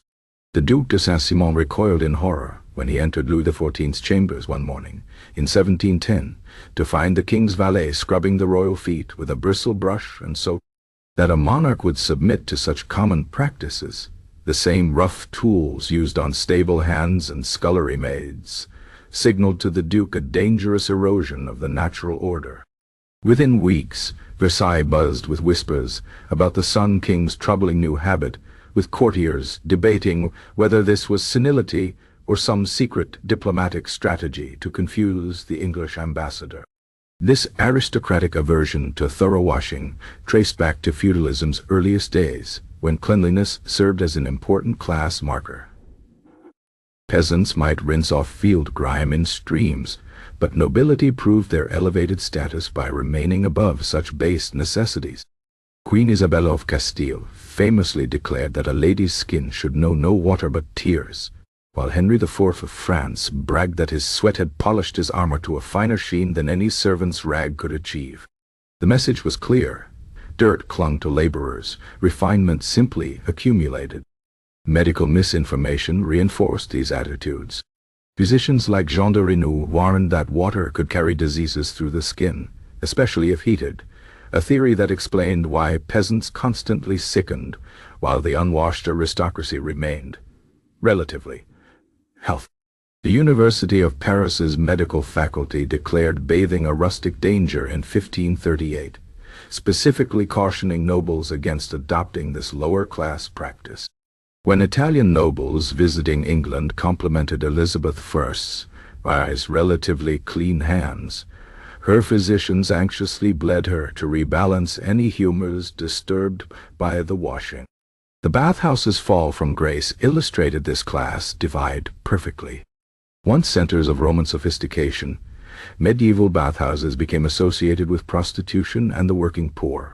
The Duc de Saint-Simon recoiled in horror when he entered Louis XIV's chambers one morning in 1710 to find the king's valet scrubbing the royal feet with a bristle brush and soap. That a monarch would submit to such common practices, the same rough tools used on stable hands and scullery maids, signaled to the Duke a dangerous erosion of the natural order. Within weeks, Versailles buzzed with whispers about the Sun King's troubling new habit, with courtiers debating whether this was senility or some secret diplomatic strategy to confuse the English ambassador. This aristocratic aversion to thorough washing traced back to feudalism's earliest days, when cleanliness served as an important class marker. Peasants might rinse off field grime in streams, but nobility proved their elevated status by remaining above such base necessities. Queen Isabella of Castile famously declared that a lady's skin should know no water but tears, while Henry IV of France bragged that his sweat had polished his armor to a finer sheen than any servant's rag could achieve. The message was clear. Dirt clung to laborers, refinement simply accumulated. Medical misinformation reinforced these attitudes. Physicians like Jean de Renoux warned that water could carry diseases through the skin, especially if heated, a theory that explained why peasants constantly sickened while the unwashed aristocracy remained, relatively, healthy. The University of Paris's medical faculty declared bathing a rustic danger in 1538, specifically cautioning nobles against adopting this lower-class practice. When Italian nobles visiting England complimented Elizabeth I's relatively clean hands, her physicians anxiously bled her to rebalance any humors disturbed by the washing. The bathhouse's fall from grace illustrated this class divide perfectly. Once centers of Roman sophistication, medieval bathhouses became associated with prostitution and the working poor.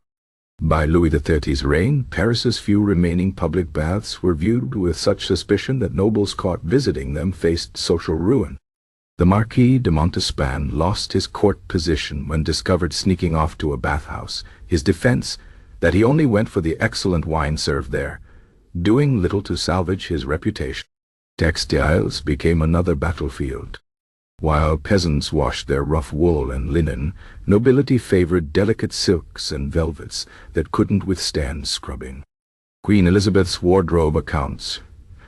By Louis XIII's reign, Paris's few remaining public baths were viewed with such suspicion that nobles caught visiting them faced social ruin. The Marquis de Montespan lost his court position when discovered sneaking off to a bathhouse, his defense that he only went for the excellent wine served there, doing little to salvage his reputation. Textiles became another battlefield. While peasants washed their rough wool and linen, nobility favored delicate silks and velvets that couldn't withstand scrubbing. Queen Elizabeth's wardrobe accounts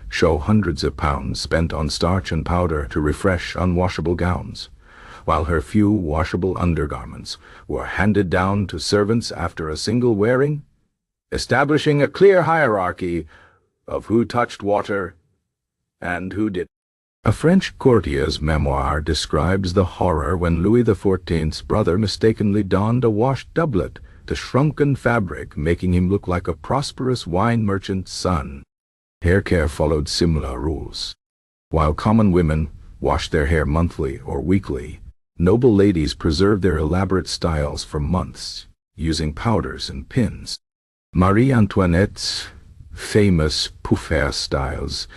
show hundreds of pounds spent on starch and powder to refresh unwashable gowns, while her few washable undergarments were handed down to servants after a single wearing. establishing a clear hierarchy of who touched water and who did. A French courtier's memoir describes the horror when Louis XIV's brother mistakenly donned a washed doublet, the shrunken fabric making him look like a prosperous wine merchant's son. Hair care followed similar rules. While common women washed their hair monthly or weekly, noble ladies preserved their elaborate styles for months, using powders and pins. Marie Antoinette's famous pouf styles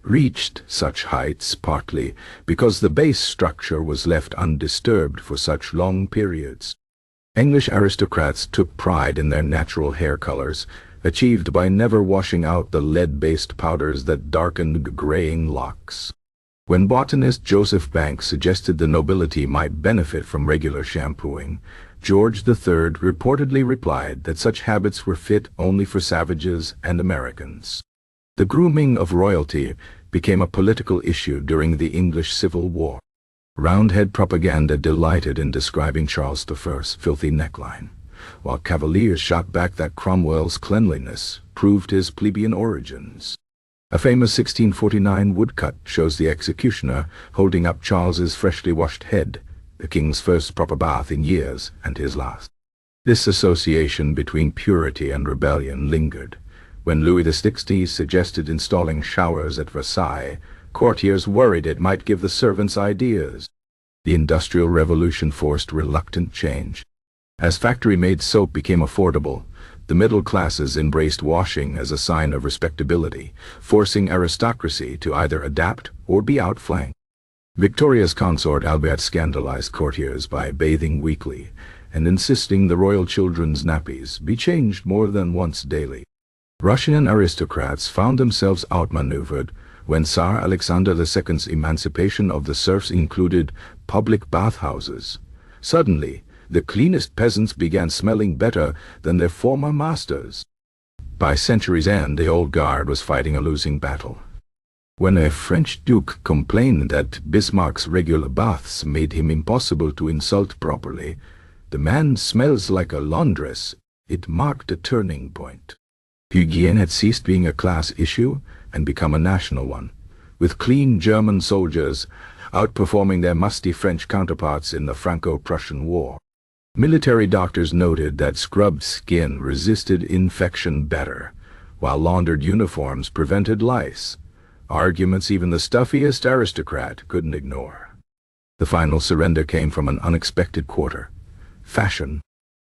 reached such heights partly because the base structure was left undisturbed for such long periods. English aristocrats took pride in their natural hair colors, achieved by never washing out the lead-based powders that darkened graying locks. When botanist Joseph Banks suggested the nobility might benefit from regular shampooing, George III reportedly replied that such habits were fit only for savages and Americans. The grooming of royalty became a political issue during the English Civil War. Roundhead propaganda delighted in describing Charles I's filthy neckline, while Cavaliers shot back that Cromwell's cleanliness proved his plebeian origins. A famous 1649 woodcut shows the executioner holding up Charles's freshly washed head, the king's first proper bath in years and his last. This association between purity and rebellion lingered. When Louis XVI suggested installing showers at Versailles, courtiers worried it might give the servants ideas. The Industrial Revolution forced reluctant change. As factory-made soap became affordable, the middle classes embraced washing as a sign of respectability, forcing aristocracy to either adapt or be outflanked. Victoria's consort Albert scandalized courtiers by bathing weekly and insisting the royal children's nappies be changed more than once daily. Russian aristocrats found themselves outmaneuvered when Tsar Alexander II's emancipation of the serfs included public bathhouses. Suddenly, the cleanest peasants began smelling better than their former masters. By century's end, the old guard was fighting a losing battle. When a French duke complained that Bismarck's regular baths made him impossible to insult properly, "The man smells like a laundress," it marked a turning point. Hygiene had ceased being a class issue and become a national one, with clean German soldiers outperforming their musty French counterparts in the Franco-Prussian War. Military doctors noted that scrubbed skin resisted infection better, while laundered uniforms prevented lice, arguments even the stuffiest aristocrat couldn't ignore. The final surrender came from an unexpected quarter: fashion.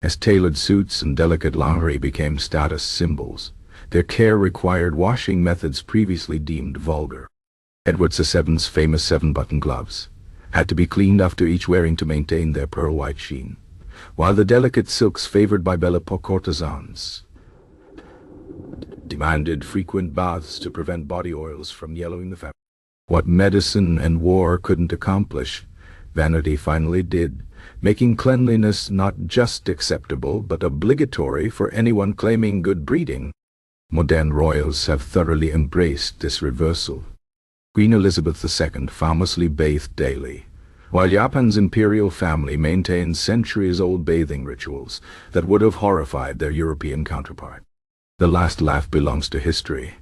As tailored suits and delicate lingerie became status symbols, their care required washing methods previously deemed vulgar. Edward VII's famous 7-button gloves had to be cleaned after each wearing to maintain their pearl-white sheen, while the delicate silks favored by Belle Epoque courtesans demanded frequent baths to prevent body oils from yellowing the fabric. What medicine and war couldn't accomplish, Vanity finally did, making cleanliness not just acceptable but obligatory for anyone claiming good breeding. Modern royals have thoroughly embraced this reversal. Queen Elizabeth II famously bathed daily, while Japan's imperial family maintained centuries-old bathing rituals that would have horrified their European counterpart. The last laugh belongs to history.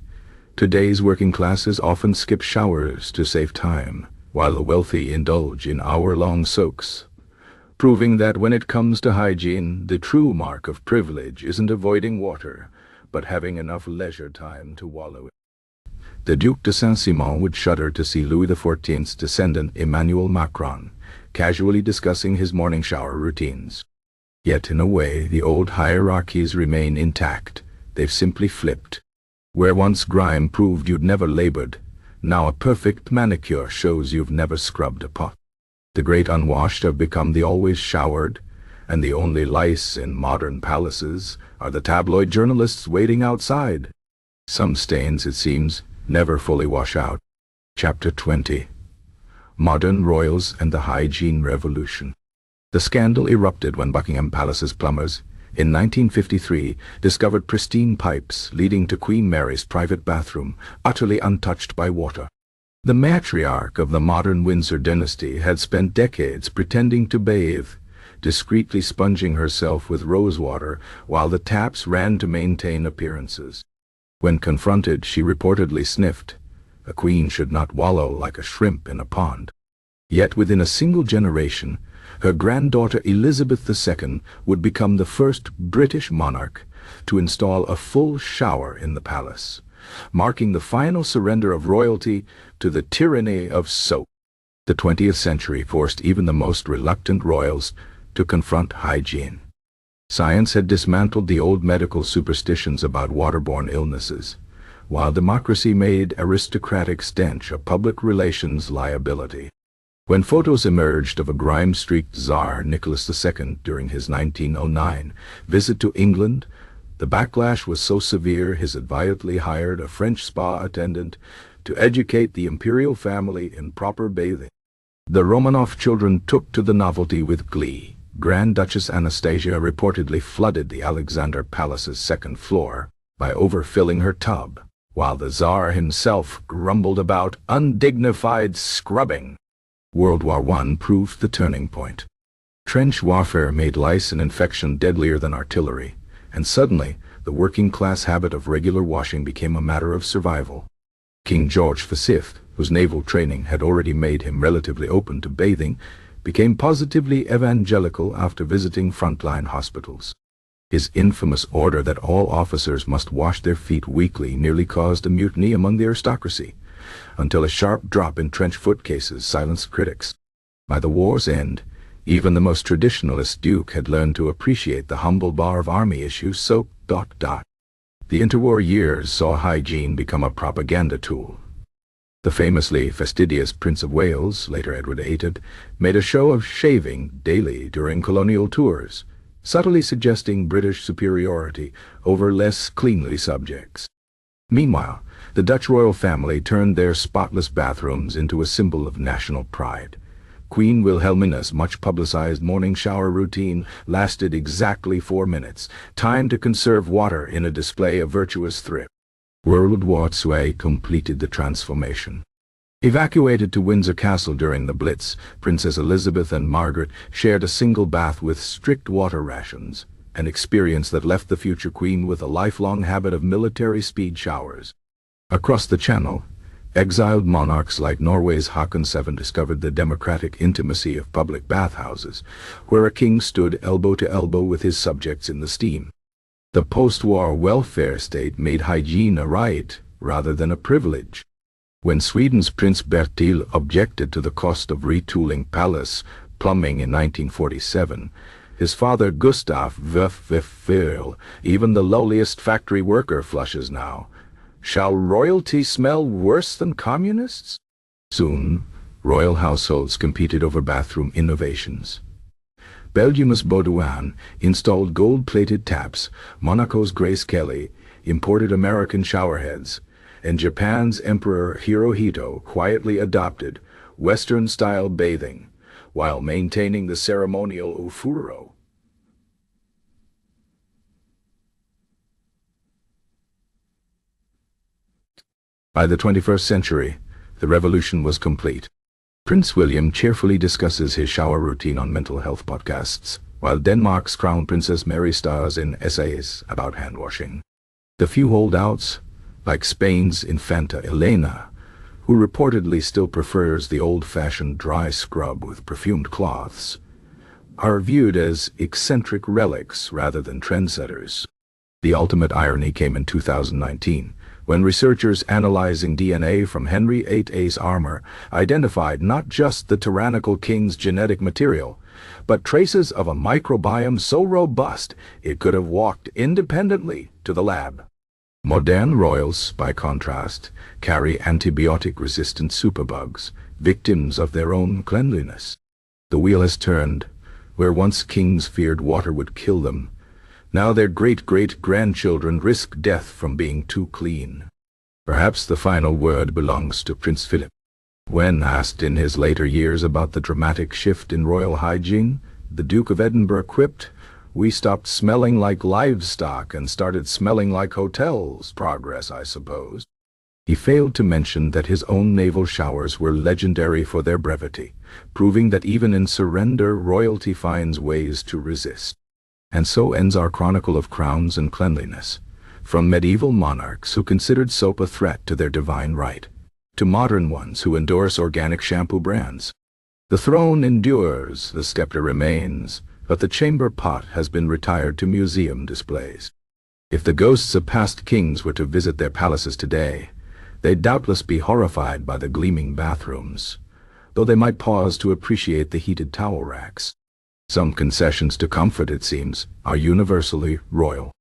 Today's working classes often skip showers to save time, while the wealthy indulge in hour-long soaks, proving that when it comes to hygiene, the true mark of privilege isn't avoiding water, but having enough leisure time to wallow in it. The Duc de Saint-Simon would shudder to see Louis XIV's descendant Emmanuel Macron casually discussing his morning shower routines. Yet in a way, the old hierarchies remain intact. They've simply flipped. Where once grime proved you'd never labored, now a perfect manicure shows you've never scrubbed a pot. The great unwashed have become the always showered, and the only lice in modern palaces are the tabloid journalists waiting outside. Some stains, it seems, never fully wash out. Chapter 20. Modern Royals and the Hygiene Revolution. The scandal erupted when Buckingham Palace's plumbers, in 1953, discovered pristine pipes leading to Queen Mary's private bathroom, utterly untouched by water. The matriarch of the modern Windsor dynasty had spent decades pretending to bathe, discreetly sponging herself with rosewater while the taps ran to maintain appearances. When confronted, she reportedly sniffed, "A queen should not wallow like a shrimp in a pond." Yet within a single generation, her granddaughter Elizabeth II would become the first British monarch to install a full shower in the palace, marking the final surrender of royalty to the tyranny of soap. The 20th century forced even the most reluctant royals to confront hygiene. Science had dismantled the old medical superstitions about waterborne illnesses, while democracy made aristocratic stench a public relations liability. When photos emerged of a grime-streaked Tsar Nicholas II during his 1909 visit to England, the backlash was so severe his advisedly hired a French spa attendant to educate the imperial family in proper bathing. The Romanov children took to the novelty with glee. Grand Duchess Anastasia reportedly flooded the Alexander Palace's second floor by overfilling her tub, while the Tsar himself grumbled about undignified scrubbing. World War I proved the turning point. Trench warfare made lice and infection deadlier than artillery, and suddenly the working-class habit of regular washing became a matter of survival. King George V, whose naval training had already made him relatively open to bathing, became positively evangelical after visiting frontline hospitals. His infamous order that all officers must wash their feet weekly nearly caused a mutiny among the aristocracy, until a sharp drop in trench foot cases silenced critics. By the war's end, even the most traditionalist duke had learned to appreciate the humble bar of army issue soap. The interwar years saw hygiene become a propaganda tool. The famously fastidious Prince of Wales, later Edward VIII, made a show of shaving daily during colonial tours, subtly suggesting British superiority over less cleanly subjects. Meanwhile, the Dutch royal family turned their spotless bathrooms into a symbol of national pride. Queen Wilhelmina's much-publicized morning shower routine lasted exactly 4 minutes, time to conserve water in a display of virtuous thrift. World War II completed the transformation. Evacuated to Windsor Castle during the Blitz, Princess Elizabeth and Margaret shared a single bath with strict water rations, an experience that left the future queen with a lifelong habit of military speed showers. Across the Channel, exiled monarchs like Norway's Håkon VII discovered the democratic intimacy of public bathhouses, where a king stood elbow to elbow with his subjects in the steam. The post-war welfare state made hygiene a right rather than a privilege. When Sweden's Prince Bertil objected to the cost of retooling palace plumbing in 1947, his father Gustav Vöff, "Even the lowliest factory worker flushes now. Shall royalty smell worse than communists?" Soon, royal households competed over bathroom innovations. Belgium's Baudouin installed gold-plated taps, Monaco's Grace Kelly imported American showerheads, and Japan's Emperor Hirohito quietly adopted Western-style bathing, while maintaining the ceremonial ofuro. By the 21st century, the revolution was complete. Prince William cheerfully discusses his shower routine on mental health podcasts, while Denmark's Crown Princess Mary stars in essays about hand-washing. The few holdouts, like Spain's Infanta Elena, who reportedly still prefers the old-fashioned dry scrub with perfumed cloths, are viewed as eccentric relics rather than trendsetters. The ultimate irony came in 2019, when researchers analyzing DNA from Henry VIII's armor identified not just the tyrannical king's genetic material, but traces of a microbiome so robust it could have walked independently to the lab. Modern royals, by contrast, carry antibiotic-resistant superbugs, victims of their own cleanliness. The wheel has turned. Where once kings feared water would kill them, now their great-great-grandchildren risk death from being too clean. Perhaps the final word belongs to Prince Philip. When asked in his later years about the dramatic shift in royal hygiene, the Duke of Edinburgh quipped, "We stopped smelling like livestock and started smelling like hotels. Progress, I suppose." He failed to mention that his own naval showers were legendary for their brevity, proving that even in surrender royalty finds ways to resist. And so ends our chronicle of crowns and cleanliness, from medieval monarchs who considered soap a threat to their divine right, to modern ones who endorse organic shampoo brands. The throne endures, the scepter remains, but the chamber pot has been retired to museum displays. If the ghosts of past kings were to visit their palaces today, they'd doubtless be horrified by the gleaming bathrooms, though they might pause to appreciate the heated towel racks. Some concessions to comfort, it seems, are universally royal.